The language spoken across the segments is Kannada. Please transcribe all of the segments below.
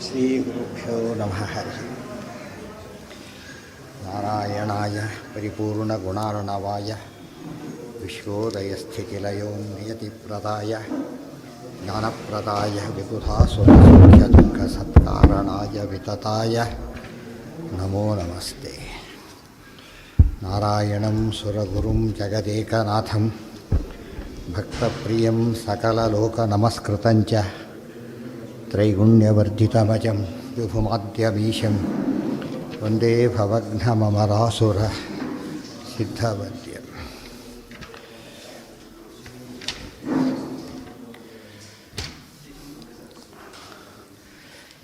ಶ್ರೀಗುರುಭ್ಯೋ ನಮಃ. ಹರಿ ನಾರಾಯಣಾಯ ಪರಿಪೂರ್ಣಗುಣಾರ್ಣವಾಯ ವಿಶ್ವೋದಯಸ್ಥಿತಿಲಯೋ ನಿಯತಿಪ್ರದಾಯ ಜ್ಞಾನಪ್ರದಾಯ ವಿಬುಧಾಸುರಸೌಖ್ಯದುಃಖಸತ್ಕಾರಣಾಯ ವಿತತಾಯ ನಮೋ ನಮಸ್ತೆ. ನಾರಾಯಣಂ ಸುರಗುರುಂ ಜಗದೇಕನಾಥಂ ಭಕ್ತಪ್ರಿಯಂ ಸಕಲಲೋಕನಮಸ್ಕೃತಂಚ ತ್ರೈಗುಣ್ಯವರ್ಧಿತಮಜಂ ವಿಭುಮಾದ್ಯಮೀಶಂ ವಂದೇ ಭವಘ್ನಮರಾಸುರ ಸಿದ್ಧವದ್ಯಂ.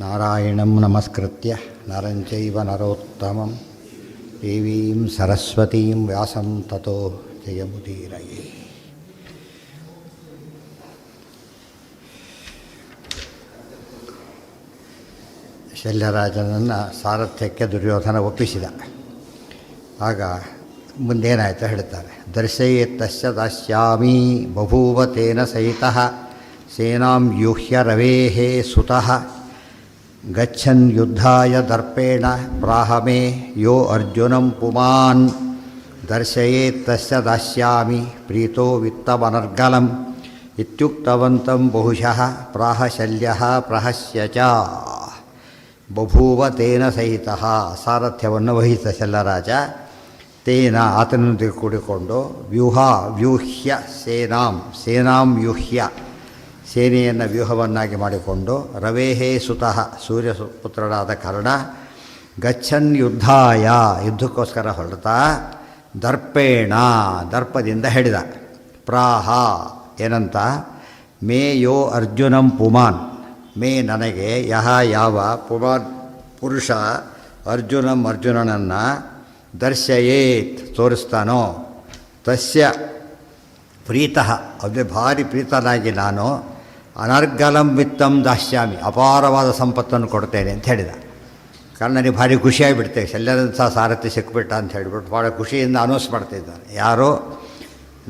ನಾರಾಯಣಂ ನಮಸ್ಕೃತ್ಯ ನರಂ ಚೈವ ನರೋತ್ತಮಂ ದೇವೀಂ ಸರಸ್ವತೀಂ ವ್ಯಾಸಂ ತತೋ ಜಯಮುದೀರಯೇ. ಶಲ್ಯರಾಜನನ್ನು ಸಾರಥ್ಯಕ್ಕೆ ದುರ್ಯೋಧನ ಒಪ್ಪಿಸಿದ. ಆಗ ಮುಂದೇನಾಯಿತು ಹೇಳ್ತಾರೆ. ದರ್ಶಯೇತ್ತಸ್ಯ ದಾಸ್ಯಾಮಿ ಬಭೂವ ತೇನ ಸಹಿತಃ ಸೇನಾಂ ಯೂಹ್ಯ ರವೇಃ ಸುತಃ ಗಚ್ಚನ್ ಯುದ್ಧಾಯ ದರ್ಪೇಣ ಪ್ರಾಹಮೇ ಯೋ ಅರ್ಜುನಂ ಪುಮಾನ್ ದರ್ಶಯೇತ್ತಸ್ಯ ದಾಸ್ಯಾಮಿ ಪ್ರೀತೋ ವಿತ್ತಮನರ್ಗಲಂ ಇತ್ಯುಕ್ತವಂತಂ ಬಹುಶಃ ಪ್ರಾಹ ಶಲ್ಯಃ ಪ್ರಹಸ್ಯ ಚ. ಬಭೂವ ತೇನ ಸಹಿತ ಸಾರಥ್ಯವನ್ನು ವಹಿಸಿದ ಶಲ್ಯರಾಜ ತೇನ ಆತನೊಂದಿಗೆ ಕೂಡಿಕೊಂಡು ವ್ಯೂಹ್ಯ ಸೇನಾಂ ಯೂಹ್ಯ ಸೇನೆಯನ್ನು ವ್ಯೂಹವನ್ನಾಗಿ ಮಾಡಿಕೊಂಡು ರವೇಹೇ ಸುತಃ ಸೂರ್ಯಪುತ್ರನಾದ ಕಾರಣ ಗಚ್ಚನ್ ಯುದ್ಧಾಯ ಯುದ್ಧಕ್ಕೋಸ್ಕರ ಹೊರಡ್ತಾ ದರ್ಪದಿಂದ ಹೇಳಿದ. ಪ್ರಾಹ ಏನಂತ ಮೇ ಯೋ ಅರ್ಜುನಂ ಪುಮಾನ್ ಮೇ ನನಗೆ ಯಾವ ಪುಮಾನ್ ಪುರುಷ ಅರ್ಜುನನನ್ನು ದರ್ಶಯೇತ್ ತೋರಿಸ್ತಾನೋ ತಸ್ಯ ಪ್ರೀತಃ ಅದೇ ಭಾರಿ ಪ್ರೀತನಾಗಿ ನಾನು ಅನರ್ಗಲಂ ವಿತ್ತಂ ದಾಸ್ಯಾಮಿ ಅಪಾರವಾದ ಸಂಪತ್ತನ್ನು ಕೊಡ್ತೇನೆ ಅಂತ ಹೇಳಿದ. ಕಾರಣ ನನಗೆ ಭಾರಿ ಖುಷಿಯಾಗಿಬಿಡ್ತೇವೆ ಶಲ್ಯರಂಥ ಸಾರಥಿ ಸಿಕ್ಬಿಟ್ಟ ಅಂತ ಹೇಳಿಬಿಟ್ಟು ಭಾಳ ಖುಷಿಯಿಂದ ಅನೌನ್ಸ್ ಮಾಡ್ತಾಯಿದ್ದಾನೆ. ಯಾರೋ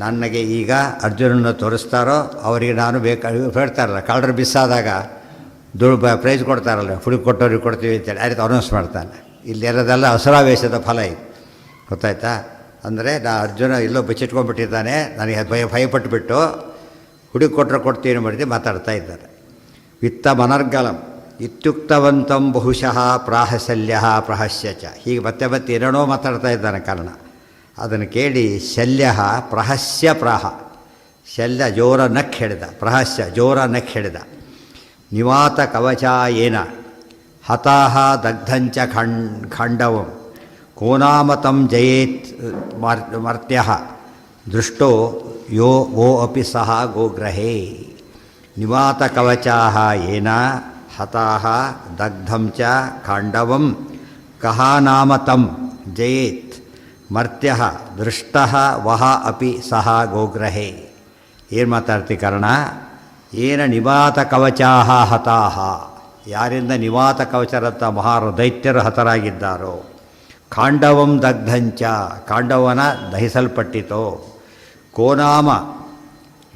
ನನಗೆ ಈಗ ಅರ್ಜುನನ್ನು ತೋರಿಸ್ತಾರೋ ಅವರಿಗೆ ನಾನು ಹೇಳ್ತಾರಲ್ಲ ಕಳ್ಳರು ಬಿಸ್ಸಾದಾಗ ಪ್ರೈಸ್ ಕೊಡ್ತಾರಲ್ಲ ಕೊಟ್ಟವ್ರಿಗೆ ಕೊಡ್ತೀವಿ ಅಂತೇಳಿ ಆ ರೀತಿ ಅನೌನ್ಸ್ ಮಾಡ್ತಾನೆ. ಇಲ್ಲಿ ಇರೋದೆಲ್ಲ ಅಸುರಾವೇಶದ ಫಲ ಇದು, ಗೊತ್ತಾಯ್ತಾ? ಅಂದರೆ ಅರ್ಜುನ ಎಲ್ಲೋ ಬಚ್ಚಿಟ್ಕೊಂಡ್ಬಿಟ್ಟಿದ್ದಾನೆ, ನನಗೆ ಭಯಪಟ್ಟುಬಿಟ್ಟು ಕೊಟ್ಟರೆ ಕೊಡ್ತೀನಿ ಮಾಡಿದ್ದು ಮಾತಾಡ್ತಾ ಇದ್ದಾರೆ. ವಿತ್ತ ಮನರ್ಗಲಂ ಇತ್ಯುಕ್ತವಂತಂ ಬಹುಶಃ ಪ್ರಾಹಶಲ್ಯ ಪ್ರಹಸ್ಯ ಚ. ಹೀಗೆ ಮತ್ತೆ ಏನೇನೋ ಮಾತಾಡ್ತಾ ಇದ್ದಾನೆ ಕಾರಣ. ಅದನ್ನು ಕೇಳಿ ಶಲ್ಯ ಪ್ರಹಸ್ಯ ಶಲ್ಯ ಜೋರ ನಕ್ ಹೇಳಿದ, ಪ್ರಹಸ್ಯ ಜೋರ ನಕ್ ಹೇಳಿದ. ನಿವಾತ ಕವಚ ಏನ ಹತಾಹ ದಗ್ಧಂಚ ಖಂಡವಂ ಕೋನಾಮತಂ ಜಯೇತ್ ಮರ್ತ್ಯಃ ದೃಷ್ಟೋ ಯೋ ವೋ ಅಪಿ ಸಹ ಗೋಗ್ರಹೇ. ನಿವಾತ ಕವಚಾಃ ಏನ ಹತಾಹ ದಗ್ಧಂ ಚ ಖಾಂಡವಂ ಕಹ ನಾಮ ತಂ ಜಯೇತ್ ಮರ್ತ್ಯಃ ದೃಷ್ಟಃ ವಹ ಅಪಿ ಸಹ ಗೋಗ್ರಹೇ. ಏನು ಮಾತಾಡ್ತಿ ಕಾರಣ? ಏನ ನಿವಾತ ಕವಚಾಹ ಹತಾಹ, ಯಾರಿಂದ ನಿವಾತ ಕವಚರಂಥ ಮಹಾದೈತ್ಯರು ಹತರಾಗಿದ್ದಾರೋ. ಖಾಂಡವಂ ದಗ್ಧಂಚ, ಖಾಂಡವನ ದಹಿಸಲ್ಪಟ್ಟಿತೋ. ಕೋನಾಮ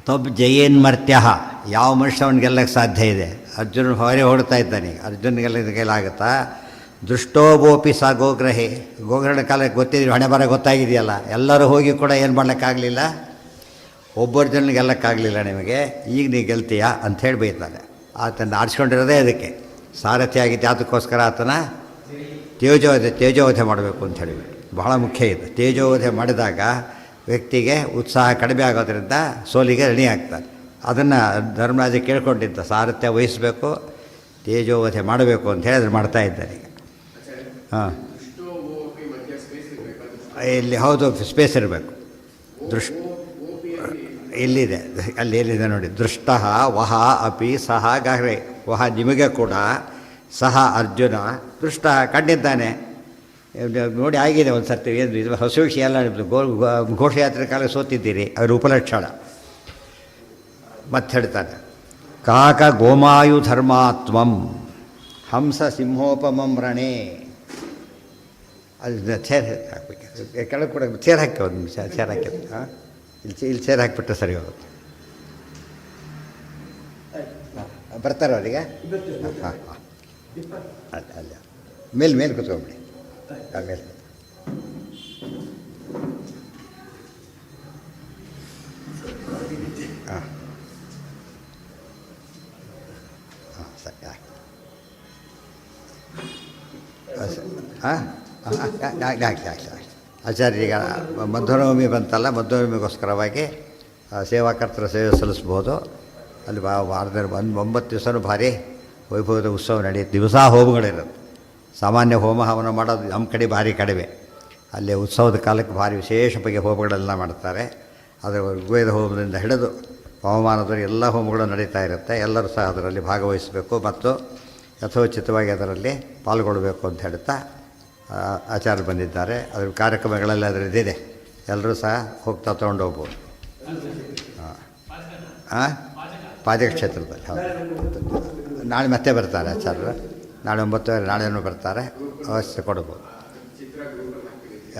ತಬ್ ಜಯೇನ್ಮರ್ತ್ಯ, ಯಾವ ಮನುಷ್ಯ ಅವನು ಗೆಲ್ಲಕ್ಕೆ ಸಾಧ್ಯ ಇದೆ? ಅರ್ಜುನ ಹೊರೆ ಹೊಡ್ತಾ ಇದ್ದಾನೆ, ಅರ್ಜುನಿಗೆಲ್ಲ ಕೈಲಾಗುತ್ತಾ? ದೃಷ್ಟೋಬೋಪಿ ಸಹ ಗೋಗ್ರಹೇ, ಗೋಗ್ರಹಣ ಕಾಲಕ್ಕೆ ಗೊತ್ತಿದ್ದೀವಿ, ಹಣೆ ಬರ ಗೊತ್ತಾಗಿದೆಯಲ್ಲ. ಎಲ್ಲರೂ ಹೋಗಿ ಕೂಡ ಏನು ಮಾಡೋಕ್ಕಾಗಲಿಲ್ಲ, ಒಬ್ಬರು ಜನ ಗೆಲ್ಲಕ್ಕಾಗಲಿಲ್ಲ ನಿಮಗೆ, ಈಗ ನೀ ಗೆಲ್ತೀಯಾ ಅಂಥೇಳಿ ಬೈತಾನೆ. ಆತನ ಆಡಿಸ್ಕೊಂಡಿರೋದೇ ಅದಕ್ಕೆ, ಸಾರಥಿಯಾಗಿದ್ದು ಅದಕ್ಕೋಸ್ಕರ ಆತನ ತೇಜೋವಧೆ ಮಾಡಬೇಕು ಅಂತ ಹೇಳಿಬಿಟ್ಟು. ಬಹಳ ಮುಖ್ಯ ಇದು. ತೇಜೋವಧೆ ಮಾಡಿದಾಗ ವ್ಯಕ್ತಿಗೆ ಉತ್ಸಾಹ ಕಡಿಮೆ ಆಗೋದ್ರಿಂದ ಸೋಲಿಗೆ ರಣಿ ಆಗ್ತಾನೆ. ಅದನ್ನು ಧರ್ಮರಾಜ ಕೇಳ್ಕೊಂಡಿದ್ದ, ಸಾರಥ್ಯ ವಹಿಸಬೇಕು, ತೇಜೋವಧೆ ಮಾಡಬೇಕು ಅಂತ ಹೇಳಿ ಅದನ್ನು ಮಾಡ್ತಾ ಇದ್ದಾರೆ ಈಗ. ಹಾಂ, ಇಲ್ಲಿ ಹೌದು, ಸ್ಪೇಸ್ ಇರಬೇಕು. ಎಲ್ಲಿದೆ ಅಲ್ಲಿ ಏನಿದೆ ನೋಡಿ. ದೃಷ್ಟ ವಹ ಅಪಿ ಸಹ ಗಾಹ್ರೆ, ವಹ ನಿಮಗೆ ಕೂಡ, ಸಹ ಅರ್ಜುನ ದೃಷ್ಟ ಕಂಡಿದ್ದಾನೆ ನೋಡಿ. ಆಗಿದೆ ಒಂದು ಸರ್ತಿ. ಏನು ಇದು ಹಸು ವಿಷಯ ಎಲ್ಲ ಘೋಷಯಾತ್ರೆ ಕಾಲ ಸೋತಿದ್ದೀರಿ, ಅವರು ಉಪಲಕ್ಷಣ. ಮತ್ತೆ ಹೇಳ್ತಾನೆ, ಕಾಕ ಗೋಮಾಯು ಧರ್ಮಾತ್ಮಂ ಹಂಸ ಸಿಂಹೋಪಮಂ ರಣೇ. ಅದು ಚೇರ್ ಹಾಕ್ಬೇಕು, ಕೆಳಗೆ ಕೂಡ ಚೇರ್ ಹಾಕಿ, ಒಂದು ನಿಮಿಷ ಚೇರ್ ಹಾಕಿ. ಹಾಂ, ಇಲ್ಲಿ ಚೇರ್ ಹಾಕಿಬಿಟ್ರೆ ಸರಿ ಹೋಗುತ್ತೆ. ಬರ್ತಾರೆ ಅವರಿಗೆ. ಹಾಂ ಹಾಂ ಅಲ್ಲ ಅಲ್ಲ ಮೇಲೆ ಮೇಲೆ ಕೂತ್ಕೊಂಬಿಡಿ ಮೇಲೆ. ಹಾಂ ಹಾಂ ಸರಿ ಆಯ್ತು. ಹಾಂ ಹಾಂ ಆಚಾರ್ಯೀಗ ಮಧ್ವನವಮಿ ಬಂತಲ್ಲ, ಮಧ್ವನವಮಿಗೋಸ್ಕರವಾಗಿ ಸೇವಾಕರ್ತರ ಸೇವೆ ಸಲ್ಲಿಸ್ಬೋದು. ಅಲ್ಲಿ ವಾರದಲ್ಲಿ 9 ದಿವಸನೂ ಭಾರಿ ವೈಭವದ ಉತ್ಸವ ನಡೆಯುತ್ತೆ. ದಿವಸ ಹೋಮಗಳಿರುತ್ತೆ. ಸಾಮಾನ್ಯ ಹೋಮ ಹವನ ಮಾಡೋದು ನಮ್ಮ ಕಡೆ ಭಾರಿ ಕಡಿಮೆ. ಅಲ್ಲಿ ಉತ್ಸವದ ಕಾಲಕ್ಕೆ ಭಾರಿ ವಿಶೇಷ ಬಗೆಯ ಹೋಮಗಳೆಲ್ಲ ಮಾಡ್ತಾರೆ. ಅದರ ಋಗ್ವೇದ ಹೋಮದಿಂದ ಹಿಡಿದು ಹವಾಮಾನದವರೆಗೆ ಎಲ್ಲ ಹೋಮಗಳು ನಡೀತಾ ಇರುತ್ತೆ. ಎಲ್ಲರೂ ಸಹ ಅದರಲ್ಲಿ ಭಾಗವಹಿಸಬೇಕು ಮತ್ತು ಯಥೋಚಿತವಾಗಿ ಅದರಲ್ಲಿ ಪಾಲ್ಗೊಳ್ಳಬೇಕು ಅಂತ ಹೇಳ್ತಾ ಆಚಾರ್ಯರು ಬಂದಿದ್ದಾರೆ. ಅದ್ರ ಕಾರ್ಯಕ್ರಮಗಳೆಲ್ಲ ಅದರದ್ದಿದೆ. ಎಲ್ಲರೂ ಸಹ ಹೋಗ್ತಾ ತೊಗೊಂಡು ಹೋಗ್ಬೋದು. ಹಾಂ ಪಾಜಕ ಕ್ಷೇತ್ರದಲ್ಲಿ ಹೌದು. ನಾಳೆ ಮತ್ತೆ ಬರ್ತಾರೆ ಆಚಾರ್ಯರು. ನಾಳೆ 9 ನಾಳೆನೂ ಬರ್ತಾರೆ. ಅವಶ್ಯ ಕೊಡ್ಬೋದು.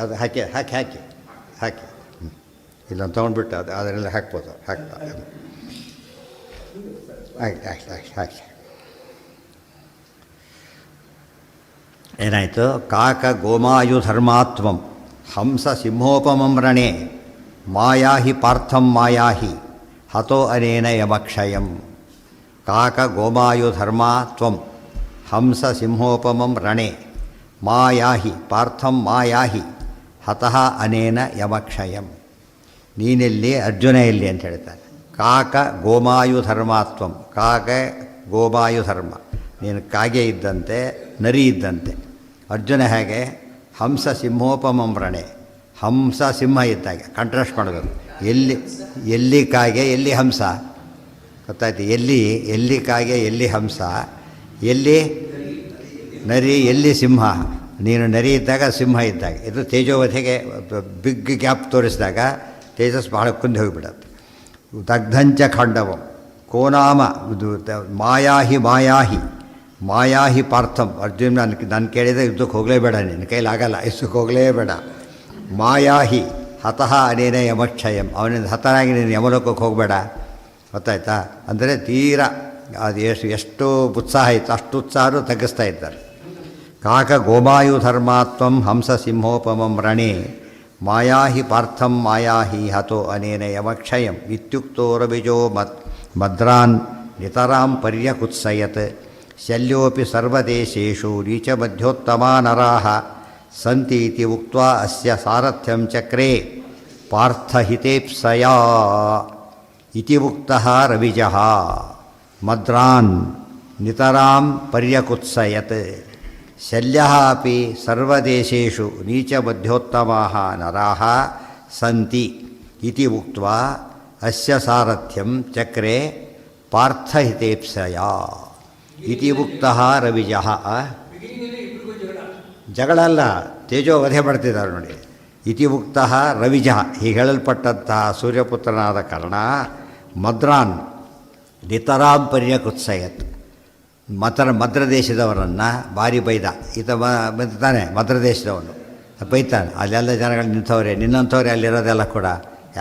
ಅದು ಹಾಕಿ ಹಾಕಿ ಹಾಕಿ ಹಾಕಿ ಇಲ್ಲೊಂದು ತೊಗೊಂಡ್ಬಿಟ್ಟು ಅದನ್ನೆಲ್ಲ ಹಾಕ್ಬೋದು. ಹಾಕ್ತಾರೆ ಆಯ್ತು ಆಯ್ತು ಆಯ್ತು ಹಾಕಿ. ಏನಾಯಿತು? ಕಾಕ ಗೋಮಾಯುಧರ್ಮಾತ್ವಂ ಹಂಸ ಸಿಂಹೋಪಮಂ ರಣೆ ಮಾಯಾಹಿ ಪಾರ್ಥಂ ಮಾಯಾಹಿ ಹತೋ ಅನೇನ ಯಮಕ್ಷಯಂ. ಕಾಕ ಗೋಮಾಯುಧರ್ಮಾತ್ವಂ ಹಂಸ ಸಿಂಹೋಪಮಂ ರಣೆ ಮಾಯಾಹಿ ಪಾರ್ಥಂ ಮಾಯಾಹಿ ಹತಃ ಅನೇನ ಯಮಕ್ಷಯಂ. ನೀನೆಲ್ಲಿ, ಅರ್ಜುನ ಎಲ್ಲಿ ಅಂತ ಹೇಳ್ತಾನೆ. ಕಾಕ ಗೋಮಾಯುಧರ್ಮಾತ್ವಂ, ಕಾಕ ಗೋಮಾಯುಧರ್ಮ, ನೀನು ಕಾಗೆ ಇದ್ದಂತೆ, ನರಿ ಇದ್ದಂತೆ. ಅರ್ಜುನ ಹೇಗೆ? ಹಂಸ ಸಿಂಹೋಪಮಂ ರಣೆ, ಹಂಸ ಸಿಂಹ ಇದ್ದಾಗೆ. ಕಾಂಟ್ರಾಸ್ಟ್ ಮಾಡಬೇಕು. ಎಲ್ಲಿ ಕಾಗೆ, ಎಲ್ಲಿ ಹಂಸ, ಗೊತ್ತಾಯ್ತು? ಎಲ್ಲಿ ಕಾಗೆ, ಎಲ್ಲಿ ಹಂಸ, ಎಲ್ಲಿ ನರಿ, ಎಲ್ಲಿ ಸಿಂಹ. ನೀನು ನರಿ ಇದ್ದಾಗ, ಸಿಂಹ ಇದ್ದಾಗ. ಇದು ತೇಜೋವಧೆಗೆ ಬಿಗ್ ಗ್ಯಾಪ್ ತೋರಿಸಿದಾಗ ತೇಜಸ್ ಬಹಳ ಕುಂದಿ ಹೋಗಿಬಿಡತ್ತೆ. ದಗ್ಧಂಚ ಖಂಡವಂ ಕೋನಾಮ ಮಾಯಾಹಿ ಮಾಯಾಹಿ ಮಾಯಾಹಿ ಪಾರ್ಥಂ. ಅರ್ಜುನ ನಾನು ಕೇಳಿದರೆ ಯುದ್ಧಕ್ಕೆ ಹೋಗಲೇಬೇಡ, ನಿನ್ನ ಕೈಲಾಗಲ್ಲ, ಯುದ್ಧಕ್ಕೆ ಹೋಗಲೇಬೇಡ. ಮಾಯಾಹಿ ಹತಃ ಅನೇನ ಯಮಕ್ಷಯಂ, ಅವನಿಂದ ಹತನಾಗಿ ನೀನು ಯಮಲೋಕಕ್ಕೆ ಹೋಗಬೇಡ. ಗೊತ್ತಾಯ್ತಾ? ಅಂದರೆ ತೀರ ಅದು ಎಷ್ಟು ಉತ್ಸಾಹ ಇತ್ತು ಅಷ್ಟು ಉತ್ಸಾಹನೂ ತಗ್ಗಿಸ್ತಾ ಇದ್ದಾರೆ. ಕಾಕ ಗೋಮಾಯುಧರ್ಮಾತ್ವಂ ಹಂಸ ಸಿಂಹೋಪಮಂ ರಣೆ ಮಾಯಾಹಿ ಪಾರ್ಥಂ ಮಾಯಾಹಿ ಹತೋ ಅನೇನ ಯಮಕ್ಷಯಂ ಇತ್ಯುಕ್ತೋರಬಿಜೋ ಮದ್ರಾನ್ ನಿತರಾಂ ಪರ್ಯಕುತ್ಸಯತ್ ಶಲ್ಯೋಪಿ ಸರ್ವದೇಶೇಷು ನೀಚಮಧ್ಯೋತ್ತಮಾ ನರಾಃ ಸಂತಿ ಇತಿ ಉಕ್ತ್ವಾ ಅಸ್ಯ ಸಾರಥ್ಯಂ ಚಕ್ರೆ ಪಾರ್ಥಹಿತೇಪ್ಸಯಾ ಇತಿ ಉಕ್ತಃ ರವಿಜಃ ಮದ್ರಾನ್ ನಿತರಾಂ ಪರ್ಯಕುತ್ಸಯತ್ ಶಲ್ಯಃ ಅಪಿ ಸರ್ವದೇಶೇಷು ನೀಚಮಧ್ಯೋತ್ತಮಾಃ ನರಾಃ ಸಂತಿ ಇತಿ ಉಕ್ತ್ವಾ ಅಸ್ಯ ಸಾರಥ್ಯಂ ಚಕ್ರೆ ಪಾರ್ಥಹಿತೇಪ್ಸಯಾ ಇತಿ ಉಕ್ತಃ ರವಿಜಃ. ಜಗಳ ಅಲ್ಲ, ತೇಜೋವಧೆ ಮಾಡ್ತಿದ್ದಾರೆ ನೋಡಿ. ಇತಿ ಉಕ್ತಃ ರವಿಜಃ, ಹೀಗೆ ಹೇಳಲ್ಪಟ್ಟಂತಹ ಸೂರ್ಯಪುತ್ರನಾದ ಕರ್ಣ ಮದ್ರಾನ್ ನಿತರಾಂ ಪರ್ಯಕುತ್ಸಯತ್, ಮದ್ರ ದೇಶದವರನ್ನು ಭಾರಿ ಬೈದ. ಈತ ಬಂತಾನೆ ಮದ್ರ ದೇಶದವನು ಬೈತಾನೆ. ಅಲ್ಲೆಲ್ಲ ಜನಗಳು ನಿಂತವ್ರೆ, ನಿನ್ನಂಥವ್ರೆ ಅಲ್ಲಿರೋದೆಲ್ಲ ಕೂಡ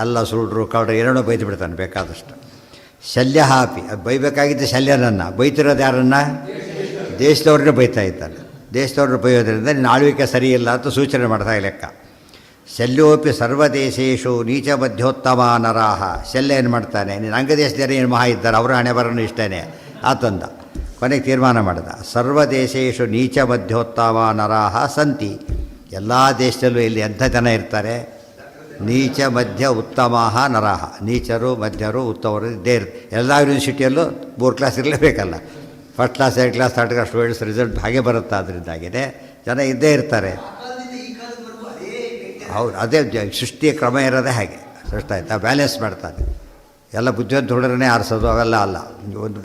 ಎಲ್ಲ ಸುಳ್ಳು ಕೌಡ್ರು ಏನೇನೋ ಬೈದು ಬಿಡ್ತಾನೆ ಬೇಕಾದಷ್ಟು. ಶಲ್ಯ ಹಾಪಿ, ಬೈಬೇಕಾಗಿದ್ದು ಶಲ್ಯನನ್ನು, ಬೈತಿರೋದು ಯಾರನ್ನು? ದೇಶದವ್ರನ್ನೇ ಬೈತಾ ಇದ್ದಾನೆ. ದೇಶದವ್ರನ್ನ ಬೈಯೋದ್ರಿಂದ ನಿನ್ನ ಆಳ್ವಿಕೆ ಸರಿಯಿಲ್ಲ ಅಂತ ಸೂಚನೆ ಮಾಡ್ತಾ ಲೆಕ್ಕ. ಶಲ್ಯೋಪಿ ಸರ್ವದೇಶೇಶು ನೀಚ ಮಧ್ಯೋತ್ತಮ ನರಾಹ. ಶಲ್ಯ ಏನು ಮಾಡ್ತಾನೆ? ನೀನು ಅಂಗದೇಶದಲ್ಲಿ ಏನು ಮಹಾ ಇದ್ದಾರೆ, ಅವರ ಹಣೆ ಬರೋನು ಇಷ್ಟೇನೆ ಆತಂದ. ಕೊನೆಗೆ ತೀರ್ಮಾನ ಮಾಡಿದ, ಸರ್ವದೇಶೇಶು ನೀಚ ಮಧ್ಯೋತ್ತಮ ನರಾಹ ಸಂತಿ. ಎಲ್ಲ ದೇಶದಲ್ಲೂ ಇಲ್ಲಿ ಎಂಥ ಜನ ಇರ್ತಾರೆ? ನೀಚ ಮಧ್ಯ ಉತ್ತಮಾಹ ನರಾಹ. ನೀಚರು ಮಧ್ಯರು ಉತ್ತಮರು ಇದ್ದೇ ಎಲ್ಲ ಯೂನಿವರ್ಸಿಟಿಯಲ್ಲೂ 3 ಕ್ಲಾಸ್ ಇರಲೇಬೇಕಲ್ಲ. First class, 2 class, 3rd class students result ಹಾಗೆ ಬರುತ್ತೆ. ಅದರಿಂದಾಗಿದೆ ಜನ ಇದ್ದೇ ಇರ್ತಾರೆ. ಹೌದು, ಅದೇ ಸೃಷ್ಟಿಯ ಕ್ರಮ ಇರೋದೇ ಹಾಗೆ. ಸೃಷ್ಟಿ ಆಯ್ತಾ? ಬ್ಯಾಲೆನ್ಸ್ ಮಾಡ್ತಾನೆ. ಎಲ್ಲ ಬುದ್ಧಿವಂತ ಹುಡುಗರನ್ನೇ ಆರಿಸೋದು ಅವೆಲ್ಲ ಅಲ್ಲ.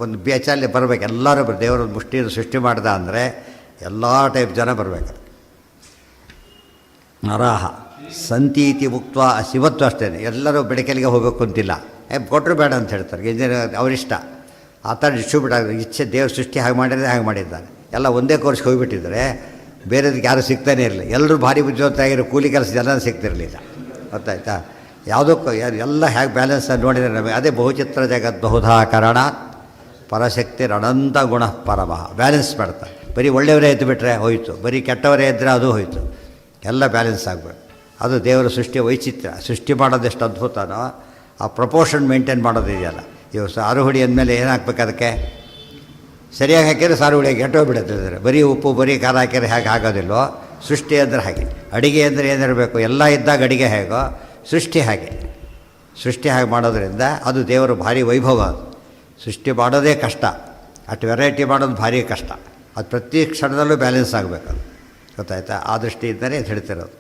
ಒಂದು ಬೇಚಲ್ಲಿ ಬರಬೇಕು, ಎಲ್ಲರೂ ದೇವರು ಮುಷ್ಟಿಯನ್ನು ಸೃಷ್ಟಿ ಮಾಡ್ದ ಅಂದರೆ ಎಲ್ಲ ಟೈಪ್ ಜನ ಬರಬೇಕು. ನರಾಹ ಸಂತೀತಿ ಮುಕ್ತ. ಇವತ್ತು ಅಷ್ಟೇ, ಎಲ್ಲರೂ ಬೆಳಕಲಿಗೆ ಹೋಗಬೇಕು ಅಂತಿಲ್ಲ. ಕೊಟ್ಟರು ಬೇಡ ಅಂತ ಹೇಳ್ತಾರೆ. ಇಂಜಿನಿಯರ್ ಅವರಿಷ್ಟ. ಆ ಥರ ಡಿಸ್ಟ್ರಿಬ್ಯೂಟ್ ಆಗ ಇಚ್ಛೆ ದೇವ್ರ ಸೃಷ್ಟಿ ಹಾಗೆ ಮಾಡಿದರೆ ಹಾಗೆ ಮಾಡಿದ್ದಾರೆ. ಎಲ್ಲ ಒಂದೇ ಕೋರ್ಸ್ಗೆ ಹೋಗಿಬಿಟ್ಟಿದ್ದಾರೆ, ಬೇರೆದಕ್ಕೆ ಯಾರೂ ಸಿಗ್ತಾನೆ ಇರಲಿಲ್ಲ. ಎಲ್ಲರೂ ಭಾರಿ ಬುದ್ಧಿವಂತಾಗಿರೋ ಕೂಲಿ ಕೆಲಸ ಜನ ಸಿಗ್ತಿರಲಿಲ್ಲ. ಗೊತ್ತಾಯ್ತಾ? ಯಾವುದಕ್ಕೂ ಎಲ್ಲ ಹೇಗೆ ಬ್ಯಾಲೆನ್ಸ್ ನೋಡಿದರೆ ನಮಗೆ ಅದೇ ಬಹುಚಿತ್ರ ಜಗತ್ ಬಹುಧಾ ಕಾರಣ ಪರಶಕ್ತಿ ಅನಂತ ಗುಣ ಪರಮಃ. ಬ್ಯಾಲೆನ್ಸ್ ಮಾಡ್ತಾರೆ. ಬರೀ ಒಳ್ಳೆಯವರೇ ಎದ್ದು ಬಿಟ್ಟರೆ ಹೋಯಿತು, ಬರೀ ಕೆಟ್ಟವರೇ ಇದ್ದರೆ ಅದು ಹೋಯಿತು. ಎಲ್ಲ ಬ್ಯಾಲೆನ್ಸ್ ಆಗಬೇಕು. ಅದು ದೇವರ ಸೃಷ್ಟಿಯ ವೈಚಿತ್ರ್ಯ. ಸೃಷ್ಟಿ ಮಾಡೋದೆಷ್ಟು ಅದ್ಭುತನೋ ಆ ಪ್ರಪೋರ್ಷನ್ ಮೇಂಟೈನ್ ಮಾಡೋದಿದೆಯಲ್ಲ. ಇವು ಸಾರುಹುಡಿ ಅಂದಮೇಲೆ ಏನು ಹಾಕ್ಬೇಕು, ಅದಕ್ಕೆ ಸರಿಯಾಗಿ ಹಾಕಿದರೆ ಸಾರುಹುಡಿಯಾಗಿ ಕೆಟ್ಟೋಗ್ಬಿಡುತ್ತೆ. ಬರೀ ಉಪ್ಪು ಬರೀ ಖಾರ ಹಾಕಿದ್ರೆ ಹೇಗೆ ಆಗೋದಿಲ್ಲೋ, ಸೃಷ್ಟಿ ಅಂದರೆ ಹಾಗೆ. ಅಡಿಗೆ ಅಂದರೆ ಏನಿರಬೇಕು, ಎಲ್ಲ ಇದ್ದಾಗ ಅಡಿಗೆ ಹೇಗೋ ಸೃಷ್ಟಿ ಹಾಗೆ. ಸೃಷ್ಟಿ ಹಾಗೆ ಮಾಡೋದ್ರಿಂದ ಅದು ದೇವರ ಭಾರಿ ವೈಭವ. ಅದು ಸೃಷ್ಟಿ ಮಾಡೋದೇ ಕಷ್ಟ, ಅಷ್ಟು ವೆರೈಟಿ ಮಾಡೋದು ಭಾರಿ ಕಷ್ಟ. ಅದು ಪ್ರತಿ ಕ್ಷಣದಲ್ಲೂ ಬ್ಯಾಲೆನ್ಸ್ ಆಗಬೇಕು. ಅದು ಗೊತ್ತಾಯ್ತಾ? ಆ ದೃಷ್ಟಿಯಿಂದಲೇ ಹೇಳ್ತಿರೋದು.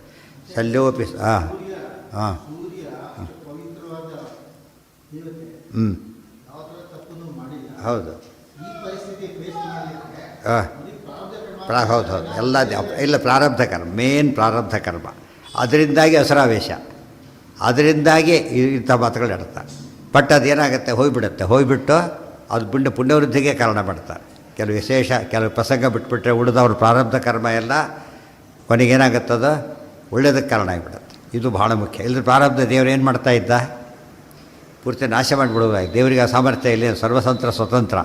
ಶಲ್ಯೋಪಿ ಹಾಂ ಹಾಂ ಹೌದು ಹೌದು ಎಲ್ಲ ಇಲ್ಲ, ಪ್ರಾರಬ್ಧ ಕರ್ಮ, ಮೇನ್ ಪ್ರಾರಬ್ಧ ಕರ್ಮ. ಅದರಿಂದಾಗಿ ಹಸರಾವೇಶ, ಅದರಿಂದಾಗಿ ಇಂಥ ಮಾತುಗಳು ಹೇಳ್ತಾರೆ. ಬಟ್ ಅದೇನಾಗುತ್ತೆ, ಹೋಗಿಬಿಟ್ಟು ಅದು ಪುಣ್ಯವೃದ್ಧಿಗೆ ಕಾರಣ ಮಾಡ್ತಾರೆ. ಕೆಲವು ವಿಶೇಷ ಕೆಲವು ಪ್ರಸಂಗ ಬಿಟ್ಬಿಟ್ರೆ ಉಳಿದವ್ರ ಪ್ರಾರಬ್ಧ ಕರ್ಮ ಎಲ್ಲ ಕೊನೆಗೇನಾಗುತ್ತದೋ ಒಳ್ಳೆಯದಕ್ಕೆ ಕಾರಣ ಆಗಿಬಿಡುತ್ತೆ. ಇದು ಭಾಳ ಮುಖ್ಯ. ಇಲ್ಲದ್ರೆ ಪ್ರಾರಬ್ಧ ದೇವರು ಏನು ಮಾಡ್ತಾ ಇದ್ದ, ಪೂರ್ತಿ ನಾಶ ಮಾಡಿಬಿಡೋದಾಗಿ. ದೇವರಿಗೆ ಆ ಸಾಮರ್ಥ್ಯ ಇಲ್ಲಿ ಸರ್ವತಂತ್ರ ಸ್ವತಂತ್ರ,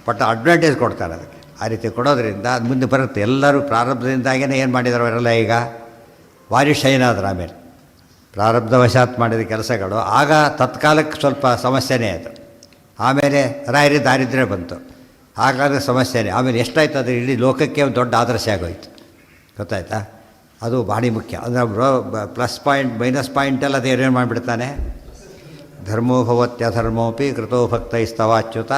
ಬಟ್ ಅಡ್ವಾಂಟೇಜ್ ಕೊಡ್ತಾರೆ ಅದಕ್ಕೆ. ಆ ರೀತಿ ಕೊಡೋದ್ರಿಂದ ಅದು ಮುಂದೆ ಬರುತ್ತೆ. ಎಲ್ಲರೂ ಪ್ರಾರಬ್ಧದಿಂದಾಗೇ ಏನು ಮಾಡಿದಾರೆ ಅವರೆಲ್ಲ ಈಗ ಭಾರಿ ಶೈನ್ ಆದ್ರೆ. ಆಮೇಲೆ ಪ್ರಾರಬ್ಧವಶಾತ್ ಮಾಡಿದ ಕೆಲಸಗಳು ಆಗ ತತ್ಕಾಲಕ್ಕೆ ಸ್ವಲ್ಪ ಸಮಸ್ಯೆನೇ ಅದು. ಆಮೇಲೆ ರಾಯರಿ ದಾರಿದ್ರ್ಯ ಬಂತು, ಹಾಗಾದರೆ ಸಮಸ್ಯೆನೇ. ಆಮೇಲೆ ಎಷ್ಟಾಯ್ತು, ಅದು ಇಡೀ ಲೋಕಕ್ಕೆ ಒಂದು ದೊಡ್ಡ ಆದರ್ಶ ಆಗೋಯ್ತು. ಗೊತ್ತಾಯ್ತಾ? ಅದು ಭಾರಿ ಮುಖ್ಯ. ಅಂದರೆ ಪ್ಲಸ್ ಪಾಯಿಂಟ್ ಮೈನಸ್ ಪಾಯಿಂಟೆಲ್ಲ ಅದು ಏನೇನು ಮಾಡಿಬಿಡ್ತಾನೆ. ಧರ್ಮೋ ಭವತ್ಯಧರ್ಮೋಪಿ ಕೃತೋ ಭಕ್ತೈಸ್ತವಾಚ್ಯುತ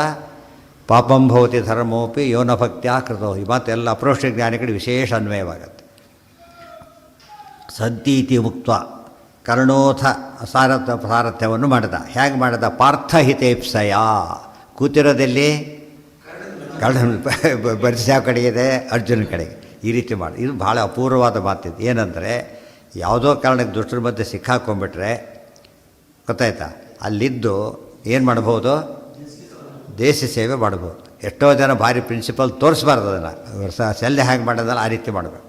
ಪಾಪಂ ಭವತಿ ಧರ್ಮೋಪಿ ಯೋನ ಭಕ್ತ್ಯಾ ಕೃತೋ. ಈ ಮಾತೆಲ್ಲ ಅಪ್ರೋಕ್ಷ ಜ್ಞಾನಿಗಳಿಗೆ ವಿಶೇಷ ಅನ್ವಯವಾಗುತ್ತೆ. ಸದ್ದೀತಿ ಮುಕ್ತ ಕರ್ಣೋಥ ಸಾರಥ್ಯವನ್ನು ಮಾಡಿದ. ಹೇಗೆ ಮಾಡಿದ? ಪಾರ್ಥಹಿತೇಪ್ಸಯ. ಕೂತಿರೋದಲ್ಲಿ ಕರ್ಣ ಬರಿಸಿ ಯಾವ ಕಡೆಗೆ ಇದೆ, ಅರ್ಜುನ ಕಡೆಗೆ. ಈ ರೀತಿ ಮಾಡಿ. ಇದು ಭಾಳ ಅಪೂರ್ವವಾದ ಮಾತಿದ್ದು. ಏನಂದರೆ ಯಾವುದೋ ಕಾರಣಕ್ಕೆ ದುಷ್ಟರ ಮಧ್ಯೆ ಸಿಕ್ಕಾಕೊಂಡ್ಬಿಟ್ರೆ ಗೊತ್ತಾಯ್ತಾ, ಅಲ್ಲಿದ್ದು ಏನು ಮಾಡ್ಬೋದು, ದೇಶ ಸೇವೆ ಮಾಡ್ಬೋದು. ಎಷ್ಟೋ ಜನ ಭಾರಿ ಪ್ರಿನ್ಸಿಪಲ್ ತೋರಿಸ್ಬಾರ್ದು. ಅದನ್ನು ಶಲ್ಯ ಹೇಗೆ ಮಾಡೋದಲ್ಲ ಆ ರೀತಿ ಮಾಡಬೇಕು.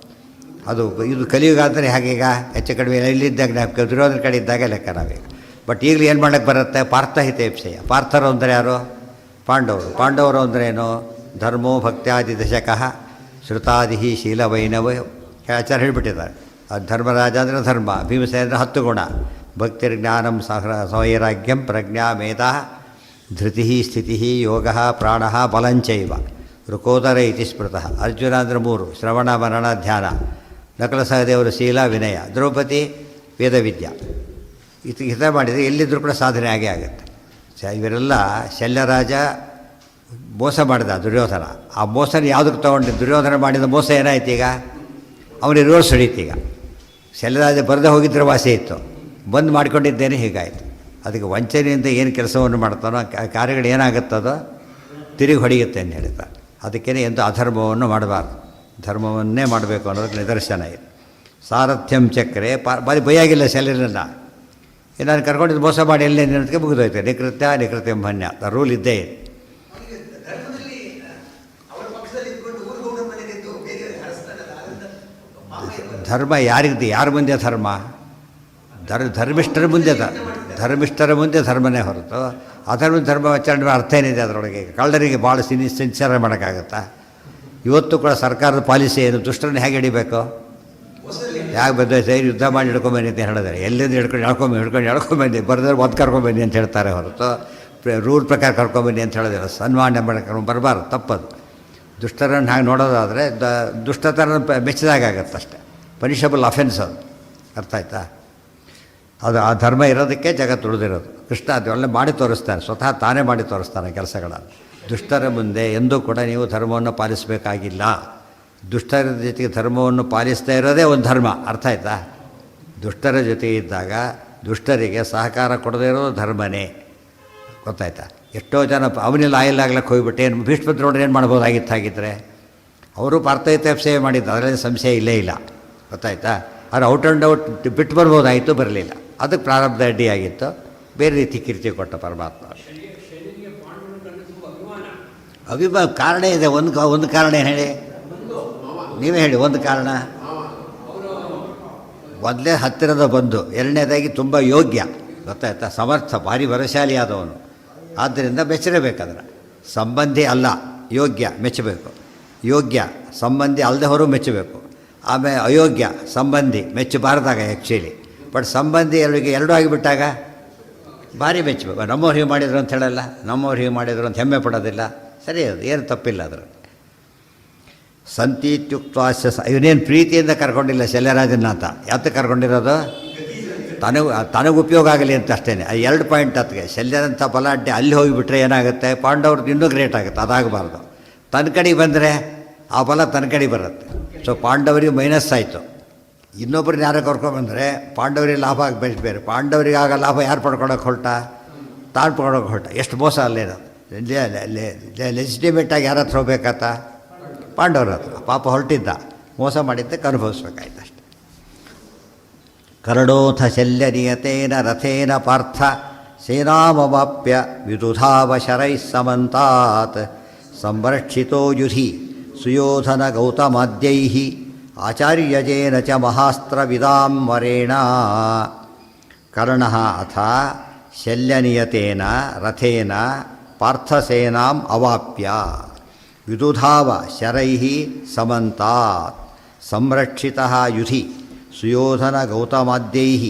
ಅದು ಇದು ಕಲಿಯುಗ ಅಂದರೆ ಹಾಗೀಗ ಹೆಚ್ಚು ಕಡಿಮೆ ಇಲ್ಲಿದ್ದಾಗ ನಾವು ದುರ್ಯೋಧನ ಕಡೆ ಇದ್ದಾಗ ಲೆಕ್ಕ ನಾವೀಗ. ಬಟ್ ಈಗಲೂ ಏನು ಮಾಡೋಕ್ಕೆ ಬರುತ್ತೆ, ಪಾರ್ಥಹಿತೇಪ್ಸೆಯ. ಪಾರ್ಥರು ಅಂದರೆ ಯಾರು? ಪಾಂಡವರು ಅಂದರೆ ಏನು? ಧರ್ಮೋ ಭಕ್ತ್ಯಾದಿ ದಶಕಃ ಶ್ರುತಾದಿ ಶೀಲವೈನವ ಆಚಾರ್ಯ ಹೇಳಿಬಿಟ್ಟಿದ್ದಾರೆ. ಅದು ಧರ್ಮರಾಜ ಅಂದರೆ ಧರ್ಮ, ಭೀಮಸೇನ ಅಂದರೆ 10 ಗುಣ. ಭಕ್ತಿರ್ಜ್ಞಾನಂ ಸವೈರಾಗ್ಯಂ ಪ್ರಜ್ಞಾ ಮೇಧಾ ಧೃತಿ ಸ್ಥಿತಿ ಯೋಗ ಪ್ರಾಣ ಬಲಂಚೈವ ಋಕೋದರ ಇತಿ ಸ್ಮೃತಃ. ಅರ್ಜುನ ಅಂದರೆ 3: ಶ್ರವಣ ಮರಣ ಧ್ಯಾನ. ನಕಲ ಸಹದೇವರು ಶೀಲ ವಿನಯ. ದ್ರೌಪದಿ ವೇದವಿದ್ಯಾ. ಹಿತ ಮಾಡಿದರೆ ಎಲ್ಲಿದ್ದರೂ ಕೂಡ ಸಾಧನೆ ಆಗೇ ಆಗುತ್ತೆ. ಇವರೆಲ್ಲ ಶಲ್ಯರಾಜ ಮೋಸ ಮಾಡಿದ ದುರ್ಯೋಧನ. ಆ ಮೋಸನ ಯಾವುದಕ್ಕೆ ತೊಗೊಂಡು ದುರ್ಯೋಧನ ಮಾಡಿದ ಮೋಸ ಏನಾಯ್ತು, ಈಗ ಅವನಿಗೆ ರಿವರ್ಸ್ ಹೊಡೀತೀಗ. ಶಲ್ಯರಾಜ ಬರದೇ ಹೋಗಿದ್ರೆ ವಾಸಿ ಇತ್ತು, ಬಂದು ಮಾಡಿಕೊಂಡಿದ್ದೇನೆ ಹೀಗಾಯಿತು. ಅದಕ್ಕೆ ವಂಚನೆಯಿಂದ ಏನು ಕೆಲಸವನ್ನು ಮಾಡ್ತಾನೋ ಕಾರ್ಯಗಳು ಏನಾಗುತ್ತದೋ ತಿರುಗಿ ಹೊಡೆಯುತ್ತೆ ಅಂತ ಹೇಳ್ತಾರೆ. ಅದಕ್ಕೇ ಎಂದು ಅಧರ್ಮವನ್ನು ಮಾಡಬಾರ್ದು, ಧರ್ಮವನ್ನೇ ಮಾಡಬೇಕು ಅನ್ನೋದಕ್ಕೆ ನಿದರ್ಶನ ಇದೆ. ಸಾರಥ್ಯಂ ಚಕ್ರೆ ಬಾರಿ ಬೈಯಾಗಿಲ್ಲ ಶಲ್ಯರನ್ನ. ನಾನು ಕರ್ಕೊಂಡಿದ್ದು ಮೋಸ ಮಾಡಿ ಎಲ್ಲೇ ನಿನ್ನದಕ್ಕೆ ಮುಗಿದೋಯ್ತು. ನಿಕೃತ್ಯಂ ಭನ್ಯ ರೂಲ್ ಇದ್ದೇ ಇದೆ. ಧರ್ಮ ಯಾರಿಗಿದೆ, ಯಾರ ಮುಂದೆ ಧರ್ಮ? ಧರ್ಮಿಷ್ಠರ ಮುಂದೆ. ಧರ್ಮಿಷ್ಠರ ಮುಂದೆ ಧರ್ಮನೇ ಹೊರತು ಧರ್ಮ ಆಚರಣೆ ಅರ್ಥ ಏನಿದೆ ಅದರೊಳಗೆ? ಕಳ್ಳರಿಗೆ ಭಾಳ ಸಿನ್ಸಿಯರ್ ಮಾಡೋಕ್ಕಾಗತ್ತಾ? ಇವತ್ತು ಕೂಡ ಸರ್ಕಾರದ ಪಾಲಿಸಿ ಏನು, ದುಷ್ಟರನ್ನ ಹೇಗೆ ಹಿಡಿಬೇಕು? ಯಾಕೆ ಬಂದ ಸೈನ್ ಯುದ್ಧ ಮಾಡಿ ಹಿಡ್ಕೊಂಬನ್ನಿ ಅಂತ ಹೇಳಿದ್ರೆ ಎಲ್ಲಿಂದ ಹಿಡ್ಕೊಂಬಂದು ಬರೆದ್ರೆ ಒದ್ದು ಕರ್ಕೊಂಬನ್ನಿ ಅಂತ ಹೇಳ್ತಾರೆ ಹೊರತು ರೂಲ್ ಪ್ರಕಾರ ಕರ್ಕೊಂಬನ್ನಿ ಅಂತ ಹೇಳಿದ್ರೆ ಸನ್ಮಾನ ಮಾಡ್ಕೊಂಡು ಬರಬಾರ್ದು, ತಪ್ಪದು. ದುಷ್ಟರನ್ನು ಹಾಗೆ ನೋಡೋದಾದರೆ ದುಷ್ಟತನ ಮೆಚ್ಚಿದಾಗತ್ತೆ ಅಷ್ಟೇ. ಪನಿಷಬಲ್ ಅಫೆನ್ಸ್ ಅದು. ಅರ್ಥ ಆಯ್ತಾ? ಅದು ಆ ಧರ್ಮ ಇರೋದಕ್ಕೆ ಜಗತ್ತು ಉಳಿದಿರೋದು. ಕೃಷ್ಣ ಅದೆಲ್ಲ ಮಾಡಿ ತೋರಿಸ್ತಾನೆ, ಸ್ವತಃ ತಾನೇ ಮಾಡಿ ತೋರಿಸ್ತಾನೆ ಕೆಲಸಗಳನ್ನು. ದುಷ್ಟರ ಮುಂದೆ ಎಂದೂ ಕೂಡ ನೀವು ಧರ್ಮವನ್ನು ಪಾಲಿಸಬೇಕಾಗಿಲ್ಲ. ದುಷ್ಟರ ಜೊತೆಗೆ ಧರ್ಮವನ್ನು ಪಾಲಿಸ್ತಾ ಇರೋದೇ ಒಂದು ಧರ್ಮ. ಅರ್ಥ ಆಯ್ತಾ? ದುಷ್ಟರ ಜೊತೆ ಇದ್ದಾಗ ದುಷ್ಟರಿಗೆ ಸಹಕಾರ ಕೊಡದೇ ಇರೋದು ಧರ್ಮನೇ. ಗೊತ್ತಾಯ್ತಾ? ಎಷ್ಟೋ ಜನ ಅವನಿಲ್ಲ ಆಯಿಲ್ ಆಗ್ಲಕ್ಕೆ ಹೋಗಿಬಿಟ್ಟು ಏನು ಭೀಷ್ಮದ್ರು ನೋಡ್ರಿ ಏನು ಮಾಡ್ಬೋದಾಗಿತ್ತು. ಹಾಗಿದ್ದರೆ ಅವರು ಪಾರ್ಥಹಿತೇಪ್ಸೆ ಸೇವೆ ಮಾಡಿದ್ದು, ಅದರಲ್ಲಿ ಸಂಶಯ ಇಲ್ಲೇ ಇಲ್ಲ. ಗೊತ್ತಾಯ್ತಾ? ಆದರೆ ಔಟ್ ಆ್ಯಂಡ್ ಔಟ್ ಬಿಟ್ಟು ಬರ್ಬೋದಾಯಿತು, ಬರಲಿಲ್ಲ. ಅದಕ್ಕೆ ಪ್ರಾರಬ್ಧ ಅಡ್ಡಿಯಾಗಿತ್ತು. ಬೇರೆ ರೀತಿ ಕೀರ್ತಿ ಕೊಟ್ಟ ಪರಮಾತ್ಮ. ಅಭಿಮಾನ ಕಾರಣ ಇದೆ. ಒಂದು ಕಾರಣ ಏನು ಹೇಳಿ, ನೀವೇ ಹೇಳಿ ಒಂದು ಕಾರಣ. ಮೊದಲೇ ಹತ್ತಿರದ ಬಂಧು, ಎರಡನೇದಾಗಿ ತುಂಬ ಯೋಗ್ಯ. ಗೊತ್ತಾಯ್ತಾ? ಸಮರ್ಥ, ಭಾರಿ ಬಲಶಾಲಿ ಆದವನು. ಆದ್ದರಿಂದ ಮೆಚ್ಚಲೇಬೇಕಂದ್ರೆ ಸಂಬಂಧಿ ಅಲ್ಲ, ಯೋಗ್ಯ, ಮೆಚ್ಚಬೇಕು. ಯೋಗ್ಯ ಸಂಬಂಧಿ ಅಲ್ಲದೆ ಹೊರ ಮೆಚ್ಚಬೇಕು. ಆಮೇಲೆ ಅಯೋಗ್ಯ ಸಂಬಂಧಿ ಮೆಚ್ಚಬಾರ್ದಾಗ ಆ್ಯಕ್ಚುಲಿ. ಬಟ್ ಸಂಬಂಧಿ ಎರಡೂ ಆಗಿಬಿಟ್ಟಾಗ ಭಾರಿ ಮೆಚ್ಚಬೇಕು. ನಮ್ಮವ್ರು ಹೀಗೆ ಮಾಡಿದ್ರು ಅಂತ ಹೇಳಲ್ಲ, ನಮ್ಮವ್ರು ಹೀಗೆ ಮಾಡಿದ್ರು ಅಂತ ಹೆಮ್ಮೆ ಪಡೋದಿಲ್ಲ. ಸರಿ, ಅದು ಏನು ತಪ್ಪಿಲ್ಲ ಅದರಲ್ಲಿ. ಸಂತೀತ್ಯುಕ್ತಾಸ್ಯ ಇವನೇನು ಪ್ರೀತಿಯಿಂದ ಕರ್ಕೊಂಡಿಲ್ಲ ಶಲ್ಯರಾಜನ ಅಂತ. ಯಾತಕ್ಕೆ ಕರ್ಕೊಂಡಿರೋದು? ತನಗೆ ಉಪಯೋಗ ಆಗಲಿ ಅಂತ ಅಷ್ಟೇ. ಅದು 2 ಪಾಯಿಂಟ್ ಅದಕ್ಕೆ. ಶಲ್ಯರಂಥ ಬಲಾಢ್ಯ ಅಲ್ಲಿ ಹೋಗಿಬಿಟ್ರೆ ಏನಾಗುತ್ತೆ, ಪಾಂಡವ್ರದ್ದು ಇನ್ನೂ ಗ್ರೇಟ್ ಆಗುತ್ತೆ. ಅದಾಗಬಾರ್ದು. ತನ್ನ ಕಡೆಗೆ ಬಂದರೆ ಆ ಬಲ ತನ್ನ ಕಡೆಗೆ ಬರುತ್ತೆ. ಸೊ ಪಾಂಡವರಿಗೆ ಮೈನಸ್ ಆಯಿತು. ಇನ್ನೊಬ್ಬರನ್ನ ಯಾರೋ ಕರ್ಕೊಂಡ್ಬಂದರೆ ಪಾಂಡವರಿಗೆ ಲಾಭ ಆಗಬೇಕು. ಬೇರೆ ಪಾಂಡವರಿಗೆ ಆಗ ಲಾಭ ಯಾರು ಪಡ್ಕೊಳಕ್ಕೆ ಹೊರಟ? ತಾನು ಪಡ್ಕೊಳಕ್ಕೆ ಹೊರಟ. ಎಷ್ಟು ಮೋಸ ಅಲ್ಲೇನು. ಲೆಜಿಟಿಮೇಟಾಗಿ ಯಾರ ಹತ್ರ ಹೋಗ್ಬೇಕಾತ? ಪಾಂಡವ್ರ ಹತ್ರ. ಪಾಪ ಹೊರಟಿದ್ದ, ಮೋಸ ಮಾಡಿದ್ದಕ್ಕೆ ಅನುಭವಿಸ್ಬೇಕಾಯ್ತು ಅಷ್ಟೆ. ಕರಡೋಥ ಶಲ್ಯನಿಯತೇನ ರಥೇನ ಪಾರ್ಥ ಸೇನಾಮವಾಪ್ಯ ವಿದುಧಾವ ಶರೈಃ ಸಮಂತಾತ್ ಸಂರಕ್ಷಿತೋ ಯುಧಿ ಸುಯೋಧನ ಗೌತಮಾದ್ಯೈಃ ಆಚಾರ್ಯಜೇನ ಚ ಮಹಾಸ್ತ್ರವಿದಾಂ ವರೇಣ. ಕರ್ಣಃ ಅಥ ಶಲ್ಯನಿಯತೇನ ರಥೇನ ಪಾರ್ಥಸೇನಾಂ ಅವಾಪ್ಯ ವಿದುಧಾವ ಶರೈಃ ಸಮಂತಾತ್ ಸಂರಕ್ಷಿತಃ ಯುಧಿ ಸುಯೋಧನ ಗೌತಮಾದ್ಯೈಃ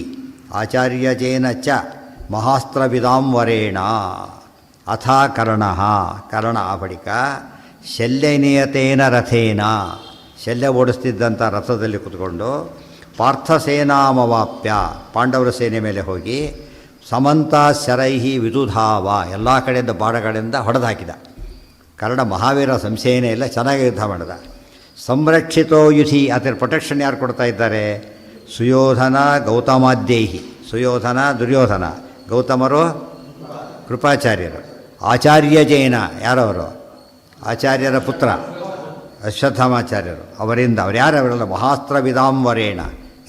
ಆಚಾರ್ಯಜೇನ ಚ ಮಹಾಸ್ತ್ರವಿದಾಂ ವರೇಣ. ಅಥ ಕರ್ಣಃ ಕರ್ಣ ಆ ಬಳಿಕ ಶಲ್ಯನಿಯತೇನ ರಥೇನ ಶಲ್ಯ ಓಡಿಸ್ತಿದ್ದಂಥ ರಥದಲ್ಲಿ ಕೂತ್ಕೊಂಡು ಪಾರ್ಥಸೇನಾಮವಾಪ್ಯ ಪಾಂಡವರ ಸೇನೆ ಮೇಲೆ ಹೋಗಿ ಸಮಂತ ಶರೈಹಿ ವಿದುಧಾವ ಎಲ್ಲ ಕಡೆಯಿಂದ ಬಾಣಗಳಿಂದ ಹೊಡೆದು ಹಾಕಿದ. ಕರ್ಣ ಮಹಾವೀರ ಸಂಶಯನೇ ಇಲ್ಲ, ಚೆನ್ನಾಗಿ ಯುದ್ಧ ಮಾಡಿದ. ಸಂರಕ್ಷಿತೋ ಯುಧಿ ಅದರ ಪ್ರೊಟೆಕ್ಷನ್ ಯಾರು ಕೊಡ್ತಾ ಇದ್ದಾರೆ? ಸುಯೋಧನ ಗೌತಮಾದ್ಯೈಹಿ. ಸುಯೋಧನ ದುರ್ಯೋಧನ, ಗೌತಮರು ಕೃಪಾಚಾರ್ಯರು, ಆಚಾರ್ಯಜೇನ ಯಾರವರು? ಆಚಾರ್ಯರ ಪುತ್ರ ಅಶ್ವತ್ಥಾಮಾಚಾರ್ಯರು. ಅವರಿಂದ ಅವರೆಲ್ಲ ಮಹಾಸ್ತ್ರವಿದಾಂ ವರೇಣ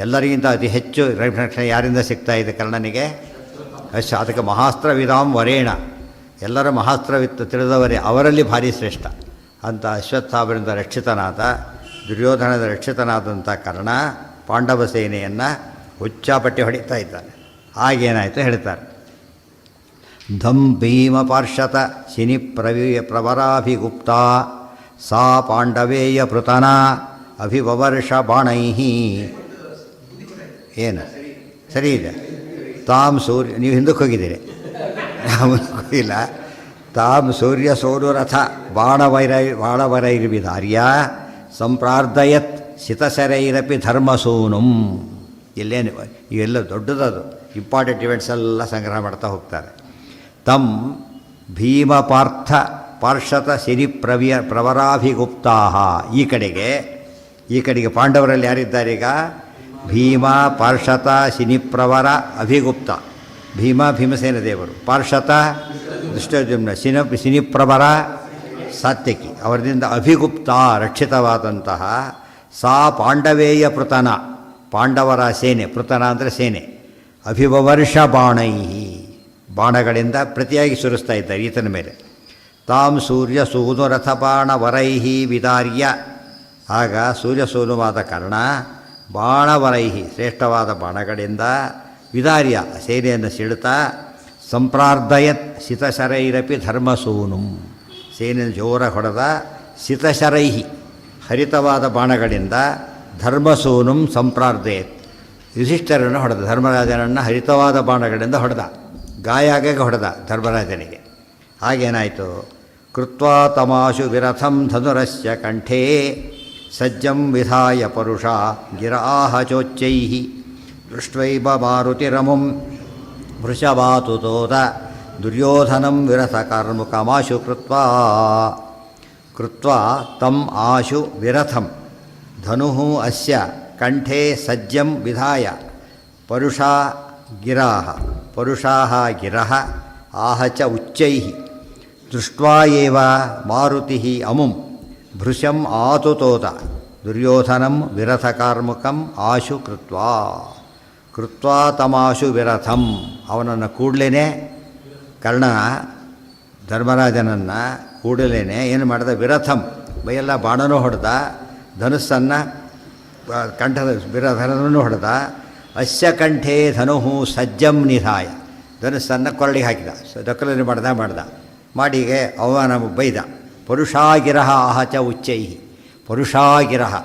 ಎಲ್ಲರಿಗಿಂತ ಅತಿ ಹೆಚ್ಚು ರಕ್ಷಣೆ ಯಾರಿಂದ ಸಿಗ್ತಾ ಇದೆ ಕರ್ಣನಿಗೆ? ಅದಕ್ಕೆ ಮಹಾಸ್ತ್ರವಿದಾಂ ವರೇಣ ಎಲ್ಲರ ಮಹಾಸ್ತ್ರವಿತ್ತು ತಿಳಿದವರೇ, ಅವರಲ್ಲಿ ಭಾರಿ ಶ್ರೇಷ್ಠ ಅಂತ ಅಶ್ವತ್ಥಾಮರಿಂದ ರಕ್ಷಿತನಾದ, ದುರ್ಯೋಧನದ ರಕ್ಷಿತನಾದಂಥ ಕರ್ಣ ಪಾಂಡವ ಸೇನೆಯನ್ನು ಹುಚ್ಚಾಪಟ್ಟಿ ಹೊಡಿತಾ ಇದ್ದಾನೆ. ಆಗೇನಾಯಿತು ಹೇಳ್ತಾರೆ. ಧಂ ಭೀಮ ಪಾರ್ಷತ ಶಿನಿ ಪ್ರವರಾಭಿಗುಪ್ತ ಸಾ ಪಾಂಡವೇಯ ಪೃತನ ಅಭಿವವರ್ಷ ಬಾಣೈಃ. ಏನು ಸರಿ ಇದೆ? ತಾಮ್ ಸೂರ್ಯ, ನೀವು ಹಿಂದಕ್ಕೆ ಹೋಗಿದ್ದೀರಿ, ಇಲ್ಲ. ತಾಮ್ ಸೂರ್ಯ ಸೋನುರಥ ಬಾಣವರೈರ್ವಿಧಾರ್ಯ ಸಂಪ್ರಾರ್ಧಯತ್ ಶಿತಶರೈರಪಿ ಧರ್ಮಸೂನುಂ. ಇಲ್ಲೇನು ಇವೆಲ್ಲ ದೊಡ್ಡದದು ಇಂಪಾರ್ಟೆಂಟ್ ಇವೆಂಟ್ಸ್ ಎಲ್ಲ ಸಂಗ್ರಹ ಮಾಡ್ತಾ ಹೋಗ್ತಾರೆ. ತಮ್ ಭೀಮ ಪಾರ್ಥ ಪಾರ್ಷತ ಶಿರಿ ಪ್ರವರಾಭಿಗುಪ್ತಾ. ಈ ಕಡೆಗೆ ಪಾಂಡವರಲ್ಲಿ ಯಾರಿದ್ದಾರೀಗ? ಭೀಮ ಪಾರ್ಷತ ಶಿನಿಪ್ರವರ ಅಭಿಗುಪ್ತ. ಭೀಮ ಭೀಮಸೇನ ದೇವರು, ಪಾರ್ಷತ ದುಷ್ಟಜುಮ್ನ, ಶಿನಿಪ್ರವರ ಸಾತ್ಯಕಿ. ಅವರಿಂದ ಅಭಿಗುಪ್ತ ರಕ್ಷಿತವಾದಂತಹ ಸಾ ಪಾಂಡವೇಯ ಪೃತನ ಪಾಂಡವರ ಸೇನೆ. ಪೃತನ ಅಂದರೆ ಸೇನೆ. ಅಭಿವವರ್ಷ ಬಾಣೈಹಿ ಬಾಣಗಳಿಂದ ಪ್ರತಿಯಾಗಿ ಸುರಿಸ್ತಾ ಇದ್ದಾರೆ ಈತನ ಮೇಲೆ. ತಾಮ್ ಸೂರ್ಯ ಸೂನುರಥ ಬಾಣವರೈಹಿ ವಿದಾರ್ಯ. ಆಗ ಸೂರ್ಯ ಸೂನುವಾದ ಕರ್ಣ ಬಾಣವರೈಹಿ ಶ್ರೇಷ್ಠವಾದ ಬಾಣಗಳಿಂದ ವಿದಾರ್ಯ ಸೇನೆಯನ್ನು ಸಿಡುತ್ತಾ ಸಂಪ್ರಾರ್ಧಯತ್ ಶಿತಶರೈರಪಿ ಧರ್ಮಸೂನುಂ ಸೇನೆಯನ್ನು ಜೋರ ಹೊಡೆದ. ಶಿತಶರೈಹಿ ಹರಿತವಾದ ಬಾಣಗಳಿಂದ ಧರ್ಮಸೂನುಂ ಸಂಪ್ರಾರ್ಧಯತ್ ಯುಧಿಷ್ಠರನ್ನು ಹೊಡೆದ. ಧರ್ಮರಾಜನನ್ನು ಹರಿತವಾದ ಬಾಣಗಳಿಂದ ಹೊಡೆದ, ಗಾಯ ಆಗಾಗ ಹೊಡೆದ ಧರ್ಮರಾಜನಿಗೆ. ಹಾಗೇನಾಯಿತು? ಕೃತ್ವಾ ತಮಾಶು ವಿರಥಂ ಧನುರಸ್ಯ ಕಂಠೇ ಸಜ್ಜಂ ವಿಧಾಯ ಪರುಷ ಗಿರಾಹ ಚೋಚ್ಚೈಃ ದೃಷ್ಟ್ವೈವ ಮಾರುತಿರಮುಂ ವೃಷಭಾತುತೋದ ದುರ್ಯೋಧನಂ ವಿರಥಕರ್ಮುಕಮಾಶು ಕೃತ್ವಾ ತಮ್ ಆಶು ವಿರಥಂ ಧನುಃ ಅಸ್ಯ ಕಂಠೇ ಸಜ್ಜಂ ವಿಧಾಯ ಪರುಷಾ ಗಿರಃ ಆಹ ಚ ಉಚ್ಚೈಃ ದೃಷ್ಟ್ವಾ ಏವ ಮಾರುತಿಃ ಅಮುಂ ಭೃಶಂ ಆತುತೋತ ದುರ್ಯೋಧನಂ ವಿರಥಕಾರ್ಮುಕಂ ಆಶು ಕೃತ್ವಾ ತಮಾಶು ವಿರಥಂ. ಅವನನ್ನು ಕೂಡಲೇ ಕರ್ಣ ಧರ್ಮರಾಜನನ್ನು ಕೂಡಲೇ ಏನು ಮಾಡಿದ? ವಿರಥಂ ಬೈಯೆಲ್ಲ ಬಾಣನೂ ಹೊಡೆದ, ಧನುಸ್ಸನ್ನು ಕಂಠದ ವಿರಧನನ್ನು ಹೊಡೆದ. ಅಸ್ಯ ಕಂಠೇ ಧನುಹು ಸಜ್ಜಂ ನಿಧಾಯ ಧನುಸ್ಸನ್ನು ಕೊರಳಿಗೆ ಹಾಕಿದ, ದಕ್ಕಲಲ್ಲಿ ಮಾಡ್ದ ಮಾಡೀಗೆ ಅವಮಾನ ಬೈದ. ಪರುಷಾಗಿರಹ ಆಹಚ ಉಚ್ಚೈಹಿ ಪರುಷಾಗಿರಹ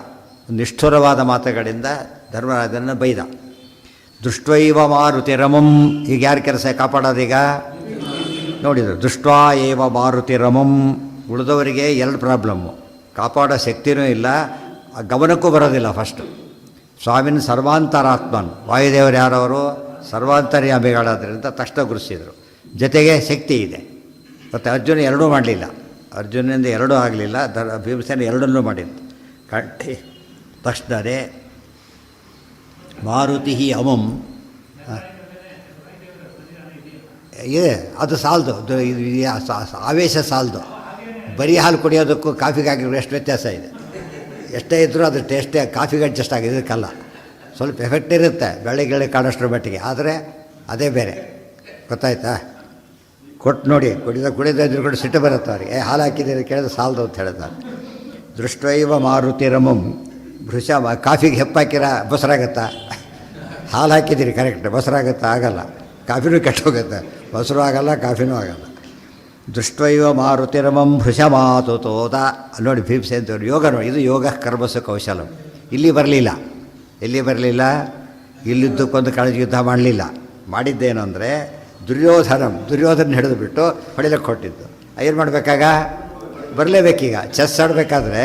ನಿಷ್ಠುರವಾದ ಮಾತುಗಳಿಂದ ಧರ್ಮರಾಜನನ್ನು ಬೈದ. ದೃಷ್ಟ್ವೈವ ಮಾರುತಿರಮಂ, ಈಗ ಯಾರು ಕೆಲಸ ಕಾಪಾಡೋದೀಗ ನೋಡಿದರು. ದೃಷ್ಟ್ವಾ ಏವ ಮಾರುತಿರಮಂ, ಉಳಿದವರಿಗೆ ಎರಡು ಪ್ರಾಬ್ಲಮ್ಮು, ಕಾಪಾಡೋ ಶಕ್ತಿನೂ ಇಲ್ಲ, ಗಮನಕ್ಕೂ ಬರೋದಿಲ್ಲ. ಫಸ್ಟು ಸ್ವಾಮಿನ ಸರ್ವಾಂತರಾತ್ಮನ್, ವಾಯುದೇವರು ಯಾರವರು ಸರ್ವಾಂತರ್ಯಾಮಿಗಳಾದ್ರಿಂದ ತಕ್ಷಣ ಗುರುಸಿದರು. ಜೊತೆಗೆ ಶಕ್ತಿ ಇದೆ. ಮತ್ತು ಅರ್ಜುನ ಎರಡೂ ಮಾಡಲಿಲ್ಲ, ಅರ್ಜುನನಿಂದ ಎರಡೂ ಆಗಲಿಲ್ಲ, ಭೀಮಸೇನ ಎರಡನ್ನೂ ಮಾಡಿದ್ದು. ಕಂಠಿ ತಕ್ಷಣವೇ ಮಾರುತಿ ಅಮಂ ಇದೆ, ಅದು ಸಾಲದು, ಆವೇಶ ಸಾಲದು. ಬರೀ ಹಾಲು ಕುಡಿಯೋದಕ್ಕೂ ಕಾಫಿಗೆ ಹಾಕಿದ್ರು ಎಷ್ಟು ವ್ಯತ್ಯಾಸ ಇದೆ. ಎಷ್ಟೇ ಇದ್ದರೂ ಅದು ಟೇಸ್ಟೇ ಕಾಫಿಗೆ ಅಡ್ಜಸ್ಟ್ ಆಗಿದೆ, ಇದಕ್ಕಲ್ಲ. ಸ್ವಲ್ಪ ಎಫೆಕ್ಟ್ ಇರುತ್ತೆ ಬೆಳಗ್ಗೆ ಕಾಣೋಷ್ಟರ ಮಟ್ಟಿಗೆ, ಆದರೆ ಅದೇ ಬೇರೆ. ಗೊತ್ತಾಯ್ತಾ? ಕೊಟ್ಟು ನೋಡಿ, ಕುಡಿಯೋದ್ರ ಕೂಡ ಸಿಟ್ಟು ಬರುತ್ತೆ ಅವ್ರಿಗೆ. ಹಾಲು ಹಾಕಿದ್ದೀರಿ ಕೇಳಿದ್ರೆ ಸಾಲದು ಅಂತ ಹೇಳಿದ್ದಾರೆ. ದೃಷ್ಟೈವ ಮಾರುತಿರಮಂ ಭೃಷ, ಕಾಫಿಗೆ ಹೆಪ್ಪಾಕಿರ ಬಸರಾಗತ್ತಾ? ಹಾಲು ಹಾಕಿದ್ದೀರಿ ಕರೆಕ್ಟ್, ಬಸರಾಗತ್ತಾ? ಆಗಲ್ಲ. ಕಾಫಿನೂ ಕೆಟ್ಟೋಗುತ್ತೆ, ಬಸರು ಆಗಲ್ಲ, ಕಾಫಿನೂ ಆಗಲ್ಲ. ದೃಷ್ಟೈವ ಮಾರುತಿರಮಂ ಭೃಷ ಮಾತು ತೋದ. ನೋಡಿ ಭೀಮಸೇನ ಯೋಗ ನೋಡಿ, ಇದು ಯೋಗ ಕರ್ಮಸು ಕೌಶಲಂ. ಇಲ್ಲಿ ಬರಲಿಲ್ಲ, ಎಲ್ಲಿ ಬರಲಿಲ್ಲ, ಇಲ್ಲಿದ್ದಕ್ಕೊಂದು ಕಾಳಜಿ ಯುದ್ಧ ಮಾಡಲಿಲ್ಲ. ಮಾಡಿದ್ದೇನು ಅಂದರೆ ದುರ್ಯೋಧನ ಹಿಡಿದು ಬಿಟ್ಟು ಹೊಡಿಲಿಕ್ಕೆ ಕೊಟ್ಟಿದ್ದು. ಏನು ಮಾಡಬೇಕಾಗ? ಬರಲೇಬೇಕೀಗ. ಚೆಸ್ ಆಡಬೇಕಾದ್ರೆ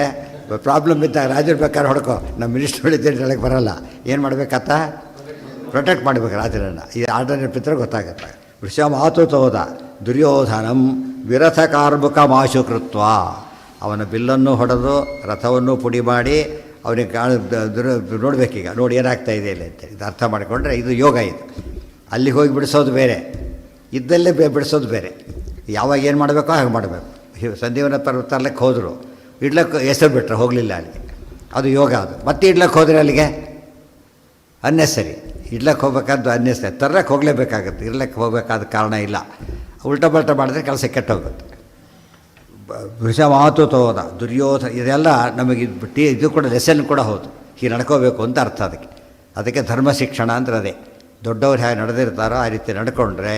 ಪ್ರಾಬ್ಲಮ್ ಇದ್ದಾಗ ರಾಜರು ಬೇಕಾದ್ರೆ ಹೊಡ್ಕೊ, ನಮ್ಮ ಮಿನಿಸ್ಟ್ರ್ ಹೊಡಿದ್ದೇನೆ ಹೇಳಕ್ಕೆ ಬರೋಲ್ಲ. ಏನು ಮಾಡಬೇಕತ್ತ? ಪ್ರೊಟೆಕ್ಟ್ ಮಾಡಬೇಕು ರಾಜರನ್ನು. ಈ ಆರ್ಡರ್ ನೆನಪಿದ್ರೆ ಗೊತ್ತಾಗುತ್ತೆ. ವೃಷ ಮಾತು ತೋದ ದುರ್ಯೋಧನಂ ವಿರಥ ಕಾರ್ಮುಕ ಮಾಶು ಕೃತ್ವ, ಅವನ ಬಿಲ್ಲನ್ನು ಹೊಡೆದು ರಥವನ್ನು ಪುಡಿ ಮಾಡಿ ಅವನಿಗೆ ನೋಡಬೇಕೀಗ, ನೋಡಿ ಏನಾಗ್ತಾ ಇದೆ ಇಲ್ಲ ಅಂತ. ಇದು ಅರ್ಥ ಮಾಡಿಕೊಂಡ್ರೆ ಇದು ಯೋಗ. ಇದು ಅಲ್ಲಿ ಹೋಗಿ ಬಿಡಿಸೋದು ಬೇರೆ, ಇದ್ದಲ್ಲೇ ಬಿಡಿಸೋದು ಬೇರೆ. ಯಾವಾಗ ಏನು ಮಾಡಬೇಕೋ ಹಾಗೆ ಮಾಡಬೇಕು. ಸಂಜೀವನ ತರ್ಲಕ್ಕೆ ಹೋದರು, ಇಡ್ಲಕ್ಕೆ ಹೆಸರು ಬಿಟ್ಟರೆ ಹೋಗಲಿಲ್ಲ ಅಲ್ಲಿಗೆ, ಅದು ಯೋಗ. ಅದು ಮತ್ತೆ ಇಡ್ಲಕ್ಕೆ ಹೋದರೆ ಅಲ್ಲಿಗೆ ಅನ್ನೆಸರಿ, ಇಡ್ಲಕ್ಕೆ ಹೋಗ್ಬೇಕಾದ್ದು ಅನ್ನೆಸರಿ, ತರ್ಲಕ್ಕೆ ಹೋಗಲೇಬೇಕಾಗತ್ತೆ. ಇರ್ಲಕ್ಕೆ ಹೋಗಬೇಕಾದ ಕಾರಣ ಇಲ್ಲ. ಉಲ್ಟಾ ಪಲ್ಟ ಮಾಡಿದ್ರೆ ಕೆಲಸ ಕೆಟ್ಟೋಗುತ್ತೆ. ವೃಷ ಮಾತು ತೋದ ದುರ್ಯೋಧನ, ಇದೆಲ್ಲ ನಮಗೆ ಇದು ಕೂಡ ಲೆಸನ್ ಕೂಡ ಹೌದು. ಹೀಗೆ ನಡ್ಕೋಬೇಕು ಅಂತ ಅರ್ಥ ಅದಕ್ಕೆ ಧರ್ಮ ಶಿಕ್ಷಣ ಅಂದರೆ ಅದೇ. ದೊಡ್ಡವ್ರು ಹೇಗೆ ನಡೆದಿರ್ತಾರೋ ಆ ರೀತಿ ನಡ್ಕೊಂಡ್ರೆ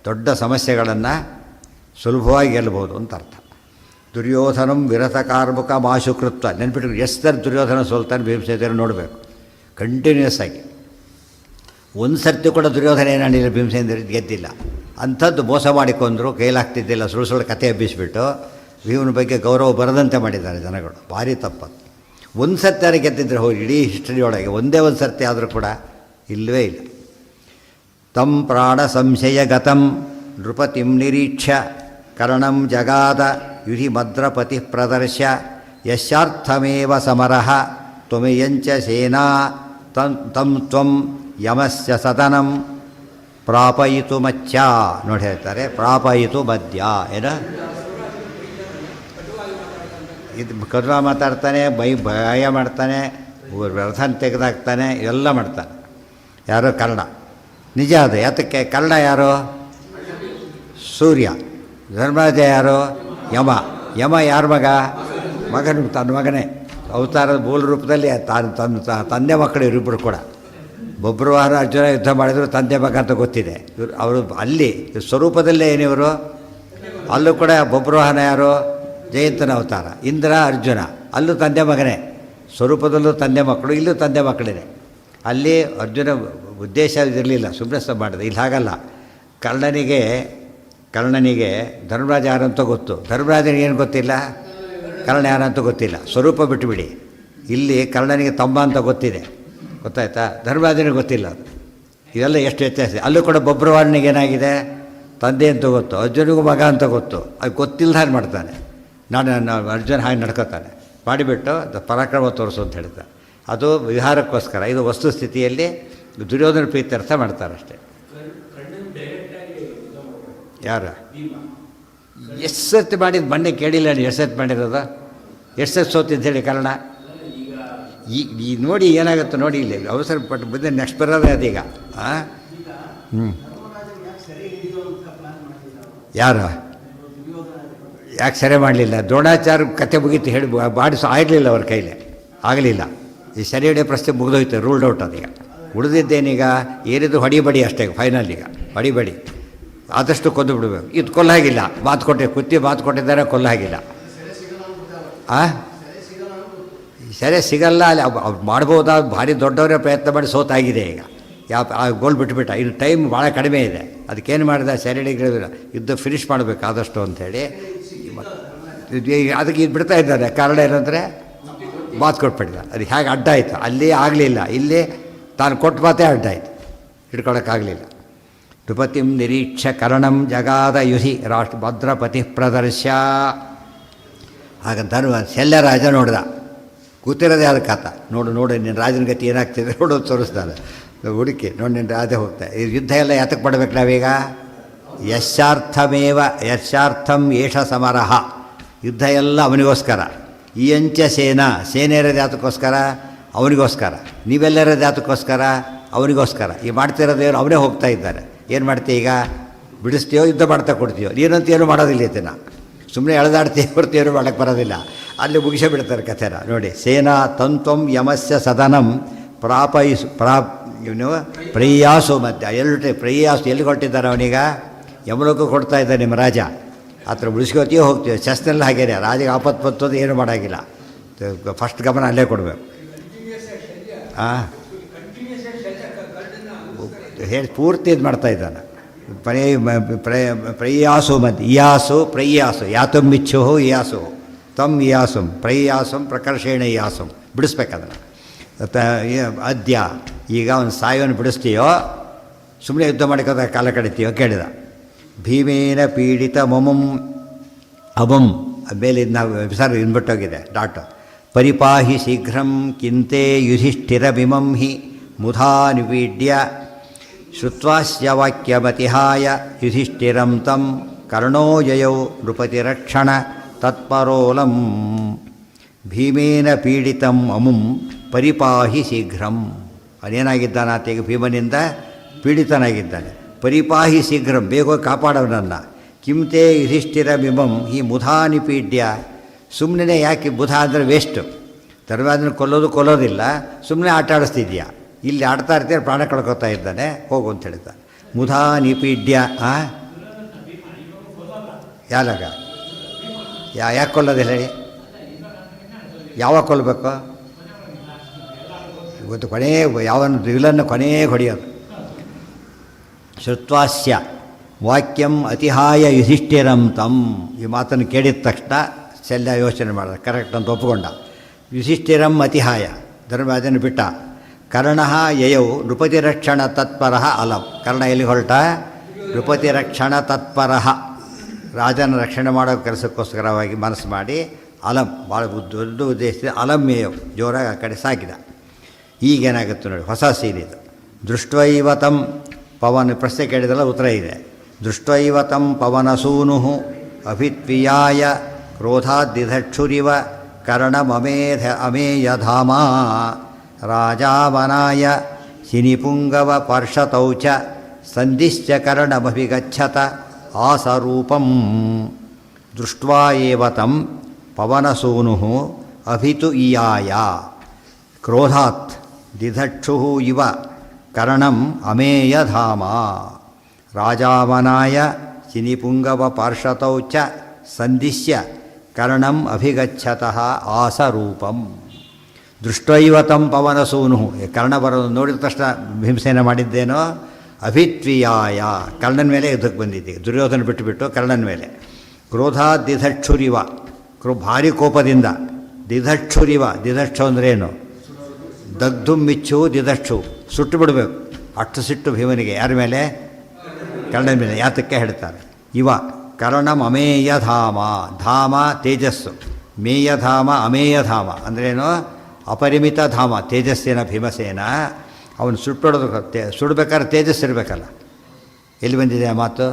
ದೊಡ್ಡ ಸಮಸ್ಯೆಗಳನ್ನು ಸುಲಭವಾಗಿ ಗೆಲ್ಲಬಹುದು ಅಂತ ಅರ್ಥ. ದುರ್ಯೋಧನಂ ವಿರಥ ಕಾರ್ಮುಕ ಮಾಶು ಕೃತ್ವ. ನೆನ್ಪಿಟ್ಟು ಎಷ್ಟರ ದುರ್ಯೋಧನ ಸೋಲ್ತಾನೆ ಭೀಮಸೇನರು ನೋಡಬೇಕು ಕಂಟಿನ್ಯೂಸ್ ಆಗಿ. ಒಂದು ಸರ್ತಿ ಕೂಡ ದುರ್ಯೋಧನ ಏನಾಡಿಲ್ಲ, ಭೀಮಸೇನ ಗೆದ್ದಿಲ್ಲ. ಅಂಥದ್ದು ಮೋಸ ಮಾಡಿಕೊಂಡ್ರು, ಕೈಲಾಗ್ತಿದ್ದಿಲ್ಲ. ಸುಳ್ಳು ಕಥೆ ಹಬ್ಬಿಸ್ಬಿಟ್ಟು ಭೀಮನ ಬಗ್ಗೆ ಗೌರವ ಬರದಂತೆ ಮಾಡಿದ್ದಾರೆ ಜನಗಳು. ಭಾರಿ ತಪ್ಪದು. ಒಂದು ಸರ್ತಿ ಗೆದ್ದಿದ್ರೆ ಹೋಗಿ ಇಡೀ ಹಿಸ್ಟರಿ ಒಳಗೆ ಒಂದೇ ಒಂದು ಸರ್ತಿ ಆದರೂ ಕೂಡ ಇಲ್ಲವೇ ಇಲ್ಲ. ತಂ ಪ್ರಾಣ ಸಂಶಯ ಗತಂ ನೃಪತಿಂ ನಿರೀಕ್ಷ್ಯ ಕರ್ಣಂ ಜಗಾದ ಯುಧಿ ಮದ್ರಪತಿ ಪ್ರದರ್ಶ ಯಶಾರ್ಥಮೇವ ಸಮರಃ ತ್ವಮೇಯಂಚ ಸೇನಾ ತಂ ತ್ವಂ ಯಮಸ್ಯ ಸದನಂ ಪ್ರಾಪಯಿತು ಮಚ್ಚ. ನೋಡಿ ಹೇಳ್ತಾರೆ, ಪ್ರಾಪಯಿತು ಮದ್ಯ. ಏನು ಇದು ಕರ್ಣ ಮಾತಾಡ್ತಾನೆ, ಭಯ ಮಾಡ್ತಾನೆ, ವ್ಯರ್ಥನ ತೆಗೆದಾಕ್ತಾನೆ, ಎಲ್ಲ ಮಾಡ್ತಾನೆ. ಯಾರೋ ಕರ್ಣ. ನಿಜ ಅದು. ಯಾತಕ್ಕೆ? ಕರ್ಣ ಯಾರು? ಸೂರ್ಯ. ಧರ್ಮರಾಜ ಯಾರು? ಯಮ. ಯಮ ಯಾರ ಮಗ? ಮಗನು, ತನ್ನ ಮಗನೇ. ಅವತಾರದ ಮೂಲ ರೂಪದಲ್ಲಿ ತಂದೆ ಮಕ್ಕಳು ಇವರಿಬ್ಬರು ಕೂಡ. ಬೊಬ್ರುವಾಹನ ಅರ್ಜುನ ಯುದ್ಧ ಮಾಡಿದ್ರು ತಂದೆ ಮಗ ಅಂತ ಗೊತ್ತಿದೆ. ಅವರು ಅಲ್ಲಿ ಸ್ವರೂಪದಲ್ಲೇ ಏನಿವರು, ಅಲ್ಲೂ ಕೂಡ ಬೊಬ್ರುವಾಹನ ಯಾರು? ಜಯಂತನ ಅವತಾರ. ಇಂದ್ರ ಅರ್ಜುನ, ಅಲ್ಲೂ ತಂದೆ ಮಗನೇ. ಸ್ವರೂಪದಲ್ಲೂ ತಂದೆ ಮಕ್ಕಳು, ಇಲ್ಲೂ ತಂದೆ ಮಕ್ಕಳಿದೆ. ಅಲ್ಲಿ ಅರ್ಜುನ ಉದ್ದೇಶ ಇರಲಿಲ್ಲ, ಸುಮ್ಮನೆ ಮಾಡಿದೆ. ಇಲ್ಲಿ ಹಾಗಲ್ಲ. ಕರ್ಣನಿಗೆ ಧರ್ಮರಾಜ ಯಾರಂತ ಗೊತ್ತು, ಧರ್ಮರಾಜನಿಗೆ ಏನು ಗೊತ್ತಿಲ್ಲ, ಕರ್ಣ ಯಾರಂತ ಗೊತ್ತಿಲ್ಲ. ಸ್ವರೂಪ ಬಿಟ್ಟುಬಿಡಿ. ಇಲ್ಲಿ ಕರ್ಣನಿಗೆ ತಮ್ಮ ಅಂತ ಗೊತ್ತಿದೆ, ಗೊತ್ತಾಯ್ತಾ? ಧರ್ಮರಾಜನಿಗೆ ಗೊತ್ತಿಲ್ಲ. ಅದು ಇದೆಲ್ಲ ಎಷ್ಟು ವ್ಯತ್ಯಾಸ. ಅಲ್ಲೂ ಕೂಡ ಬೊಬ್ರುವಾಹನಿಗೆ ಏನಾಗಿದೆ, ತಂದೆ ಅಂತ ಗೊತ್ತು, ಅರ್ಜುನಿಗೂ ಮಗ ಅಂತ ಗೊತ್ತು. ಅದು ಗೊತ್ತಿಲ್ಲದ ಹಾಗೆ ಮಾಡ್ತಾನೆ. ನಾನು ಅರ್ಜುನ ಹಾಗೆ ನಡ್ಕೋತಾನೆ. ಮಾಡಿಬಿಟ್ಟು ಪರಾಕ್ರಮ ತೋರಿಸು ಅಂತ ಹೇಳ್ತಾನೆ. ಅದು ವಿಹಾರಕ್ಕೋಸ್ಕರ. ಇದು ವಸ್ತುಸ್ಥಿತಿಯಲ್ಲಿ ದುರ್ಯೋಧನ ಪ್ರೀತ್ಯರ್ಥ ಮಾಡ್ತಾರೆ ಅಷ್ಟೇ. ಯಾರು ಎಷ್ಟು ಸರ್ತಿ ಮಾಡಿದ್ದು ಮೊನ್ನೆ ಕೇಳಿಲ್ಲ ನೀವು? ಎಷ್ಟು ಸರ್ತಿ ಮಾಡಿರೋದು? ಎಷ್ಟು ಸರ್ತಿ ಸೋತಿದ್ದು ಹೇಳಿ ಕಾರಣ? ಈ ನೋಡಿ ಏನಾಗುತ್ತೆ ನೋಡಿ. ಇಲ್ಲಿ ಅವಸರ ಪಟ್ಟು ಬಂದರೆ ನೆಕ್ಸ್ಟ್ ಬರೋದೇ ಅದೀಗ. ಯಾರು ಯಾಕೆ ಸರಿ ಮಾಡಲಿಲ್ಲ? ದ್ರೋಣಾಚಾರ್ಯ ಕತೆ ಮುಗೀತು, ಹೇಳಿ ಬಾಡಿಸೋ ಆಗಲಿಲ್ಲ ಅವ್ರ ಕೈಲಿ, ಆಗಲಿಲ್ಲ. ಈ ಸರಿ ಹಿಡಿಯೋ ಪ್ರಶ್ನೆ ಮುಗಿದೋಯ್ತು, ರೂಲ್ಡ್ ಔಟ್ ಅದೀಗ. ಉಳಿದಿದ್ದೇನೀಗ ಏನಿದ್ರು ಹೊಡಿಬಡಿ ಅಷ್ಟೇ. ಫೈನಲ್ ಈಗ ಹೊಡಿಬಡಿ, ಆದಷ್ಟು ಕೊಂದು ಬಿಡಬೇಕು. ಇದು ಕೊಲ್ಲ ಹಾಗಿಲ್ಲ, ಮಾತು ಕೊಟ್ಟಿದ್ದಾರೆ, ಕೊಲ್ಲ ಹಾಗಿಲ್ಲ. ಸೆರೆ ಸಿಗಲ್ಲ. ಅಲ್ಲಿ ಅವ್ರು ಮಾಡ್ಬೋದಾದ ಭಾರಿ ದೊಡ್ಡವರೇ ಪ್ರಯತ್ನ ಮಾಡಿ ಸೋತಾಗಿದೆ. ಈಗ ಆ ಗೋಲ್ ಬಿಟ್ಬಿಟ್ಟ. ಇನ್ನು ಟೈಮ್ ಭಾಳ ಕಡಿಮೆ ಇದೆ. ಅದಕ್ಕೇನು ಮಾಡಿದ, ಸೆರೆಡಿಗಳು ಯುದ್ಧ ಫಿನಿಷ್ ಮಾಡಬೇಕು ಆದಷ್ಟು ಅಂಥೇಳಿ ಅದಕ್ಕೆ ಇದು ಬಿಡ್ತಾ ಇದ್ದಾರೆ. ಕಾರಣ ಏನಂದರೆ ಮಾತು ಕೊಟ್ಬಿಟ್ಟಿದ್ದ. ಅದು ಹೇಗೆ ಅಡ್ಡ ಆಯಿತು, ಅಲ್ಲಿ ಆಗಲಿಲ್ಲ, ಇಲ್ಲಿ ತಾನು ಕೊಟ್ಟ ಮಾತೇ ಅಡ್ಡ ಆಯಿತು, ಹಿಡ್ಕೊಳಕ್ಕಾಗಲಿಲ್ಲ. ನೃಪತಿಂ ನಿರೀಕ್ಷ ಕರ್ಣಂ ಜಗಾದ ಯುಧಿ ರಾಷ್ಟ್ರ ಭದ್ರಪತಿ ಪ್ರದರ್ಶ. ಹಾಗಂತ ಶಲ್ಯ ರಾಜ ನೋಡ್ದ, ಕೂತಿರೋದೇ ಆದ ಕಾತ. ನೋಡು ನಿನ್ನ ರಾಜನ ಗತಿ ಏನಾಗ್ತಿದೆ ನೋಡೋದು ತೋರಿಸ್ತಾನೆ. ಹುಡುಕಿ ನೋಡಿ ನಿನ್ನ ರಾಜ ಹೋಗ್ತಾರೆ. ಈ ಯುದ್ಧ ಎಲ್ಲ ಯಾತಕ್ಕೆ ಪಡ್ಬೇಕು ನಾವೀಗ? ಯಶಾರ್ಥಂ ಏಷ ಸಮರಃ. ಯುದ್ಧ ಎಲ್ಲ ಅವನಿಗೋಸ್ಕರ. ಈ ಅಂಚ ಸೇನೆ ಇರೋದು ಯಾತಕ್ಕೋಸ್ಕರ? ಅವನಿಗೋಸ್ಕರ. ನೀವೆಲ್ಲರೋದು ಯಾತಕ್ಕೋಸ್ಕರ? ಅವನಿಗೋಸ್ಕರ. ಈ ಮಾಡ್ತಿರೋದೇನು ಅವನೇ ಹೋಗ್ತಾ ಇದ್ದಾರೆ. ಏನು ಮಾಡ್ತೀಯ ಈಗ? ಬಿಡಿಸ್ತೀಯೋ ಯುದ್ಧ ಮಾಡ್ತಾ ಕೊಡ್ತೀಯೋ? ನೀನಂತ ಏನು ಮಾಡೋದಿಲ್ಲ ಇದನ್ನ. ಸುಮ್ಮನೆ ಎಳೆದಾಡ್ತೀವಿ ಹೊರತು ಏನು ಮಾಡೋಕ್ಕೆ ಬರೋದಿಲ್ಲ. ಅಲ್ಲಿ ಮುಗಿಸೇ ಬಿಡ್ತಾರೆ ಕಥೆನ ನೋಡಿ. ಸೇನಾ ತಂತ್ವಂ ಯಮಸ್ಯ ಸದನಂ ಪ್ರಯ್ಯಾಸು ಮಧ್ಯ ಎಲ್ಲಿ ಪ್ರಯ್ಯಾಸು ಎಲ್ಲಿ ಕೊಟ್ಟಿದ್ದಾರೆ ಅವನೀಗ? ಯಮಲೋಕ ಕೊಡ್ತಾ ಇದ್ದಾರೆ ನಿಮ್ಮ ರಾಜ. ಹತ್ರ ಉಳಿಸ್ಕೋತೀಯೋ ಹೋಗ್ತೀವಿ. ಚೆಸ್ನಲ್ಲಿ ಹಾಗೇನೆ ರಾಜಗೆ ಆಪತ್ತು ಬರ್ತೋದು ಏನು ಮಾಡೋಂಗಿಲ್ಲ. ಫಸ್ಟ್ ಗಮನ ಅಲ್ಲೇ ಕೊಡಬೇಕು. ಹೇಳಿ ಪೂರ್ತಿ ಇದು ಮಾಡ್ತಾ ಇದ್ದಾನೆ. ಪ್ರಯ್ಯಾಸು ಮಧ್ಯ ಇಯಾಸು ಪ್ರಯ್ಯಾಸು ಯಾತುಂ ಮಿಚ್ಚು ಇಯಾಸು ತಮ್ ಇಯಾಸುಂ ಪ್ರಯ್ಯಾಸಂ ಪ್ರಕರ್ಷೇಣ ಇಯಾಸಂ. ಬಿಡಿಸ್ಬೇಕದನ್ನು. ಅದ್ಯ ಈಗ ಅವನು ಸಾಯೋನು ಬಿಡಿಸ್ತೀಯೋ ಸುಮ್ಮನೆ ಯುದ್ಧ ಮಾಡಿಕೋದ ಕಾಲ ಕಡಿತೀಯೋ ಕೇಳಿದ. ಭೀಮೇನ ಪೀಡಿತ ಮಮಂ ಅಮಂ ಮೇಲೆ ನಾವು ವಿಸಾರ ಇನ್ಬಿಟ್ಟೋಗಿದೆ ಡಾಟು. ಪರಿಪಾಹಿ ಶೀಘ್ರಂ ಕಿಂತೆ ಯುಧಿಷ್ಠಿರಮಿಮಂ ಹಿ ಮುಧಾ ನಿಪೀಡ್ಯ ಶ್ರುತ್ವಾಸ್ಯ ವಾಕ್ಯಮತಿಹಾಯ ಯುಧಿಷ್ಠಿರಂ ತಂ ಕರ್ಣೋ ಯಯೌ ನೃಪತಿರಕ್ಷಣ ತತ್ಪರೋಲಂ. ಭೀಮೇನ ಪೀಡಿತಂ ಅಮುಂ ಪರಿಪಾಹಿ ಶೀಘ್ರಂ. ಅವನೇನಾಗಿದ್ದಾನಾತೀಗ ಭೀಮನಿಂದ ಪೀಡಿತನಾಗಿದ್ದಾನೆ. ಪರಿಪಾಹಿ ಶೀಘ್ರಂ, ಬೇಗ ಕಾಪಾಡವನನ್ನು. ಕಿಂತೆ ಯುಧಿಷ್ಠಿರಮಿಮಂ ಈ ಮುಧಾ ನಿಪೀಡ್ಯ. ಸುಮ್ಮನೆ ಯಾಕೆ ಬುಧ ಅಂದರೆ ವೇಸ್ಟು. ಧರ್ಮರಾಜನ ಕೊಲ್ಲೋದಿಲ್ಲ, ಸುಮ್ಮನೆ ಆಟ ಆಡಿಸ್ತಿದ್ಯಾ. ಇಲ್ಲಿ ಆಡ್ತಾ ಇರ್ತೀರ, ಪ್ರಾಣ ಕಳ್ಕೊತಾ ಇದ್ದಾನೆ, ಹೋಗು ಅಂತ ಹೇಳಿದ್ದಾನೆ. ಮುಧಾ ನಿಪೀಡ್ಯ. ಯಾವಾಗ ಯಾಕೆ ಕೊಲ್ಲೋದಿಲ್ಲ ಹೇಳಿ? ಯಾವಾಗ ಕೊಲ್ಲಬೇಕು? ಇವತ್ತು ಕೊನೆಗೆ ಯಾವನು ವಿಲನ್ನು ಕೊನೆಗೆ ಹೊಡೆಯೋದು. ಶ್ರುತ್ವಾಸ್ಯ ವಾಕ್ಯಂ ಅತಿಹಾಯ ಯುಧಿಷ್ಠಿರಂ ತಂ. ಈ ಮಾತನ್ನು ಕೇಳಿದ ತಕ್ಷಣ ಶಲ್ಯ ಯೋಚನೆ ಮಾಡಿದ, ಕರೆಕ್ಟ್ ಅಂತ ಒಪ್ಪಿಕೊಂಡ. ಯುಧಿಷ್ಠಿರಂ ಅತಿಹಾಯ, ಧರ್ಮರಾಜನ ಬಿಟ್ಟ. ಕರ್ಣ ಯಯೌ ನೃಪತಿರಕ್ಷಣ ತತ್ಪರ ಅಲಂ. ಕರ್ಣ ಎಲ್ಲಿ ಹೊರಟ? ನೃಪತಿರಕ್ಷಣ ತತ್ಪರ, ರಾಜನ ರಕ್ಷಣೆ ಮಾಡೋ ಕೆಲಸಕ್ಕೋಸ್ಕರವಾಗಿ ಮನಸ್ಸು ಮಾಡಿ ಅಲಂ, ಭಾಳ ದೊಡ್ಡ ಉದ್ದೇಶದಿಂದ ಅಲಂ ಯಯೌ ಜೋರಾಗಿ ಆ ಕಡೆ ಸಾಗಿದ. ಈಗೇನಾಗುತ್ತೆ ನೋಡಿ, ಹೊಸ ಸೀನಿದು. ದೃಷ್ಟ್ವೈವತಂ ಪವನ, ಪ್ರಶ್ನೆ ಕೇಳಿದಲ್ಲ ಉತ್ತರ ಇದೆ. ದೃಷ್ಟ್ವೈವತಂ ಪವನಸೂನು ಅಭಿತ್ವಿಯಾಯ ಕ್ರೋಧಾದ್ದಿಧಕ್ಷುರಿವ ಕರ್ಣಮಮೇಯಧಾಮ ರಾಜಾವನಾಯ ಶಿನಿಪುಂಗವ ಪಾರ್ಷತೌ ಚ ಸಂದಿಶ್ಚ ಕರ್ಣಮಭಿಗಚ್ಚತ ಆಸರೂಪಂ. ದೃಷ್ಟ್ವಾ ಏವ ತಂ ಪವನಸೂನು ಅಭಿತು ಇಯಾಯ ಕ್ರೋಧಾತ್ ದಿಧಕ್ಷು ಇವ ಕರ್ಣಂ ಅಮೇಯಧಾಮ ರಾಜಾವನಾಯ ಶಿನಿಪುಂಗವ ಪಾರ್ಷತೌ ಚ ಸಂದಿಶ್ಯ ಕರ್ಣಂ ಅಭಿಗಚ್ಚತಃ ಆಸರೂಪಂ. ದೃಷ್ಟೈವತಂ ಪವನಸೂನು, ಕರ್ಣ ಬರೋದು ನೋಡಿದ ತಕ್ಷಣ ಹಿಂಸೆನ ಮಾಡಿದ್ದೇನೋ. ಅಭಿತ್ವಿಯಾಯ, ಕರ್ಣನ ಮೇಲೆ ಯುದ್ಧಕ್ಕೆ ಬಂದಿದ್ದೆ. ದುರ್ಯೋಧನ ಬಿಟ್ಟುಬಿಟ್ಟು ಕರ್ಣನ ಮೇಲೆ. ಕ್ರೋಧ ದಿಧಕ್ಷುರಿವ, ಭಾರಿ ಕೋಪದಿಂದ. ದಿಧಕ್ಷುರಿವ, ದಿಧಕ್ಷು ಅಂದ್ರೇನು? ದಗ್ಧು ಮಿಚ್ಚು ದಿಧಕ್ಷು, ಸುಟ್ಟು ಬಿಡಬೇಕು. ಅಷ್ಟು ಸಿಟ್ಟು ಭೀಮನಿಗೆ. ಯಾರ ಮೇಲೆ? ಕರ್ಣನ ಮೇಲೆ. ಯಾತಕ್ಕೆ ಹೇಳ್ತಾರೆ? ಇವ ಕರ್ಣಂ ಅಮೇಯಧಾಮ, ಧಾಮ ತೇಜಸ್ಸು, ಮೇಯಧಾಮ ಅಮೇಯಧಾಮ ಅಂದ್ರೇನು? ಅಪರಿಮಿತ ಧಾಮ, ತೇಜಸ್ಸಿನ ಭೀಮಸೇನ. ಅವನು ಸುಟ್ಟೊಡೋದು, ಸುಡಬೇಕಾದ್ರೆ ತೇಜಸ್ಸು ಇರಬೇಕಲ್ಲ. ಎಲ್ಲಿ ಬಂದಿದೆ ಆ ಮಾತು?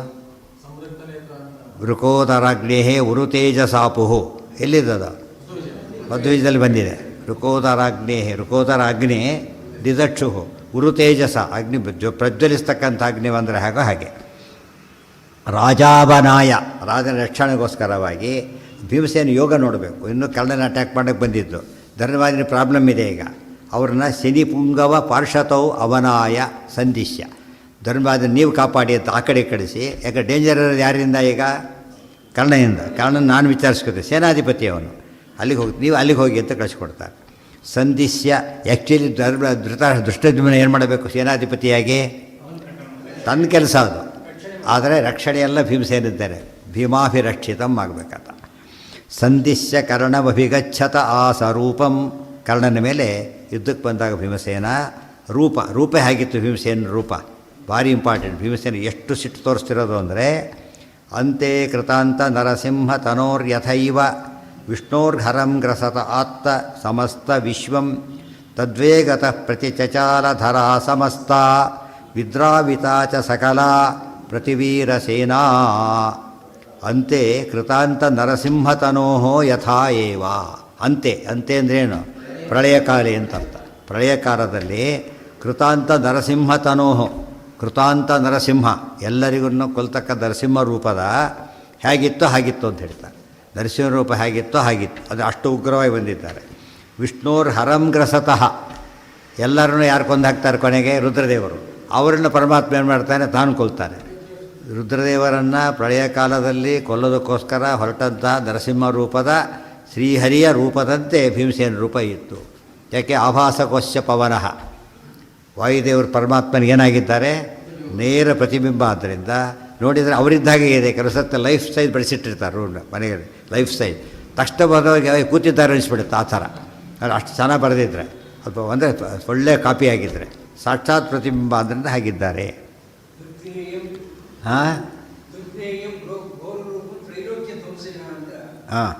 ವೃಕೋದರಾಗ್ನೇಹೇ ಉರು ತೇಜಸಾಪುಹು. ಎಲ್ಲಿದ್ದದು? ಮಧ್ವೀಜದಲ್ಲಿ ಬಂದಿದೆ. ವೃಕೋದರಾಗ್ನೇಹೇ, ವೃಕೋದರ ಅಗ್ನಿ, ದಿದಕ್ಷು ಉರು ತೇಜಸ, ಅಗ್ನಿ ಪ್ರಜ್ವಲಿಸ್ತಕ್ಕಂಥ ಅಗ್ನಿ ಬಂದರೆ ಹಾಗೋ ಹಾಗೆ. ರಾಜಾವನಾಯ, ರಾಜನ ರಕ್ಷಣೆಗೋಸ್ಕರವಾಗಿ ಭೀಮಸೇನ ಯೋಗ ನೋಡಬೇಕು. ಇನ್ನೂ ಕರ್ಣನ ಅಟ್ಯಾಕ್ ಮಾಡೋಕ್ಕೆ ಬಂದಿದ್ದು. ಧರ್ಮರಾಜನ ಪ್ರಾಬ್ಲಮ್ ಇದೆ ಈಗ. ಅವ್ರನ್ನ ಶನಿಪುಂಗವ ಪಾರ್ಷತೌ ಅವನಾಯ ಸಂದಿಶ್ಯ, ಧರ್ಮರಾಜನ ನೀವು ಕಾಪಾಡಿ ಅಂತ ಆ ಕಡೆ ಕಳಿಸಿ. ಯಾಕೆ ಡೇಂಜರ್ ಇರೋದು ಯಾರಿಂದ ಈಗ? ಕರ್ಣನಿಂದ. ಕರ್ಣನ ನಾನು ವಿಚಾರಿಸ್ಕೊತೆ, ಸೇನಾಧಿಪತಿ ಅವನು. ಅಲ್ಲಿಗೆ ಹೋಗಿ, ನೀವು ಅಲ್ಲಿಗೆ ಹೋಗಿ ಅಂತ ಕಳಿಸ್ಕೊಡ್ತಾರೆ. ಸಂದಿಶ್ಯ ಆ್ಯಕ್ಚುಲಿ ದುಷ್ಟದ್ಯುಮ್ನ ಏನು ಮಾಡಬೇಕು ಸೇನಾಧಿಪತಿಯಾಗಿ? ತನ್ನ ಕೆಲಸ ಅದು. ಆದರೆ ರಕ್ಷಣೆಯೆಲ್ಲ ಭೀಮಸೇನಿದ್ದಾರೆ, ಭೀಮಾಭಿರಕ್ಷಿತಂ ಆಗಬೇಕಂತ. ಸಂದಿಶ್ಯ ಕರ್ಣಮಭಿಗಚ್ಚತ ಆಸರೂಪಂ, ಕರ್ಣನ ಮೇಲೆ ಯುದ್ಧಕ್ಕೆ ಬಂದಾಗ ಭೀಮಸೇನ ರೂಪ ಹೇಗಿತ್ತು? ಭೀಮಸೇನ ರೂಪ ಭಾರಿ ಇಂಪಾರ್ಟೆಂಟ್. ಭೀಮಸೇನ ಎಷ್ಟು ಸಿಟ್ಟು ತೋರಿಸ್ತಿರೋದು ಅಂದರೆ, ಅಂತೆ ಕೃತಾಂತ ನರಸಿಂಹ ತನೋರ್ಯಥೈವ ವಿಷ್ಣೋರ್ಹರಂ ಗ್ರಸತ ಆತ್ತ ಸಮಸ್ತ ವಿಶ್ವಂ ತದ್ವೇಗತಃ ಪ್ರತಿಚಚಾಲಧರಾ ಸಮಸ್ತ ವಿದ್ರಾವಿತಾ ಚ ಸಕಲಾ ಪ್ರತಿವೀರಸೇನಾ ಅಂತೆ ಕೃತಾಂತ ನರಸಿಂಹತನೋ ಯಥಾ ಏವ. ಅಂತೆ ಅಂದ್ರೇನು? ಪ್ರಳಯಕಾಲೆ ಅಂತ ಅರ್ಥ. ಪ್ರಳಯಕಾಲದಲ್ಲಿ ಕೃತಾಂತ ನರಸಿಂಹತನೋ, ಕೃತಾಂತ ನರಸಿಂಹ ಎಲ್ಲರಿಗೂ ಕೊಲ್ತಕ್ಕ ನರಸಿಂಹ ರೂಪದ ಹೇಗಿತ್ತು ಹಾಗಿತ್ತು ಅಂತ ಹೇಳ್ತಾರೆ. ನರಸಿಂಹ ರೂಪ ಹೇಗಿತ್ತು ಹಾಗಿತ್ತು, ಅದು ಅಷ್ಟು ಉಗ್ರವಾಗಿ ಬಂದಿದ್ದಾರೆ. ವಿಷ್ಣೋರ್ ಹರಂ ಗ್ರಸತಃ, ಎಲ್ಲರನ್ನೂ ಯಾರು ಕೊಂದು ಹಾಕ್ತಾರೆ ಕೊನೆಗೆ? ರುದ್ರದೇವರು. ಅವರನ್ನು ಪರಮಾತ್ಮ ಏನು ಮಾಡ್ತಾನೆ? ತಾನು ಕೊಲ್ತಾನೆ. ರುದ್ರದೇವರನ್ನು ಪ್ರಳಯ ಕಾಲದಲ್ಲಿ ಕೊಲ್ಲೋದಕ್ಕೋಸ್ಕರ ಹೊರಟಂಥ ನರಸಿಂಹ ರೂಪದ ಶ್ರೀಹರಿಯ ರೂಪದಂತೆ ಭೀಮಸೇನ ರೂಪ ಇತ್ತು. ಯಾಕೆ? ಆಭಾಸಕೋಶ ಪವನಃ, ವಾಯುದೇವರು ಪರಮಾತ್ಮನಿಗೆ ಏನಾಗಿದ್ದಾರೆ? ನೇರ ಪ್ರತಿಬಿಂಬ. ಆದ್ದರಿಂದ ನೋಡಿದರೆ ಅವರಿದ್ದಾಗೆ ಇದೆ. ಕೆಲವು ಸತ್ತ ಲೈಫ್ ಸೈಜ್ ಬೆಳೆಸಿಟ್ಟಿರ್ತಾರೆ ರೂಮ್ ಮನೆಯಲ್ಲಿ, ಲೈಫ್ ಸೈಜ್. ತಕ್ಷಣ ಬರೋರಿಗೆ ಕೂತಿದ್ದಾರೆ ಅನಿಸ್ಬಿಡುತ್ತೆ ಆ ಥರ. ಅದು ಅಷ್ಟು ಚೆನ್ನಾಗಿ ಬರೆದಿದ್ರೆ, ಅಥವಾ ಅಂದರೆ ಒಳ್ಳೆಯ ಕಾಪಿ ಆಗಿದ್ದರೆ ಸಾಕ್ಷಾತ್ ಪ್ರತಿಬಿಂಬ ಆದ್ದರಿಂದ ಹಾಗಿದ್ದಾರೆ. ಹಾಂ ಹಾಂ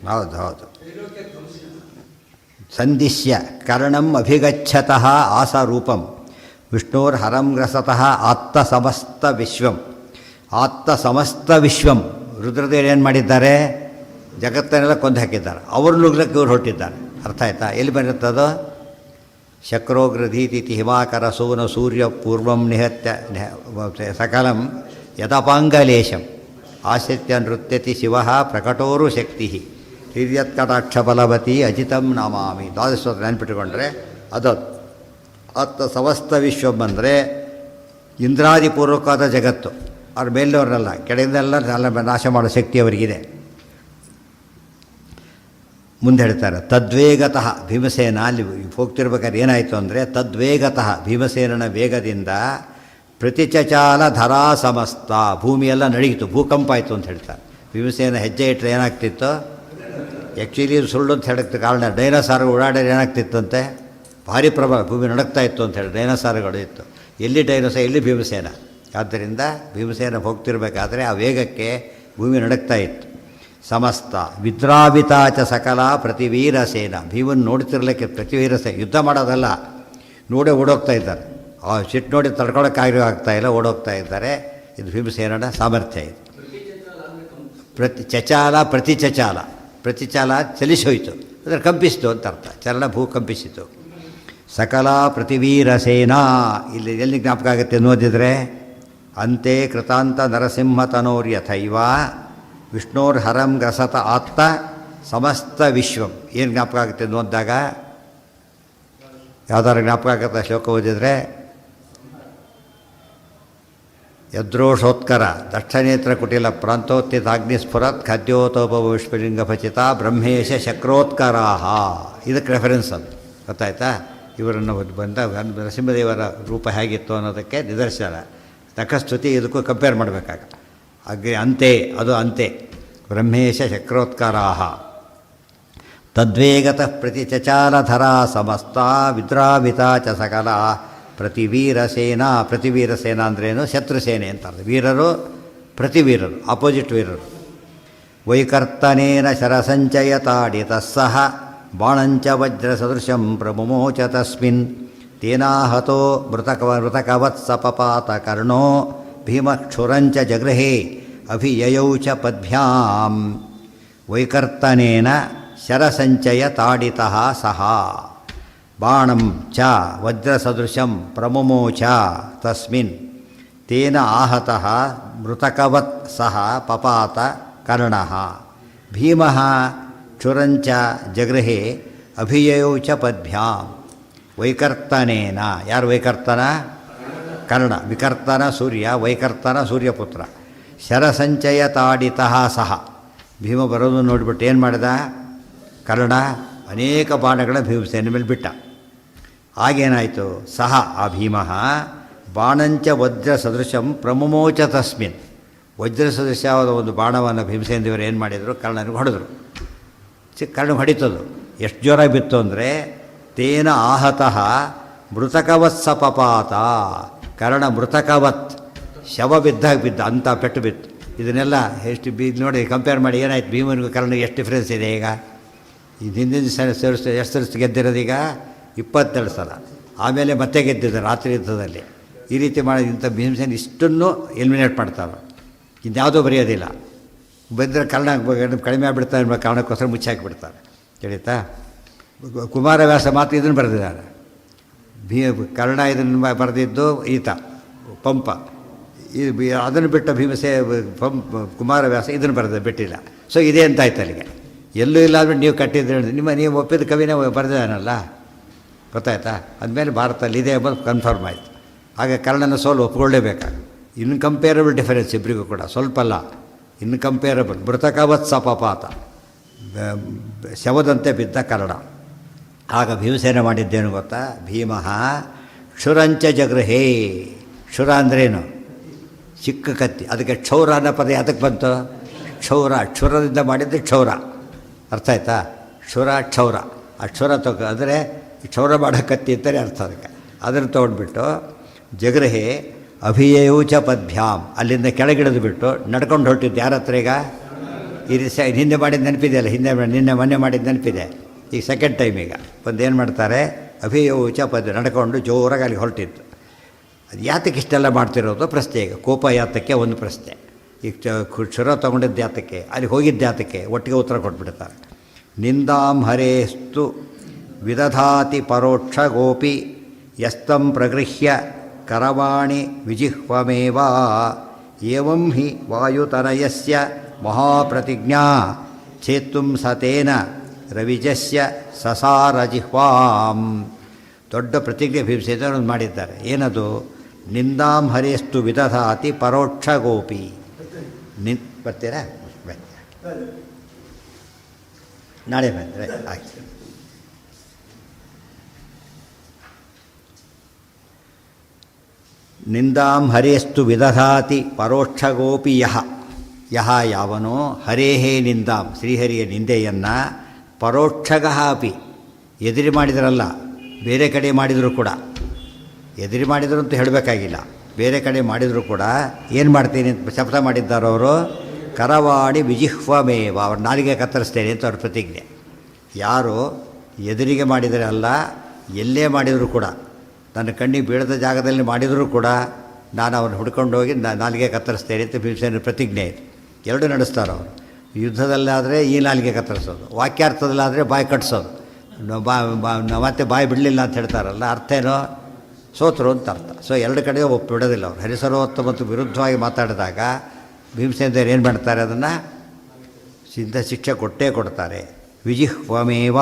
ಹೌದು ಹೌದು. ಸಂದಿಶ್ಯ ಕರ್ಣಂ ಅಭಿಗಚ್ಚತಃ ಆಸರೂಪಂ ವಿಷ್ಣೋರ್ ಹರಂ ಗ್ರಸತಃ ಆತ್ತ ಸಮಸ್ತ ವಿಶ್ವಂ. ಆತ್ತ ಸಮಸ್ತ ವಿಶ್ವಂ, ರುದ್ರದೇವರು ಏನು ಮಾಡಿದ್ದಾರೆ? ಜಗತ್ತನ್ನೆಲ್ಲ ಕೊಂದು ಹಾಕಿದ್ದಾರೆ. ಅವರು ನುಗ್ಲಕ್ಕೆ ಇವ್ರು ಹೊರಟಿದ್ದಾರೆ. ಅರ್ಥ ಆಯ್ತಾ? ಎಲ್ಲಿ ಬರುತ್ತದು? ಶಕ್ರೋಗ್ರಧೀತಿ ಹಿಮಾಕರ ಸೂನ ಸೂರ್ಯ ಪೂರ್ವಂ ನಿಹತ್ಯ ಸಕಲಂ ಯತಪಾಂಗಲೇಶಂ ಆಶ್ರಿತ್ಯ ನೃತ್ಯತಿ ಶಿವ ಪ್ರಕಟೋರು ಶಕ್ತಿ ಹಿರ್ಯತ್ಕಟಾಕ್ಷ ಬಲವತಿ ಅಜಿತಂ ನಮಾಮಿ. ದ್ವಾದಶೋತ್ರ ನೆನ್ಪಿಟ್ಟುಕೊಂಡ್ರೆ ಅದು ಅತ್ತ ಸಮಸ್ತ ವಿಶ್ವ ಬಂದರೆ ಇಂದ್ರಾದಿಪೂರ್ವಕವಾದ ಜಗತ್ತು. ಅವ್ರ ಮೇಲಿನವ್ರನ್ನೆಲ್ಲ ಕೆಳಗಿಂದೆಲ್ಲ ನಾಶ ಮಾಡೋ ಶಕ್ತಿ ಅವರಿಗಿದೆ. ಮುಂದೆ ಹೇಳ್ತಾರೆ ತದ್ವೇಗತಃ ಭೀಮಸೇನ. ಅಲ್ಲಿ ಹೋಗ್ತಿರ್ಬೇಕಾದ್ರೆ ಏನಾಯಿತು ಅಂದರೆ, ತದ್ವೇಗತಃ ಭೀಮಸೇನನ ವೇಗದಿಂದ ಪ್ರತಿಚಚಾಲ ಧರಾ ಸಮಸ್ತ, ಭೂಮಿಯೆಲ್ಲ ನಡೀತು, ಭೂಕಂಪ ಆಯಿತು ಅಂತ ಹೇಳ್ತಾರೆ. ಭೀಮಸೇನ ಹೆಜ್ಜೆ ಇಟ್ಟರೆ ಏನಾಗ್ತಿತ್ತು? ಆ್ಯಕ್ಚುಲಿ ಸುಳ್ಳು ಅಂತ ಹೇಳಕ್ಕೆ ಕಾರಣ, ಡೈನೋಸಾರ್ ಓಡಾಡಿದ್ರೆ ಏನಾಗ್ತಿತ್ತಂತೆ? ಭಾರಿ ಪ್ರಭಾವ, ಭೂಮಿ ನಡಕ್ತಾ ಇತ್ತು ಅಂತ ಹೇಳಿ ಡೈನೋಸಾರ್ಗಳು ಇತ್ತು. ಎಲ್ಲಿ ಡೈನೋಸಾರ್, ಎಲ್ಲಿ ಭೀಮಸೇನ. ಆದ್ದರಿಂದ ಭೀಮಸೇನ ಹೋಗ್ತಿರ್ಬೇಕಾದ್ರೆ ಆ ವೇಗಕ್ಕೆ ಭೂಮಿ ನಡಕ್ತಾ ಇತ್ತು. ಸಮಸ್ತ ವಿದ್ರಾವಿತಾಚ ಸಕಲ ಪ್ರತಿವೀರಸೇನ, ಭೀಮನ್ ನೋಡ್ತಿರ್ಲಿಕ್ಕೆ ಪ್ರತಿವೀರಸೇನ ಯುದ್ಧ ಮಾಡೋದಲ್ಲ, ನೋಡೇ ಓಡೋಗ್ತಾ ಇದ್ದಾರೆ. ಆ ಸಿಟ್ಟು ನೋಡಿ ತಡ್ಕೊಳಕ್ಕಾಗ್ತಾಯಿಲ್ಲ, ಓಡೋಗ್ತಾ ಇದ್ದಾರೆ. ಇದು ಭೀಮಸೇನನ ಸಾಮರ್ಥ್ಯ. ಇದು ಪ್ರತಿಚಚಾಲ ಚಲಿಸೋಯ್ತು ಅಂದರೆ ಕಂಪಿಸಿತು ಅಂತ ಅರ್ಥ. ಚಲನ ಭೂ ಕಂಪಿಸಿತು. ಸಕಲ ಪ್ರತಿವೀರಸೇನಾ ಇಲ್ಲಿ ಎಲ್ಲಿ ಜ್ಞಾಪಕ ಆಗುತ್ತೆ ನೋದಿದ್ರೆ, ಅಂತೆ ಕೃತಾಂತ ನರಸಿಂಹತನೋರ್ಯಥೈವ ವಿಷ್ಣೋರ್ ಹರಂ ಗ್ರಸತ ಆತ್ತ ಸಮಸ್ತ ವಿಶ್ವಂ. ಏನು ಜ್ಞಾಪಕ ಆಗುತ್ತೆ ನೋಡಿದಾಗ? ಯಾವ್ದಾದ್ರು ಜ್ಞಾಪಕ ಆಗುತ್ತೆ ಶ್ಲೋಕ ಓದಿದರೆ? ಯದ್ರೋಷೋತ್ಕರ ದಕ್ಷನೇತ್ರ ಕುಟಿಲ ಪ್ರಾಂತೋತ್ಥಿತಾಗ್ನಿ ಸ್ಫುರತ್ ಖದ್ಯೋತೋಪ ವಿಶ್ವಲಿಂಗ ಭಚಿತ ಬ್ರಹ್ಮೇಶ ಶಕ್ರೋತ್ಕರಾಹ. ಇದಕ್ಕೆ ರೆಫರೆನ್ಸ್ ಅದು. ಗೊತ್ತಾಯ್ತಾ? ಇವರನ್ನು ಬಂದ ನರಸಿಂಹದೇವರ ರೂಪ ಹೇಗಿತ್ತು ಅನ್ನೋದಕ್ಕೆ ನಿದರ್ಶನ. ನಖಸ್ತುತಿ ಇದಕ್ಕೂ ಕಂಪೇರ್ ಮಾಡಬೇಕಾಗ. ಅಂತೆ ಅದು ಅಂತೆ ಬ್ರಹ್ಮೇಶ ಶಕ್ರೋತ್ಕರಾಹ ತದ್ವೇಗತಃ ಪ್ರತಿಚಚಾಲಧರಾ ಸಮಸ್ತ ವಿದ್ರಾವಿತಾ ಚ ಸಕಲ ಪ್ರತಿವೀರಸೇನಾ. ಪ್ರತಿವೀರಸೇನಾ ಅಂದ್ರೇನು? ಶತ್ರುಸೇನೆ ಅಂತ ಅರ್ಥ. ವೀರರು ಪ್ರತಿವೀರರು, ಆಪೋಸಿಟ್ ವೀರರು. ವೈಕರ್ತನೇನ ಶರಸಂಚಯತಾಡಿತಃ ಸಹ ಬಾಣಂಚ ವಜ್ರಸದೃಶಂ ಪ್ರಮುಮೋಚ ತಸ್ಮಿನ್ ತೇನಾಹತೋ ಮೃತಕವತ್ಸಪಪಾತ ಕರ್ಣೋ ಭೀಮಕ್ಷುರಂಚ ಜಗೃಹೇ ಅಭಿಯಯೌ ಚ ಪದ್ಭ್ಯಾಂ. ವೈಕರ್ತನೇನ ಶರಸಂಚಯತಾಡಿತಃ ಸಹ ಬಾಣಂ ಚ ವಜ್ರಸದೃಶಂ ಪ್ರಮುಮೋಚ ತಸ್ಮಿನ್ ತೇನ ಆಹತಃ ಮೃತಕವತ್ ಸಹ ಪಪಾತ ಕರ್ಣಃ ಭೀಮಃ ಕ್ಷುರಂಚ ಜಗೃಹೇ ಅಭಿಯಯೌ ಚ ಪದ್ಭ್ಯಾಂ. ವೈಕರ್ತನೇನ, ಯಾರು ವೈಕರ್ತನ? ಕರ್ಣ. ವಿಕರ್ತನ ಸೂರ್ಯ, ವೈಕರ್ತನ ಸೂರ್ಯಪುತ್ರ. ಶರಸಂಚಯ ತಾಡಿತಃ ಸಹ, ಭೀಮ ಬರೋದು ನೋಡಿಬಿಟ್ಟು ಏನು ಮಾಡಿದ? ಕರ್ಣ ಅನೇಕ ಬಾಣಗಳ ಭೀಮಸೇನ ಮೇಲೆ ಬಿಟ್ಟ. ಆಗೇನಾಯಿತು, ಸಹ ಆ ಭೀಮ ಬಾಣಂಚ ವಜ್ರ ಸದೃಶಂ ಪ್ರಮಮೋಚ ತಸ್ಮಿನ್, ವಜ್ರ ಸದೃಶವಾದ ಒಂದು ಬಾಣವನ್ನು ಭೀಮಸೇನ ದೇವರು ಏನು ಮಾಡಿದರು, ಕರ್ಣನಿಗೆ ಹೊಡೆದರು. ಕರ್ಣ ಹೊಡಿತದು ಎಷ್ಟು ಜೋರಾಗಿ ಬಿತ್ತು ಅಂದರೆ, ತೇನ ಆಹತಃ ಮೃತಕವತ್ ಸಪಪಾತ, ಕರ್ಣ ಮೃತಕವತ್ ಶವ ಬಿದ್ದ ಅಂಥ ಪೆಟ್ಟು ಬಿತ್ತು. ಇದನ್ನೆಲ್ಲ ಎಷ್ಟು ನೋಡಿ ಕಂಪೇರ್ ಮಾಡಿ ಏನಾಯ್ತು, ಭೀಮನಿಗೂ ಕರ್ಣನಿಗೆ ಎಷ್ಟು ಡಿಫ್ರೆನ್ಸ್ ಇದೆ. ಈಗ ಇದು ಹಿಂದಿನ ಎಷ್ಟು ಸಲ ಗೆದ್ದಿರೋದು, ಈಗ 22 ಸಲ. ಆಮೇಲೆ ಮತ್ತೆ ಗೆದ್ದಿದ್ದ ರಾತ್ರಿ ಯುದ್ಧದಲ್ಲಿ. ಈ ರೀತಿ ಮಾಡಿ ಇಂಥ ಭೀಮಸೇನ ಇಷ್ಟನ್ನು ಎಲಿಮಿನೇಟ್ ಮಾಡ್ತಾರೆ. ಇನ್ಯಾವುದೂ ಬರೆಯೋದಿಲ್ಲ. ಬಂದರೆ ಕರ್ಣ ಕಡಿಮೆ ಆಗಿಬಿಡ್ತಾರೆ ಎಂಬ ಕಾರಣಕ್ಕೋಸ್ಕರ ಮುಚ್ಚಾಕಿಬಿಡ್ತಾರೆ. ತಿಳಿತಾ? ಕುಮಾರವ್ಯಾಸ ಮಾತು ಇದನ್ನು ಬರೆದಿದ್ದಾರೆ. ಕರ್ಣ ಇದನ್ನು ಬರೆದಿದ್ದು ಈತ ಪಂಪ, ಅದನ್ನು ಬಿಟ್ಟ ಕುಮಾರವ್ಯಾಸ ಇದನ್ನು ಬರೆದ ಬಿಟ್ಟಿಲ್ಲ. ಸೊ ಇದೇ ಅಂತ ಆಯ್ತು ಅಲ್ಲಿಗೆ. ಎಲ್ಲೂ ಇಲ್ಲ ಅಂದರೆ ನೀವು ಕಟ್ಟಿದ್ರೆ ನೀವು ಒಪ್ಪಿದ ಕವಿನೇ ಬರೆದಿದ್ದಾನಲ್ಲ, ಗೊತ್ತಾಯ್ತಾ? ಅಂದಮೇಲೆ ಭಾರತದಲ್ಲಿ ಇದೆ ಎಂಬುದು ಕನ್ಫರ್ಮ್ ಆಯಿತು. ಆಗ ಕರ್ಣನ ಸೋಲು ಒಪ್ಪಿಕೊಳ್ಳೇಬೇಕಾಗ. ಇನ್ಕಂಪೇರಬಲ್ ಡಿಫರೆನ್ಸ್ ಇಬ್ಬರಿಗೂ ಕೂಡ, ಸ್ವಲ್ಪ ಅಲ್ಲ, ಇನ್ಕಂಪೇರಬಲ್. ಮೃತಕವತ್ ಸಪಪಾತ, ಶವದಂತೆ ಬಿದ್ದ ಕರ್ಣ. ಆಗ ಭೀಮಸೇನ ಮಾಡಿದ್ದೇನು ಗೊತ್ತಾ, ಭೀಮಃ ಕ್ಷುರಂಚ ಜಗೃಹೇ. ಕ್ಷುರ ಅಂದ್ರೇನು? ಚಿಕ್ಕ ಕತ್ತಿ. ಅದಕ್ಕೆ ಕ್ಷೌರ ಅನ್ನೋ ಪದ ಅದಕ್ಕೆ ಬಂತು, ಕ್ಷೌರ, ಕ್ಷುರದಿಂದ ಮಾಡಿದ್ದು ಕ್ಷೌರ. ಅರ್ಥ ಆಯ್ತಾ? ಕ್ಷುರ ಕ್ಷೌರ. ಆ ಕ್ಷುರ ಅಂದರೆ ಕ್ಷೌರ ಮಾಡೋ ಕತ್ತಿ ಅಂತಾನೆ ಅರ್ಥ. ಅದಕ್ಕೆ ಅದನ್ನು ತೊಗೊಂಡ್ಬಿಟ್ಟು ಜಗೃಹೇ ಅಭಿಯೇಯೂ ಚ ಪದ್ಭ್ಯಾಮ್, ಅಲ್ಲಿಂದ ಕೆಳಗಿಳಿದು ಬಿಟ್ಟು ನಡ್ಕೊಂಡು ಹೊರಟಿದ್ದು ಯಾರ ಹತ್ರ? ಈಗ ಈ ಹಿಂದೆ ಮಾಡಿದ್ದು ನೆನಪಿದೆಯಲ್ಲ, ನಿನ್ನೆ ಮೊನ್ನೆ ಮಾಡಿದ್ದು ನೆನಪಿದೆ. ಈಗ ಸೆಕೆಂಡ್ ಟೈಮ್ ಈಗ ಏನು ಮಾಡ್ತಾರೆ, ಅಭಿಯೇಯೂ ಚ ನಡ್ಕೊಂಡು ಜೋರಾಗಿ ಅಲ್ಲಿ ಹೊರಟಿದ್ದು. ಅದು ಯಾತಕ್ಕೆ ಇಷ್ಟೆಲ್ಲ ಮಾಡ್ತಿರೋದು ಪ್ರಶ್ನೆ. ಈಗ ಕೋಪ ಯಾತಕ್ಕೆ ಒಂದು ಪ್ರಶ್ನೆ, ಈಗ ಕ್ಷುರ ತೊಗೊಂಡಿದ್ದು ಯಾತಕ್ಕೆ, ಅಲ್ಲಿ ಹೋಗಿದ್ದು ಯಾತಕ್ಕೆ, ಒಟ್ಟಿಗೆ ಉತ್ತರ ಕೊಟ್ಬಿಡ್ತಾರೆ. ನಿಂದಾಂ ಹರೇಸ್ತು ವಿದಧಾತಿ ಪರೋಕ್ಷ ಗೋಪಿ ಯಸ್ತಂ ಪ್ರಗೃಹ್ಯ ಕರವಾಣಿ ವಿಜಿಹ್ವಮೇವ ಏವಂ ಹಿ ವಾಯುತನಯಸ್ಯ ಮಹಾಪ್ರತಿಜ್ಞಾ ಛೇತ್ತುಂ ಸತೇನ ರವಿಜಸ್ಯ ಸಸಾರಜಿಹ್ವಾಂ. ದೊಡ್ಡ ಪ್ರತಿಜ್ಞೆ ಭೀಮಸೇನ ಮಾಡಿದ್ದಾರೆ. ಏನದು? ನಿಂದಾಂ ಹರೇಸ್ತು ವಿದಧಾತಿ ಪರೋಕ್ಷ ಗೋಪಿ. ಬರ್ತೀರಾ? ನಾಳೆ ಬಂದರೆ ಆಯ್ತು. ನಿಂದಾಂ ಹರೇಸ್ತು ವಿದಧಾತಿ ಪರೋಕ್ಷ ಗೋಪಿ ಯಹ ಯಾವನೋ ಹರೇಹೇ ನಿಂದಾಂ, ಶ್ರೀಹರಿಯ ನಿಂದೆಯನ್ನು ಪರೋಕ್ಷಗಃ ಅಪಿ, ಎದುರಿ ಮಾಡಿದರಲ್ಲ, ಬೇರೆ ಕಡೆ ಮಾಡಿದರೂ ಕೂಡ, ಎದುರಿ ಮಾಡಿದರು ಅಂತ ಹೇಳಬೇಕಾಗಿಲ್ಲ, ಬೇರೆ ಕಡೆ ಮಾಡಿದರೂ ಕೂಡ ಏನು ಮಾಡ್ತೀನಿ ಅಂತ ಶಪಥ ಮಾಡಿದ್ದಾರೋ ಅವರು, ಕರವಾಣಿ ವಿಜಿಹ್ವಮೇವ, ಅವ್ರ ನಾಲಿಗೆ ಕತ್ತರಿಸ್ತೇನೆ ಅಂತ ಅವ್ರ ಪ್ರತಿಜ್ಞೆ. ಯಾರು ಎದುರಿಗೆ ಮಾಡಿದರೆ ಅಲ್ಲ, ಎಲ್ಲೇ ಮಾಡಿದರೂ ಕೂಡ, ನನ್ನ ಕಣ್ಣಿಗೆ ಬೀಳದ ಜಾಗದಲ್ಲಿ ಮಾಡಿದರೂ ಕೂಡ ನಾನು ಅವ್ರನ್ನ ಹುಡ್ಕೊಂಡು ಹೋಗಿ ನಾಲಿಗೆ ಕತ್ತರಿಸ್ತೇನೆ ಅಂತ ಭೀಮಸೇನ ಪ್ರತಿಜ್ಞೆ ಇದೆ. ಎರಡೂ ನಡೆಸ್ತಾರೆ ಅವರು. ಯುದ್ಧದಲ್ಲಾದರೆ ಈ ನಾಲಿಗೆ ಕತ್ತರಿಸೋದು, ವಾಕ್ಯಾರ್ಥದಲ್ಲಾದರೆ ಬಾಯಿ ಕಟ್ಟಿಸೋದು. ಮತ್ತೆ ಬಾಯಿ ಬಿಡಲಿಲ್ಲ ಅಂತ ಹೇಳ್ತಾರಲ್ಲ, ಅರ್ಥ ಏನೋ? ಸೋತರು ಅಂತ ಅರ್ಥ. ಸೊ ಎರಡು ಕಡೆ ಬಿಡೋದಿಲ್ಲ ಅವರು. ಹರಿಸರ್ವೋತ್ತಮ ಮತ್ತು ವಿರುದ್ಧವಾಗಿ ಮಾತಾಡಿದಾಗ ಭೀಮಸೇನ ದೇವರು ಏನು ಮಾಡ್ತಾರೆ, ಅದನ್ನು ಸಿದ್ಧ ಶಿಕ್ಷೆ ಕೊಟ್ಟೇ ಕೊಡ್ತಾರೆ. ವಿಜಿಹ್ವಮೇವ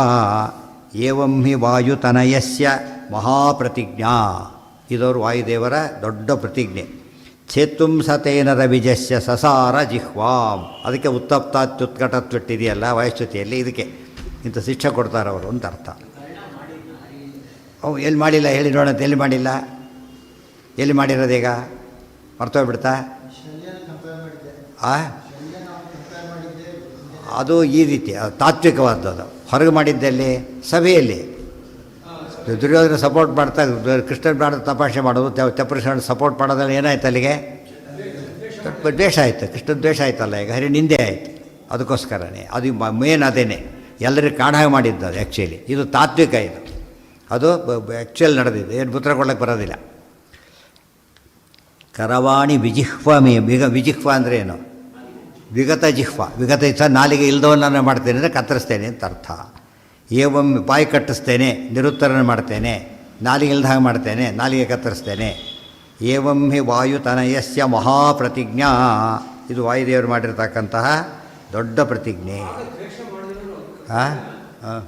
ಏವಂ ಹಿ ವಾಯುತನಯಸ್ಯ ಮಹಾಪ್ರತಿಜ್ಞಾ, ಇದವರು ವಾಯುದೇವರ ದೊಡ್ಡ ಪ್ರತಿಜ್ಞೆ. ಛೇತ್ತುಂ ಸತೇನ ರವಿಜಸ್ಯ ಸಸಾರ ಜಿಹ್ವಾಂ, ಅದಕ್ಕೆ ಉತ್ತಪ್ತಾತ್ಯುತ್ಕಟತ್ವಿಟ್ಟಿದೆಯಲ್ಲ ವಾಯುಸ್ತುತಿಯಲ್ಲಿ, ಇದಕ್ಕೆ ಇಂಥ ಶಿಕ್ಷೆ ಕೊಡ್ತಾರೆ ಅವರು ಅಂತ ಅರ್ಥ. ಅವು ಎಲ್ಲಿ ಮಾಡಿಲ್ಲ ಹೇಳಿ ನೋಡಂತ, ಎಲ್ಲಿ ಮಾಡಿಲ್ಲ, ಎಲ್ಲಿ ಮಾಡಿರೋದೀಗ ಮರ್ತೋಗ್ಬಿಡ್ತಾ? ಅದು ಈ ರೀತಿ ತಾತ್ವಿಕವಾದದ್ದು. ಅದು ಹೊರಗೆ ಮಾಡಿದ್ದಲ್ಲಿ ಸಭೆಯಲ್ಲಿ ದುರ್ಯೋಧನ ಸಪೋರ್ಟ್ ಮಾಡ್ತಾ ಕೃಷ್ಣನ ಪ್ರಾಣ ತಪಾಸಣೆ ಮಾಡೋದು, ತಪಸ್ಸನ್ನು ಸಪೋರ್ಟ್ ಮಾಡೋದ್ರಲ್ಲಿ ಏನಾಯ್ತು, ಅಲ್ಲಿಗೆ ದ್ವೇಷ ಆಯಿತು, ಕೃಷ್ಣನ ದ್ವೇಷ ಆಯ್ತಲ್ಲ, ಈಗ ಹರಿ ನಿಂದೆ ಆಯಿತು. ಅದಕ್ಕೋಸ್ಕರನೇ ಅದು ಮೇನ್ ಅದೇನೆ, ಎಲ್ಲರಿಗೂ ಕಾಣಾಗ ಮಾಡಿದ್ದು ಅದು ಆ್ಯಕ್ಚುಲಿ. ಇದು ತಾತ್ವಿಕ, ಇದು ಅದು ಆ್ಯಕ್ಚುಯಲ್ ನಡೆದಿದೆ, ಏನು ಉತ್ತರ ಕೊಡೋಕ್ಕೆ ಬರೋದಿಲ್ಲ. ಕರವಾಣಿ ವಿಜಿಹ್ವಮೇ, ವಿಜಿಹ್ವ ಅಂದರೆ ಏನು? ವಿಗತ ಜಿಹ್ವ, ವಿಗತ ಇಚ್ಛ, ನಾಲಿಗೆ ಇಲ್ದವನ್ನ ಮಾಡ್ತೇನೆ ಅಂದರೆ ಕತ್ತರಿಸ್ತೇನೆ ಅಂತ ಅರ್ಥ. ಏವಂ ಬಾಯಿ ಕಟ್ಟಿಸ್ತೇನೆ, ನಿರುತ್ತರಣ ಮಾಡ್ತೇನೆ, ನಾಲಿಗೆ ಇಲ್ದ ಹಾಗೆ ಮಾಡ್ತೇನೆ, ನಾಲಿಗೆ ಕತ್ತರಿಸ್ತೇನೆ. ಏವಂ ಹಿ ವಾಯುತನಯಸ್ಯ ಮಹಾಪ್ರತಿಜ್ಞಾ, ಇದು ವಾಯುದೇವರು ಮಾಡಿರ್ತಕ್ಕಂತಹ ದೊಡ್ಡ ಪ್ರತಿಜ್ಞೆ. ಹಾಂ ಹಾಂ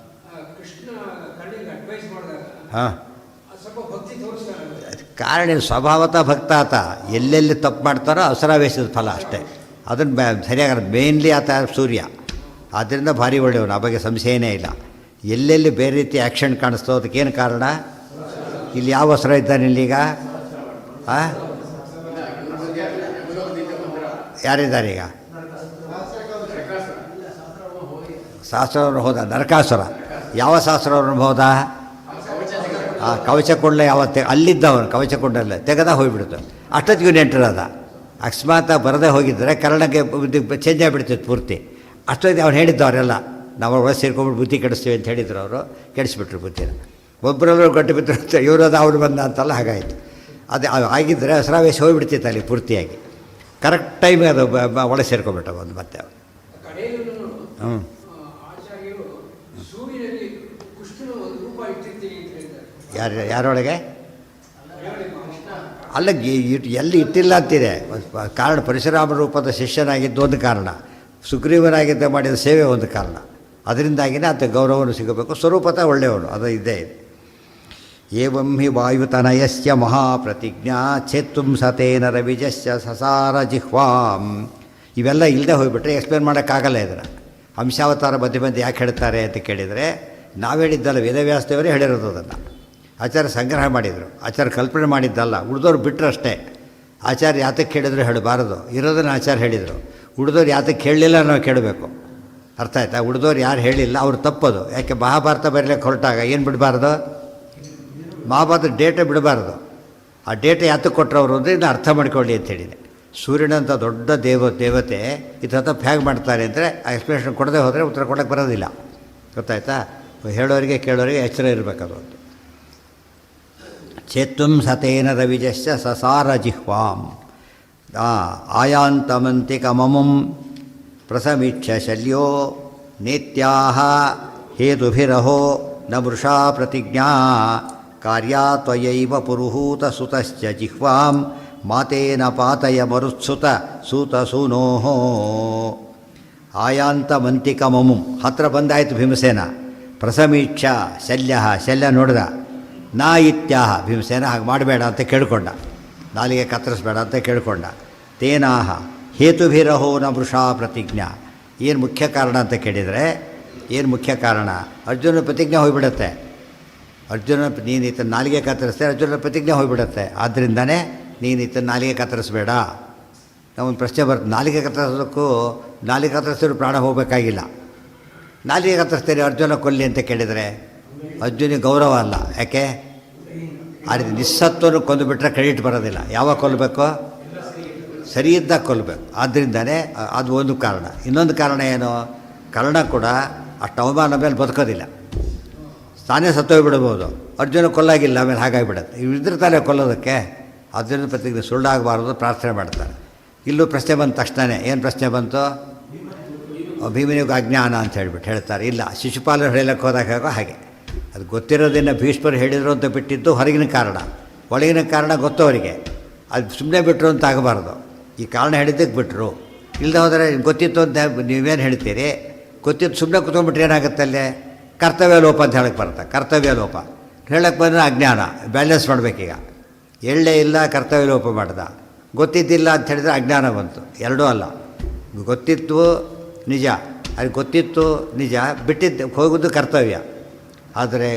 ಹಾಂ ಕಾರಣ ಸ್ವಭಾವತಃ ಭಕ್ತಾತ, ಎಲ್ಲೆಲ್ಲಿ ತಪ್ಪು ಮಾಡ್ತಾರೋ ಅಸರಾವೇಶದ ಫಲ ಅಷ್ಟೇ. ಅದನ್ನು ಸರಿಯಾಗಿ ಮೇನ್ಲಿ ಆತ ಸೂರ್ಯ, ಆದ್ದರಿಂದ ಭಾರಿ ಒಳ್ಳೆಯವನು, ಆ ಬಗ್ಗೆ ಸಂಶಯನೇ ಇಲ್ಲ. ಎಲ್ಲೆಲ್ಲಿ ಬೇರೆ ರೀತಿ ಆ್ಯಕ್ಷನ್ ಕಾಣಿಸ್ತೋ ಅದಕ್ಕೇನು ಕಾರಣ? ಇಲ್ಲಿ ಯಾವ ಅಸುರ ಇದ್ದಾನೆ ಇಲ್ಲೀಗ? ಯಾರಿದ್ದಾರೆ ಈಗ? ಸಹಸ್ರವನ್ನು ಹೋದ ನರಕಾಸುರ. ಯಾವ ಸಹಸ್ರವನ್ನು ಹೋದ? ಕವಚಕೊಂಡ ಯಾವತ್ತೆ ಅಲ್ಲಿದ್ದವನು ಕವಚಕೊಂಡಲ್ಲೇ ತೆಗೆದ ಹೋಗಿಬಿಡ್ತು. ಅಷ್ಟೊತ್ತಿಗೂ ನೆಂಟರದ ಅಕಸ್ಮಾತ್ ಬರದೇ ಹೋಗಿದ್ದರೆ ಕರ್ಣಕ್ಕೆ ಚೇಂಜ್ ಆಗಿಬಿಡ್ತಿತ್ತು ಪೂರ್ತಿ. ಅಷ್ಟೊತ್ತಿಗೆ ಅವ್ನು ಹೇಳಿದ್ದವರೆಲ್ಲ ನಾವು ಒಳಗೆ ಸೇರ್ಕೊಂಡ್ಬಿಟ್ಟು ಬುದ್ಧಿ ಕೆಡಿಸ್ತೀವಿ ಅಂತ ಹೇಳಿದ್ರು. ಅವರು ಕೆಡಿಸ್ಬಿಟ್ರು ಬುದ್ಧಿನ. ಒಬ್ಬರಲ್ಲೂ ಗಟ್ಟಿ ಬಿದ್ದರು, ಇವರದ ಅವ್ರು ಬಂದ ಅಂತಲ್ಲ, ಹಾಗಾಯಿತು. ಅದೇ ಆಗಿದ್ದರೆ ಅಸರಾವೇಶ ಹೋಗಿಬಿಡ್ತಿತ್ತು ಅಲ್ಲಿ ಪೂರ್ತಿಯಾಗಿ. ಕರೆಕ್ಟ್ ಟೈಮಿಗೆ ಅದು ಒಳಗೆ ಸೇರ್ಕೊಂಡ್ಬಿಟ್ಟ ಒಂದು ಮತ್ತೆ ಅವ್ರು. ಹ್ಞೂ ಯಾರೊಳಗೆ ಅಲ್ಲ ಎಲ್ಲಿ ಇಟ್ಟಿಲ್ಲ ಅಂತಿದೆ ಕಾರಣ. ಪರಶುರಾಮ ರೂಪದ ಶಿಷ್ಯನಾಗಿದ್ದು ಒಂದು ಕಾರಣ, ಸುಗ್ರೀವನಾಗಿದ್ದ ಮಾಡಿದ ಸೇವೆ ಒಂದು ಕಾರಣ. ಅದರಿಂದಾಗಿಯೇ ಆತ ಗೌರವವನ್ನು ಸಿಗಬೇಕು. ಸ್ವರೂಪತ ಒಳ್ಳೆಯವನು, ಅದು ಇದ್ದೇ ಇದೆ. ಏವಂ ಹಿ ವಾಯುತನಯಸ್ಯ ಮಹಾಪ್ರತಿಜ್ಞಾ ಛೇತ್ತುಂ ಸತೇನ ರವಿಜಸ್ಯ ಸಸಾರ ಜಿಹ್ವಾಂ. ಇವೆಲ್ಲ ಇಲ್ಲದೆ ಹೋಗಿಬಿಟ್ರೆ ಎಕ್ಸ್ಪ್ಲೇನ್ ಮಾಡೋಕ್ಕಾಗಲ್ಲ. ಇದನ್ನು ಅಂಶಾವತಾರ ಮಧ್ಯೆ ಮಧ್ಯೆ ಯಾಕೆ ಹೇಳ್ತಾರೆ ಅಂತ ಕೇಳಿದರೆ, ನಾವು ಹೇಳಿದ್ದಲ್ಲ, ವೇದವ್ಯಾಸದೇವರೇ ಹೇಳಿರೋದು. ಅದನ್ನು ಆಚಾರ್ಯ ಸಂಗ್ರಹ ಮಾಡಿದರು, ಆಚಾರ್ಯ ಕಲ್ಪನೆ ಮಾಡಿದ್ದಲ್ಲ. ಉಳಿದವ್ರು ಬಿಟ್ಟರು ಅಷ್ಟೇ. ಆಚಾರ್ಯ ಯಾತಕ್ಕೆ ಹೇಳಿದ್ರು ಹೇಳಬಾರದು, ಇರೋದನ್ನು ಆಚಾರ್ಯ ಹೇಳಿದರು. ಉಳಿದವ್ರು ಯಾತಕ್ಕೆ ಹೇಳಲಿಲ್ಲ ನಾವು ಕೇಳಬೇಕು. ಅರ್ಥ ಆಯ್ತಾ? ಉಳಿದವ್ರು ಯಾರು ಹೇಳಿಲ್ಲ ಅವ್ರು ತಪ್ಪದು. ಯಾಕೆ ಮಹಾಭಾರತ ಬರೀಲಿಕ್ಕೆ ಹೊರಟಾಗ ಏನು ಬಿಡಬಾರ್ದು? ಮಹಾಭಾರತ ಡೇಟೇ ಬಿಡಬಾರ್ದು. ಆ ಡೇಟೆ ಯಾತಕ್ಕೆ ಕೊಟ್ಟರವರು ಅಂದರೆ ಇದನ್ನು ಅರ್ಥ ಮಾಡ್ಕೊಳ್ಳಿ ಅಂತ ಹೇಳಿದೆ. ಸೂರ್ಯನಂಥ ದೊಡ್ಡ ದೇವತೆ ಇದು ತಪ್ಪು ಹೇಗೆ ಮಾಡ್ತಾರೆ ಅಂದರೆ ಆ ಎಕ್ಸ್ಪ್ಲನೇಷನ್ ಕೊಡದೆ ಹೋದರೆ ಉತ್ತರ ಕೊಡೋಕ್ಕೆ ಬರೋದಿಲ್ಲ. ಗೊತ್ತಾಯ್ತಾ? ಹೇಳೋರಿಗೆ ಕೇಳೋರಿಗೆ ಎಚ್ಚರ ಇರಬೇಕದು. ಚೇತ್ವಂ ಸತೇನ ರವಿಜಶ್ಚ ಸಸಾರ ಜಿಹ್ವಾಂ ಆಯಾಂತಮಂತಿಕಮಮಂ ಪ್ರಸಮೀಕ್ಷ ಶಲ್ಯೋ ನೇತ್ಯಾಹ ಹೇತುಭಿರಹೋ ನ ವೃಷಾ ಪ್ರತಿಜ್ಞಾ ಕಾರ್ಯಾ ತ್ವಯೈವ ಪುರುಹೂತ ಸುತಶ್ಚ ಜಿಹ್ವಾಂ ಮಾತೇನ ಪಾತಯ ಮರುತ್ಸುತ ಸೂತಸೂನೋಃ. ಆಯಾಂತಮಂತಿಕಮಮಂ ಹತ್ರ ಬಂದಾಯಿತು ಭೀಮಸೇನ. ಪ್ರಸಮೀಕ್ಷ ಶಲ್ಯ ನೋಡಿದ. ನಾ ಇತ್ಯಾಹ ಭೀಮಸೇನ ಹಾಗೆ ಮಾಡಬೇಡ ಅಂತ ಕೇಳಿಕೊಂಡ, ನಾಲಿಗೆ ಕತ್ತರಿಸ್ಬೇಡ ಅಂತ ಕೇಳಿಕೊಂಡ. ತೇನಾಹ ಹೇತುಭಿರಹೋ ನ ವೃಷಾ ಪ್ರತಿಜ್ಞಾ. ಏನು ಮುಖ್ಯ ಕಾರಣ ಅಂತ ಕೇಳಿದರೆ, ಏನು ಮುಖ್ಯ ಕಾರಣ? ಅರ್ಜುನ ಪ್ರತಿಜ್ಞೆ ಹೋಗಿಬಿಡುತ್ತೆ. ನೀನು ಈತನ ನಾಲಿಗೆ ಕತ್ತರಿಸ್ತೆ, ಅರ್ಜುನ ಪ್ರತಿಜ್ಞೆ ಹೋಗಿಬಿಡುತ್ತೆ. ಆದ್ದರಿಂದನೇ ನೀನು ಈತನ ನಾಲಿಗೆ ಕತ್ತರಿಸ್ಬೇಡ. ನಾವೊಂದು ಪ್ರಶ್ನೆ ಬರುತ್ತೆ, ನಾಲಿಗೆ ಕತ್ತರಿಸೋದಕ್ಕೂ ನಾಲಿಗೆ ಕತ್ತರಿಸಿದ್ರು ಪ್ರಾಣ ಹೋಗಬೇಕಾಗಿಲ್ಲ. ನಾಲಿಗೆ ಕತ್ತರಿಸ್ತೀರಿ ಅರ್ಜುನ ಕೊಲ್ಲಿ ಅಂತ ಕೇಳಿದರೆ ಅರ್ಜುನಿಗೆ ಗೌರವ ಅಲ್ಲ. ಯಾಕೆ? ಆ ರೀತಿ ನಿಸ್ಸತ್ವನು ಕೊಂದುಬಿಟ್ರೆ ಕ್ರೆಡಿಟ್ ಬರೋದಿಲ್ಲ. ಯಾವಾಗ ಕೊಲ್ಲಬೇಕು? ಸರಿ ಇದ್ದಾಗ ಕೊಲ್ಲಬೇಕು. ಆದ್ದರಿಂದನೇ ಅದು ಒಂದು ಕಾರಣ. ಇನ್ನೊಂದು ಕಾರಣ ಏನು? ಕರ್ಣ ಕೂಡ ಅಷ್ಟು ಅವಮಾನ ಮೇಲೆ ಬದುಕೋದಿಲ್ಲ, ತಾನೇ ಸತ್ತೋಗ್ಬಿಡ್ಬೋದು. ಅರ್ಜುನ ಕೊಲ್ಲಾಗಿಲ್ಲ, ಆಮೇಲೆ ಹಾಗಾಗಿಬಿಡುತ್ತೆ. ಇದ್ರ ತಾನೇ ಕೊಲ್ಲೋದಕ್ಕೆ. ಅದರಿಂದ ಪ್ರತಿಜ್ಞೆ ಸುಳ್ಳಾಗಬಾರ್ದು ಪ್ರಾರ್ಥನೆ ಮಾಡ್ತಾರೆ. ಇಲ್ಲೂ ಪ್ರಶ್ನೆ ಬಂದ ತಕ್ಷಣವೇ ಏನು ಪ್ರಶ್ನೆ ಬಂತು? ಭೀಮನಿಗೆ ಅಜ್ಞಾನ ಅಂತ ಹೇಳ್ತಾರೆ. ಇಲ್ಲ, ಶಿಶುಪಾಲರು ಹೇಳಕ್ಕೆ ಹೋದಾಗ ಹಾಗೆ ಅದು ಗೊತ್ತಿರೋದನ್ನು ಭೀಷ್ಮರು ಹೇಳಿದರು ಅಂತ ಬಿಟ್ಟಿದ್ದು ಹೊರಗಿನ ಕಾರಣ. ಒಳಗಿನ ಕಾರಣ ಗೊತ್ತು ಅವರಿಗೆ. ಅದು ಸುಮ್ಮನೆ ಬಿಟ್ಟರು ಅಂತ ಆಗಬಾರ್ದು. ಈ ಕಾರಣ ಹೇಳಿದ್ದಕ್ಕೆ ಬಿಟ್ಟರು. ಇಲ್ಲದೆ ಹೋದರೆ ಗೊತ್ತಿತ್ತು ಅಂತ ನೀವೇನು ಹೇಳ್ತೀರಿ? ಗೊತ್ತಿತ್ತು ಸುಮ್ಮನೆ ಕುತ್ಕೊಂಡ್ಬಿಟ್ರೆ ಏನಾಗುತ್ತೆ? ಅಲ್ಲೇ ಕರ್ತವ್ಯ ಲೋಪ ಅಂತ ಹೇಳಕ್ಕೆ ಬರುತ್ತೆ. ಕರ್ತವ್ಯ ಲೋಪ ಹೇಳಕ್ಕೆ ಬಂದರೆ ಅಜ್ಞಾನ. ಬ್ಯಾಲೆನ್ಸ್ ಮಾಡಬೇಕೀಗ. ಎಳ್ಳೇ ಇಲ್ಲ, ಕರ್ತವ್ಯ ಲೋಪ ಮಾಡ್ದ. ಗೊತ್ತಿದ್ದಿಲ್ಲ ಅಂತ ಹೇಳಿದರೆ ಅಜ್ಞಾನ ಬಂತು. ಎರಡೂ ಅಲ್ಲ. ಗೊತ್ತಿತ್ತು ನಿಜ, ಅದು ಗೊತ್ತಿತ್ತು ನಿಜ, ಬಿಟ್ಟಿದ್ದು ಹೋಗೋದು ಕರ್ತವ್ಯ. ಆದರೆ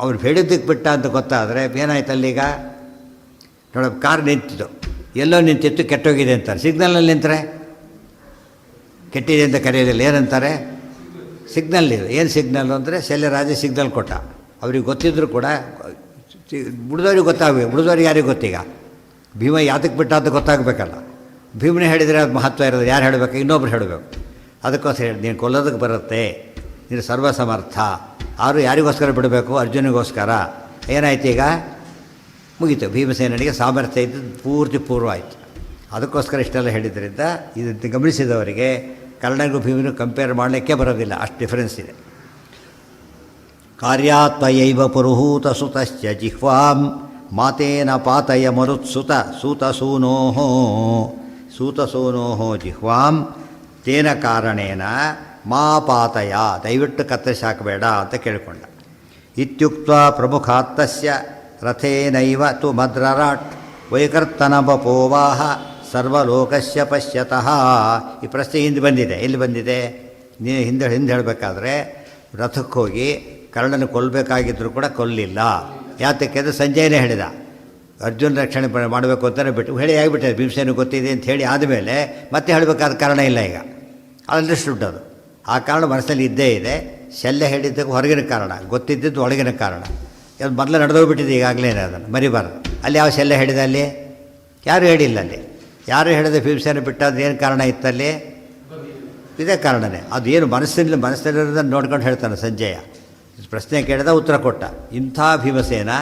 ಅವ್ನು ಹೇಳಿದ್ದಕ್ಕೆ ಬಿಟ್ಟ ಅಂತ ಗೊತ್ತಾದರೆ ಏನಾಯ್ತು ಅಲ್ಲೀಗ? ನೋಡ, ಕಾರ್ ನಿಂತಿದ್ದು, ಎಲ್ಲೋ ನಿಂತಿತ್ತು, ಕೆಟ್ಟೋಗಿದೆ ಅಂತಾರೆ. ಸಿಗ್ನಲ್ನಲ್ಲಿ ನಿಂತರೆ ಕೆಟ್ಟಿದೆ ಅಂತ ಕರೆಯೋದಿಲ್ಲ, ಏನಂತಾರೆ? ಸಿಗ್ನಲ್. ಇದು ಏನು ಸಿಗ್ನಲ್ಲು ಅಂದರೆ ಶಲ್ಯರಾಜ ಸಿಗ್ನಲ್ ಕೊಟ್ಟ. ಅವ್ರಿಗೆ ಗೊತ್ತಿದ್ರು ಕೂಡ ಉಳಿದವ್ರಿಗೆ ಗೊತ್ತಾಗಬೇಕು. ಉಳಿದವ್ರಿಗೆ ಯಾರಿಗೆ ಗೊತ್ತೀಗ? ಭೀಮ ಯಾತಕ್ಕೆ ಬಿಟ್ಟ ಅಂತ ಗೊತ್ತಾಗಬೇಕಲ್ಲ. ಭೀಮನೇ ಹೇಳಿದರೆ ಅದು ಮಹತ್ವ ಇರೋದು. ಯಾರು ಹೇಳಬೇಕು? ಇನ್ನೊಬ್ರು ಹೇಳಬೇಕು. ಅದಕ್ಕೋಸ್ಕರ ಹೇಳಿ, ನೀನು ಕೊಲ್ಲೋದಕ್ಕೆ ಬರುತ್ತೆ, ನೀನು ಸರ್ವಸಮರ್ಥ. ಆರು ಯಾರಿಗೋಸ್ಕರ ಬಿಡಬೇಕು? ಅರ್ಜುನಿಗೋಸ್ಕರ. ಏನಾಯ್ತು ಈಗ? ಮುಗೀತು. ಭೀಮಸೇನಿಗೆ ಸಾಮರ್ಥ್ಯ ಇದ್ದದ್ದು ಪೂರ್ತಿ ಪೂರ್ವ ಆಯಿತು. ಅದಕ್ಕೋಸ್ಕರ ಇಷ್ಟೆಲ್ಲ ಹೇಳಿದ್ರಿಂದ ಇದನ್ನು ಗಮನಿಸಿದವರಿಗೆ ಕರ್ಣನಿಗೂ ಭೀಮನಿಗೂ ಕಂಪೇರ್ ಮಾಡಲಿಕ್ಕೆ ಬರೋದಿಲ್ಲ, ಅಷ್ಟು ಡಿಫರೆನ್ಸ್ ಇದೆ. ಕಾರ್ಯಾತ್ವಯೈವ ಪುರುಹೂತ ಸುತಶ್ಚ ಜಿಹ್ವಾಂ ಮಾತೇನ ಪಾತಯ ಮರುತ್ಸುತ ಸೂತಸೂನೋಃ. ಸೂತಸೂನೋಃ ಜಿಹ್ವಾಂ ತೇನ ಕಾರಣೇನ ಮಾ ಪಾತಯ, ದಯವಿಟ್ಟು ಕತ್ತರಿಸಿ ಹಾಕಬೇಡ ಅಂತ ಕೇಳಿಕೊಂಡ. ಇತ್ಯುಕ್ತ ಪ್ರಮುಖಾತ್ತಸ್ಯ ರಥೇನೈವ ತು ಮದ್ರರಾಟ್ ವೈಕರ್ತನ ಬಪೋವಾಹ ಸರ್ವಲೋಕಸ್ಯ ಪಶ್ಯತಃ. ಈ ಪ್ರಶ್ನೆ ಹಿಂದೆ ಬಂದಿದೆ. ಎಲ್ಲಿ ಬಂದಿದೆ? ಹಿಂದೆ ಹೇಳಬೇಕಾದ್ರೆ ರಥಕ್ಕೆ ಹೋಗಿ ಕರ್ಣನ ಕೊಲ್ಲಬೇಕಾಗಿದ್ದರೂ ಕೂಡ ಕೊಲ್ಲಿಲ್ಲ. ಯಾತಕ್ಕೆ ಅಂದರೆ ಸಂಜಯನೇ ಹೇಳಿದ ಅರ್ಜುನ ರಕ್ಷಣೆ ಮಾಡಬೇಕು ಅಂತಲೇ ಬಿಟ್ಟು ಹೇಳಿ ಆಗಿಬಿಟ್ಟೆ ಭೀಮಸೇನಿಗೆ ಗೊತ್ತಿದೆ ಅಂತ ಹೇಳಿ ಆದಮೇಲೆ ಮತ್ತೆ ಹೇಳಬೇಕಾದ ಕಾರಣ ಇಲ್ಲ. ಈಗ ಅಂಡರ್ಸ್ಟುಡ್ ಅದು. ಆ ಕಾರಣ ಮನಸ್ಸಲ್ಲಿ ಇದ್ದೇ ಇದೆ. ಶಲ್ಯ ಹೇಳಿದ್ದಕ್ಕೆ ಹೊರಗಿನ ಕಾರಣ, ಗೊತ್ತಿದ್ದದ್ದು ಒಳಗಿನ ಕಾರಣ. ಅದು ಮೊದಲು ನಡೆದೋಗ್ಬಿಟ್ಟಿದೆ ಈಗಾಗಲೇ ಅದನ್ನು ಮರಿಬಾರ್ದು. ಅಲ್ಲಿ ಯಾವ ಶಲ್ಯ ಹೇಳಿದ? ಅಲ್ಲಿ ಯಾರೂ ಹೇಳಿಲ್ಲ. ಅಲ್ಲಿ ಯಾರು ಹೇಳಿದೆ ಭೀಮಸೇನ ಬಿಟ್ಟಾದ್ರೆ ಏನು ಕಾರಣ ಇತ್ತಲ್ಲಿ? ಇದೇ ಕಾರಣನೇ. ಅದು ಏನು ಮನಸ್ಸಲ್ಲಿರೋದನ್ನು ನೋಡ್ಕೊಂಡು ಹೇಳ್ತಾನೆ ಸಂಜಯ. ಪ್ರಶ್ನೆ ಕೇಳಿದ, ಉತ್ತರ ಕೊಟ್ಟ. ಇಂಥ ಭೀಮಸೇನ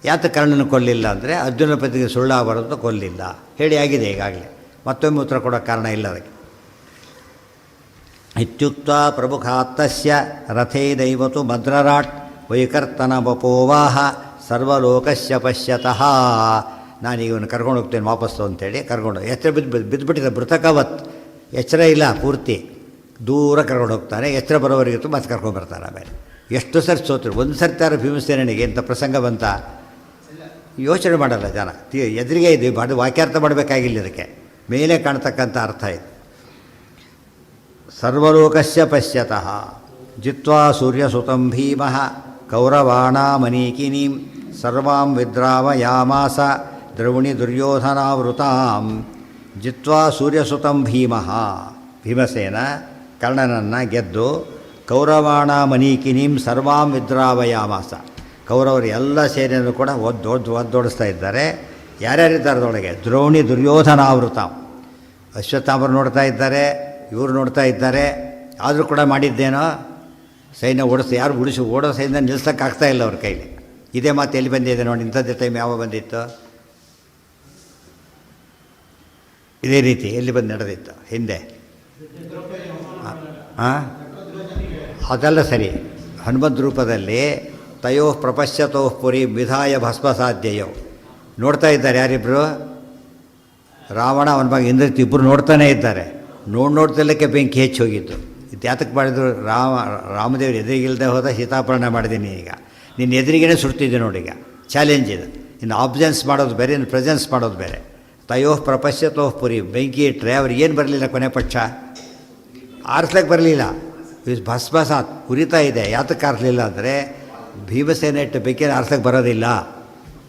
ಯಾತ ಕರ್ಣನ ಕೊಲ್ಲಿಲ್ಲ ಅಂದರೆ ಅರ್ಜುನ ಪತಿಗೆ ಸುಳ್ಳಾಗಬಾರದು, ಕೊಲ್ಲಿಲ್ಲ ಹೇಳಿ ಆಗಿದೆ ಈಗಾಗಲೇ. ಮತ್ತೊಮ್ಮೆ ಉತ್ತರ ಕೊಡೋ ಕಾರಣ ಇಲ್ಲ ಅದಕ್ಕೆ. ಇತ್ಯುಕ್ತ ಪ್ರಮುಖಾತ್ತಸ್ಯ ರಥೇ ದೈವತು ಭದ್ರರಾಟ್ ವೈಕರ್ತನ ಬಪೋವಾಹ ಸರ್ವಲೋಕಸ್ಯ ಪಶ್ಯತಃ. ನಾನೀಗ ಇವನು ಕರ್ಕೊಂಡು ಹೋಗ್ತೇನೆ ವಾಪಸ್ಸು ಅಂತೇಳಿ ಕರ್ಕೊಂಡು ಎಚ್ಚರ ಬಿದ್ದುಬಿಟ್ಟಿದೆ. ಮೃತಕವತ್ ಎಚ್ಚರ ಇಲ್ಲ, ಪೂರ್ತಿ ದೂರ ಕರ್ಕೊಂಡು ಹೋಗ್ತಾನೆ. ಎಚ್ಚರ ಬರೋವರೆಗಿತ್ತು ಮತ್ತೆ ಕರ್ಕೊಂಡು ಬರ್ತಾನೆ. ಆಮೇಲೆ ಎಷ್ಟು ಸರಿ ಸೋತರು. ಒಂದು ಸರ್ತಾರ ಭೀಮಸೇನಿಗೆ ಇಂಥ ಪ್ರಸಂಗ ಬಂತ ಯೋಚನೆ ಮಾಡಲ್ಲ ಜನ. ಎದುರಿಗೆ ಇದು ವಾಕ್ಯಾರ್ಥ ಮಾಡಬೇಕಾಗಿಲ್ಲ. ಇದಕ್ಕೆ ಮೇಲೆ ಕಾಣ್ತಕ್ಕಂಥ ಅರ್ಥ ಇದು. ಸರ್ವಲೋಕಸ್ಯ ಪಶ್ಯತಃ ಜಿತ್ವಾ ಸೂರ್ಯಸುತಂ ಭೀಮಃ ಕೌರವಾಣಾಮನೀಕಿನೀಂ ಸರ್ವಾಂ ವಿದ್ರಾವಯಾಮಾಸ ದ್ರೌಣಿ ದುರ್ಯೋಧನಾವೃತಾಂ. ಜಿತ್ವಾ ಸೂರ್ಯಸುತಂ ಭೀಮಃ, ಭೀಮಸೇನ ಕರ್ಣನನ್ನು ಗೆದ್ದು ಕೌರವಾಣಾಮನೀಕಿನೀಂ ಸರ್ವಾಂ ವಿದ್ರಾವಯಾಮಾಸ, ಕೌರವರು ಎಲ್ಲ ಸೇನೆಯನ್ನು ಕೂಡ ಒದ್ದೋಡಿಸ್ತಾ ಇದ್ದಾರೆ. ಯಾರ್ಯಾರಿದ್ದಾರೆ ಅದರೊಳಗೆ? ದ್ರೌಣಿ ದುರ್ಯೋಧನಾವೃತಾಂ, ಅಶ್ವತ್ಥಾಮರು ನೋಡ್ತಾ ಇದ್ದಾರೆ, ಇವರು ನೋಡ್ತಾ ಇದ್ದಾರೆ. ಆದರೂ ಕೂಡ ಮಾಡಿದ್ದೇನೋ ಸೈನ್ಯ ಯಾರು ಓಡೋ ಸೈನ್ಯ ನಿಲ್ಸೋಕ್ಕಾಗ್ತಾ ಇಲ್ಲ ಅವ್ರ ಕೈಲಿ. ಇದೇ ಮಾತು ಎಲ್ಲಿ ಬಂದಿದೆ ನೋಡಿ. ಇಂಥದ್ದೇ ಟೈಮ್ ಯಾವ ಬಂದಿತ್ತು? ಇದೇ ರೀತಿ ಎಲ್ಲಿ ಬಂದು ನಡೆದಿತ್ತು ಹಿಂದೆ? ಅದೆಲ್ಲ ಸರಿ. ಹನುಮದ್ ರೂಪದಲ್ಲಿ ತಯೋ ಪ್ರಪಶ್ಯತೋ ಪುರಿ ವಿಧಾಯ ಭಸ್ಮಸಾಧ್ಯಯೋ ನೋಡ್ತಾ ಇದ್ದಾರೆ. ಯಾರಿಬ್ಬರು? ರಾವಣ, ಅವನ ಬಗ್ಗೆ ಇಂದ್ರಜಿತ್ ಇಬ್ಬರು ನೋಡ್ತಾನೇ ಇದ್ದಾರೆ. ನೋಡ್ತಿಲ್ಲಕ್ಕೆ ಬೆಂಕಿ ಹೆಚ್ಚು ಹೋಗಿತ್ತು. ಇದು ಯಾತಕ್ಕೆ ಮಾಡಿದ್ರು? ರಾಮದೇವರು ಎದುರಿಗಿಲ್ಲದೆ ಹೋದ ಸೀತಾಪರಣ ಮಾಡಿದ್ದೀನಿ. ಈಗ ನಿನ್ನ ಎದುರಿಗೇ ಸುಡ್ತಿದ್ದೆ ನೋಡಿ. ಈಗ ಚಾಲೆಂಜ್ ಇದು. ಇನ್ನು ಆಬ್ಸೆನ್ಸ್ ಮಾಡೋದು ಬೇರೆ, ಇನ್ನು ಪ್ರೆಸೆನ್ಸ್ ಮಾಡೋದು ಬೇರೆ. ತಯೋಃ ಪ್ರಪಶ್ಯತೋಃ ಪುರಿ, ಬೆಂಕಿ ಇಟ್ಟರೆ ಅವ್ರಿಗೆ ಏನು ಬರಲಿಲ್ಲ, ಕೊನೆ ಪಕ್ಷ ಆರಿಸ್ಲಿಕ್ಕೆ ಬರಲಿಲ್ಲ. ಭಸ್ಮಸಾತ್ ಉರಿತಾ ಇದೆ. ಯಾತಕ್ಕೆ ಆರಿಸಲಿಲ್ಲ ಅಂದರೆ ಭೀಮಸೇನೆ ಇಟ್ಟು ಬೆಂಕಿನ ಆರಿಸ್ಲಿಕ್ಕೆ ಬರೋದಿಲ್ಲ.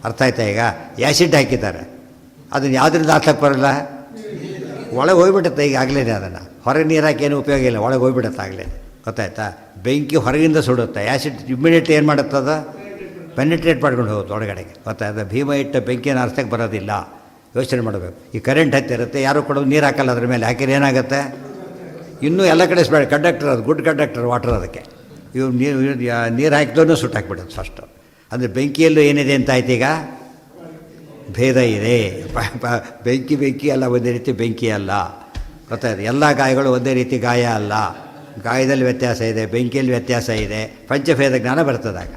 ಅರ್ಥ ಆಯ್ತಾ? ಈಗ ಆ್ಯಸಿಡ್ ಹಾಕಿದ್ದಾರೆ, ಅದನ್ನು ಯಾವುದರಿಂದ ಆರಿಸ್ಲಿಕ್ಕೆ ಬರೋಲ್ಲ, ಒಳಗೆ ಹೋಗ್ಬಿಡುತ್ತೆ. ಈಗ ಆಗಲೇ ಅದನ್ನು ಹೊರಗೆ ನೀರು ಹಾಕಿ ಏನು ಉಪಯೋಗ ಇಲ್ಲ, ಒಳಗೆ ಹೋಗ್ಬಿಡುತ್ತೆ ಆಗಲೇ. ಗೊತ್ತಾಯ್ತಾ? ಬೆಂಕಿ ಹೊರಗಿಂದ ಸುಡುತ್ತೆ. ಆ್ಯಸಿಡ್ ಇಮ್ಮಿಡಿಯೇಟ್ ಏನು ಮಾಡುತ್ತದ? ಪೆನಿಟ್ರೇಟ್ ಮಾಡ್ಕೊಂಡು ಹೋಗುತ್ತೆ ಒಳಗಡೆಗೆ. ಗೊತ್ತಾಯ್ತಾ? ಭೀಮ ಇಟ್ಟ ಬೆಂಕಿಯನ್ನು ಆರಿಸ್ಲಿಕ್ಕೆ ಬರೋದಿಲ್ಲ. ಯೋಚನೆ ಮಾಡಬೇಕು. ಈ ಕರೆಂಟ್ ಹತ್ತಿರುತ್ತೆ, ಯಾರು ಕೂಡ ನೀರು ಹಾಕಲ್ಲ ಅದ್ರ ಮೇಲೆ. ಹಾಕಿದ್ರೆ ಏನಾಗುತ್ತೆ? ಇನ್ನೂ ಎಲ್ಲ ಕಡೆ ಸ್ಪ್ರೆಡ್. ಕಂಡಕ್ಟರ್ ಅದು, ಗುಡ್ ಕಂಡಕ್ಟರ್ ವಾಟರ್. ಅದಕ್ಕೆ ಇವು ನೀರು ಹಾಕಿದೂ ಸುಟ್ಟು ಹಾಕ್ಬಿಡುತ್ತೆ ಫಸ್ಟು. ಅಂದರೆ ಬೆಂಕಿಯಲ್ಲೂ ಏನಿದೆ ಅಂತ ಆಯ್ತು. ಈಗ ಭೇದ ಇದೆ. ಬೆಂಕಿ ಅಲ್ಲ, ಒಂದೇ ರೀತಿ ಬೆಂಕಿ ಅಲ್ಲ. ಗೊತ್ತಾಯ್ತು? ಎಲ್ಲ ಗಾಯಗಳು ಒಂದೇ ರೀತಿ ಗಾಯ ಅಲ್ಲ. ಗಾಯದಲ್ಲಿ ವ್ಯತ್ಯಾಸ ಇದೆ, ಬೆಂಕಿಯಲ್ಲಿ ವ್ಯತ್ಯಾಸ ಇದೆ. ಪಂಚಭೇದ ಜ್ಞಾನ ಬರ್ತದಾಗ.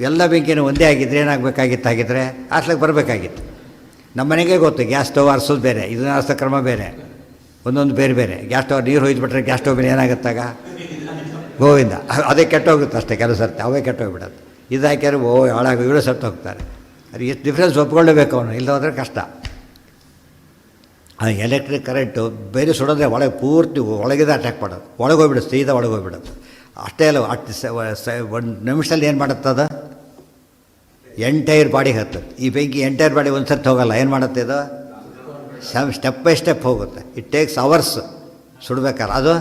ಎಲ್ಲ ಬೆಂಕಿನೂ ಒಂದೇ ಆಗಿದ್ದರೆ ಏನಾಗಬೇಕಾಗಿತ್ತು? ಹಾಗಿದ್ರೆ ಆರ್ಸ್ಲಿಕ್ಕೆ ಬರಬೇಕಾಗಿತ್ತು. ನಮ್ಮ ಮನೆಗೆ ಗೊತ್ತು, ಗ್ಯಾಸ್ ಸ್ಟವ್ ಆರಿಸೋದು ಬೇರೆ, ಇದನ್ನ ಆರಿಸೋ ಕ್ರಮ ಬೇರೆ, ಒಂದೊಂದು ಬೇರೆ ಬೇರೆ. ಗ್ಯಾಸ್ ಸ್ಟವ್ ನೀರು ಹೊಯ್ದುಬಿಟ್ರೆ ಗ್ಯಾಸ್ ಸ್ಟವ್ ಮೇಲೆ ಏನಾಗುತ್ತಾಗ? ಗೋವಿಂದ, ಅದೇ ಕೆಟ್ಟೋಗುತ್ತೆ ಅಷ್ಟೇ. ಕೆಲವು ಸರ್ತಿ ಅವೇ ಕೆಟ್ಟೋಗ್ಬಿಡತ್ತೆ. ಇದು ಹಾಕ್ಯಾರು ಹಾಳಾಗಿ ಇವಳು ಸತ್ತು ಹೋಗ್ತಾರೆ. ಅದು ಎಷ್ಟು ಡಿಫ್ರೆನ್ಸ್ ಒಪ್ಕೊಳ್ಳೇಬೇಕು ಅವನು, ಇಲ್ಲ ಹೋದರೆ ಕಷ್ಟ. ಎಲೆಕ್ಟ್ರಿಕ್ ಕರೆಂಟು ಬೇರೆ ಸುಡೋದ್ರೆ ಒಳಗೆ ಪೂರ್ತಿ ಒಳಗಿದ ಅಟ್ಯಾಕ್ ಮಾಡೋದು, ಒಳಗೆ ಹೋಗ್ಬಿಡುತ್ತೆ, ಸೀದಾ ಒಳಗೆ ಹೋಗ್ಬಿಡುತ್ತೆ. ಅಷ್ಟೇ ಅಲ್ಲ, ಒಂದು ನಿಮಿಷದಲ್ಲಿ ಏನು ಮಾಡುತ್ತದ? ಎಂಟೈರ್ ಬಾಡಿಗೆ ಹತ್ತುತ್ತೆ. ಈ ಬೆಂಕಿ ಎಂಟೈರ್ ಬಾಡಿ ಒಂದು ಸರ್ತಿ ಹೋಗಲ್ಲ. ಏನು ಮಾಡುತ್ತೆ ಇದು? ಸ್ಟೆಪ್ ಬೈ ಸ್ಟೆಪ್ ಹೋಗುತ್ತೆ. ಇಟ್ ಟೇಕ್ಸ್ ಅವರ್ಸ್ ಸುಡ್ಬೇಕಾದ್ರೆ. ಅದು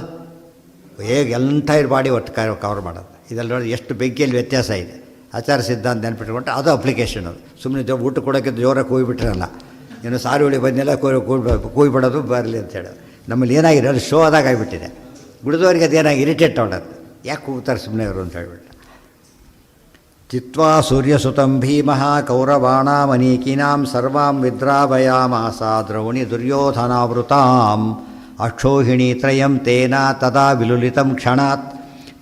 ಹೇಗೆ ಎಂಟೈರ್ ಬಾಡಿ ಒಟ್ಟು ಕವರ್ ಮಾಡೋದು. ಇದೆಲ್ಲ ನೋಡಿ ಎಷ್ಟು ಬೆಂಕಿಯಲ್ಲಿ ವ್ಯತ್ಯಾಸ ಇದೆ. ಆಚಾರ ಸಿದ್ಧಾಂತ ನೆನ್ಪಿಟ್ಕೊಂಡ್ರೆ ಅದು ಅಪ್ಲಿಕೇಶನ್. ಅದು ಸುಮ್ಮನೆ ಊಟ ಕೊಡೋಕ್ಕೆ ಜೋರಾಗಿ ಕೂಗಿಬಿಟ್ರಲ್ಲ. ಇನ್ನು ಸಾರಿ ಹುಳಿ ಬಂದೆಲ್ಲ ಕೂಗಿಬಿಡೋದು ಬರಲಿ ಅಂತ ಹೇಳೋದು. ನಮ್ಮಲ್ಲಿ ಏನಾಗಿದೆ ಅದು ಶೋ ಆದಾಗ ಆಗಿಬಿಟ್ಟಿದೆ. ಗುಡಿದವರಿಗೆ ಅದೇನಾಗಿ ಇರಿಟೇಟ್ ಮಾಡೋದು. ಯಾಕೆ ಕೂಗ್ತಾರೆ ಸುಮ್ಮನೆ ಅವರು ಅಂತ ಹೇಳ್ಬಿಟ್ಟು. ಚಿತ್ವಾ ಸೂರ್ಯಸುತಂ ಭೀಮಃ ಕೌರವಾಣಾಮನೀಕಿನಾಂ ಸರ್ವಾಂ ವಿದ್ರಾವಯಾಮಾಸ ದ್ರೌಣಿ ದುರ್ಯೋಧನಾವೃತಾಂ ಅಕ್ಷೋಹಿಣಿ ತ್ರಯಂ ತೇನ ತದಾ ವಿಲುಲಿತಂ ಕ್ಷಣಾತ್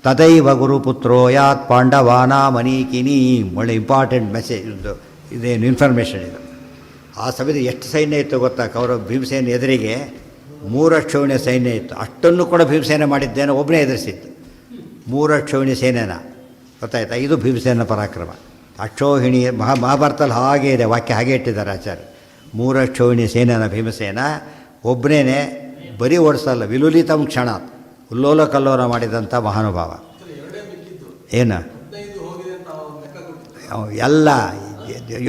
ತದೈವ ಗುರುಪುತ್ರೋ ಯಾತ್ ಪಾಂಡವಾನಾಮನೀಕಿನೀಂ. ಒಳ್ಳೆ ಇಂಪಾರ್ಟೆಂಟ್ ಮೆಸೇಜ್ ಇದು, ಇದೇನು ಇನ್ಫಾರ್ಮೇಷನ್ ಇದು. ಆ ಸಮಯದಲ್ಲಿ ಎಷ್ಟು ಸೈನ್ಯ ಇತ್ತು ಗೊತ್ತಾ? ಭೀಮಸೇನ ಎದುರಿಗೆ 3 ಅಕ್ಷೋಹಿಣಿ ಸೈನ್ಯ ಇತ್ತು. ಅಷ್ಟನ್ನು ಕೂಡ ಭೀಮಸೇನ ಮಾಡಿದ್ದೇನೋ ಒಬ್ಬನೇ ಎದುರಿಸಿತ್ತು. 3 ಅಕ್ಷೋಹಿಣಿ ಸೇನೆನ. ಗೊತ್ತಾಯ್ತಾ? ಇದು ಭೀಮಸೇನ ಪರಾಕ್ರಮ. ಅಕ್ಷೋಹಿಣಿ ಮಹಾಭಾರತದಲ್ಲಿ ಹಾಗೆ ಇದೆ, ವಾಕ್ಯ ಹಾಗೆ ಇಟ್ಟಿದ್ದಾರೆ ಆಚಾರ್ಯ. 3 ಅಕ್ಷೋಹಿಣಿ ಸೇನೆನ ಭೀಮಸೇನ ಒಬ್ಬನೇ ಬರೀ ಓಡಿಸಲ್ಲ. ವಿಲುಲಿತಂ ಕ್ಷಣ, ಉಲ್ಲೋಲ ಕಲ್ಲೋಲ ಮಾಡಿದಂಥ ಮಹಾನುಭಾವ. ಏನು ಎಲ್ಲ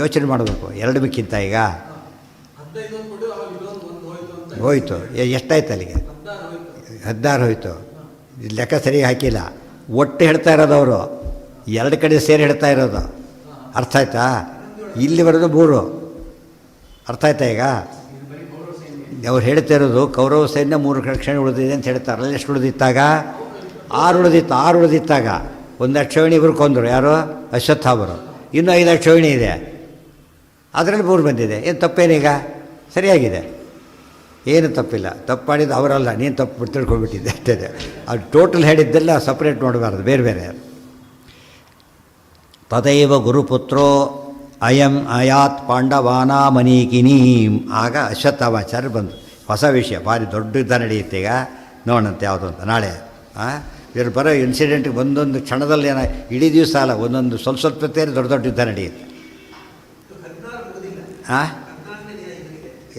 ಯೋಚನೆ ಮಾಡಬೇಕು. ಎರಡು ಮಿಕ್ಕಿಂತ ಈಗ ಹೋಯ್ತು. ಎಷ್ಟಾಯ್ತು ಅಲ್ಲಿಗೆ? 16 ಹೋಯ್ತು. ಲೆಕ್ಕ ಸರಿಯಾಗಿ ಹಾಕಿಲ್ಲ. ಒಟ್ಟು ಹೇಳ್ತಾ ಇರೋದು ಅವರು, ಎರಡು ಕಡೆ ಸೇರಿ ಹೇಳ್ತಾ ಇರೋದು. ಅರ್ಥ ಆಯ್ತಾ? ಇಲ್ಲಿ ಬರೋದು 3. ಅರ್ಥ ಆಯ್ತಾ? ಈಗ ಅವ್ರು ಹೇಳ್ತಾ ಇರೋದು ಕೌರವ ಸೈನ್ಯ 3 ಕ್ಷಣ ಉಳಿದಿದೆ ಅಂತ ಹೇಳ್ತಾರೆ. ಅಲ್ಲಿ ಎಷ್ಟು ಉಳಿದಿತ್ತಾಗ? 6 ಉಳಿದಿತ್ತಾಗ 1 ಅಕ್ಷೋಹಿಣಿ ಇವರು ಕೊಂದರು. ಯಾರು? ಅಶ್ವತ್ಥಾಮರು. ಇನ್ನೂ 5 ಅಕ್ಷೋಹಿಣಿ ಇದೆ, ಅದರಲ್ಲಿ 3 ಬಂದಿದೆ. ಏನು ತಪ್ಪೇನೀಗ? ಸರಿಯಾಗಿದೆ, ಏನು ತಪ್ಪಿಲ್ಲ. ತಪ್ಪು ಮಾಡಿದ್ದು ಅವರಲ್ಲ, ನೀನು ತಪ್ಪು ತಿಳ್ಕೊಂಡ್ಬಿಟ್ಟಿದ್ದೆ ಅಷ್ಟೇ. ಅದು ಟೋಟಲ್ ಹೇಳಿದ್ದೆಲ್ಲ ಸಪ್ರೇಟ್ ನೋಡಬಾರ್ದು, ಬೇರೆ ಬೇರೆ. ತದೈವ ಗುರುಪುತ್ರೋ ಅಯಂ ಅಯಾತ್ ಪಾಂಡವಾನಾಮನೀಕಿನೀಂ. ಆಗ ಅಶ್ವತ್ಥಾಮಾಚಾರ್ಯ ಬಂದು ಹೊಸ ವಿಷಯ, ಭಾರಿ ದೊಡ್ಡ ಯುದ್ಧ ನಡೆಯುತ್ತೆ ಈಗ, ನೋಡಂತೆ ಯಾವುದು ಅಂತ ನಾಳೆ. ಇವರು ಬರೋ ಇನ್ಸಿಡೆಂಟ್ಗೆ ಒಂದೊಂದು ಕ್ಷಣದಲ್ಲಿ ಇಡೀ ದಿವಸ ಅಲ್ಲ, ಒಂದೊಂದು ಸ್ವಲ್ಪ ಹೊತ್ತೇರಿ ದೊಡ್ಡ ದೊಡ್ಡ ಯುದ್ಧ ನಡೆಯುತ್ತೆ.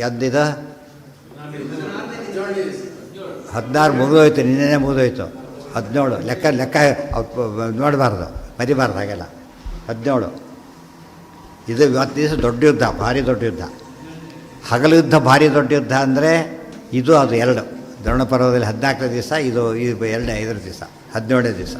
ಯಾವ್ದಿದು? 16 ಮುಗಿದೋಯ್ತು, ನಿನ್ನೆ ಮುಗಿದೋಯ್ತು. 17 ಲೆಕ್ಕ ನೋಡಬಾರ್ದು, ಮರಿಬಾರ್ದು ಹಾಗೆಲ್ಲ. 17 ಇದು 10 ದಿವಸ ದೊಡ್ಡ ಯುದ್ಧ, ಭಾರಿ ದೊಡ್ಡ ಯುದ್ಧ. ಹಗಲು ಯುದ್ಧ ಭಾರಿ ದೊಡ್ಡ ಯುದ್ಧ ಅಂದರೆ ಇದು ಅದು 2. ದ್ರೋಣ ಪರ್ವದಲ್ಲಿ 14ನೇ ದಿವಸ, ಇದು 2ನೇ 5ನೇ ದಿವಸ, 17ನೇ ದಿವಸ.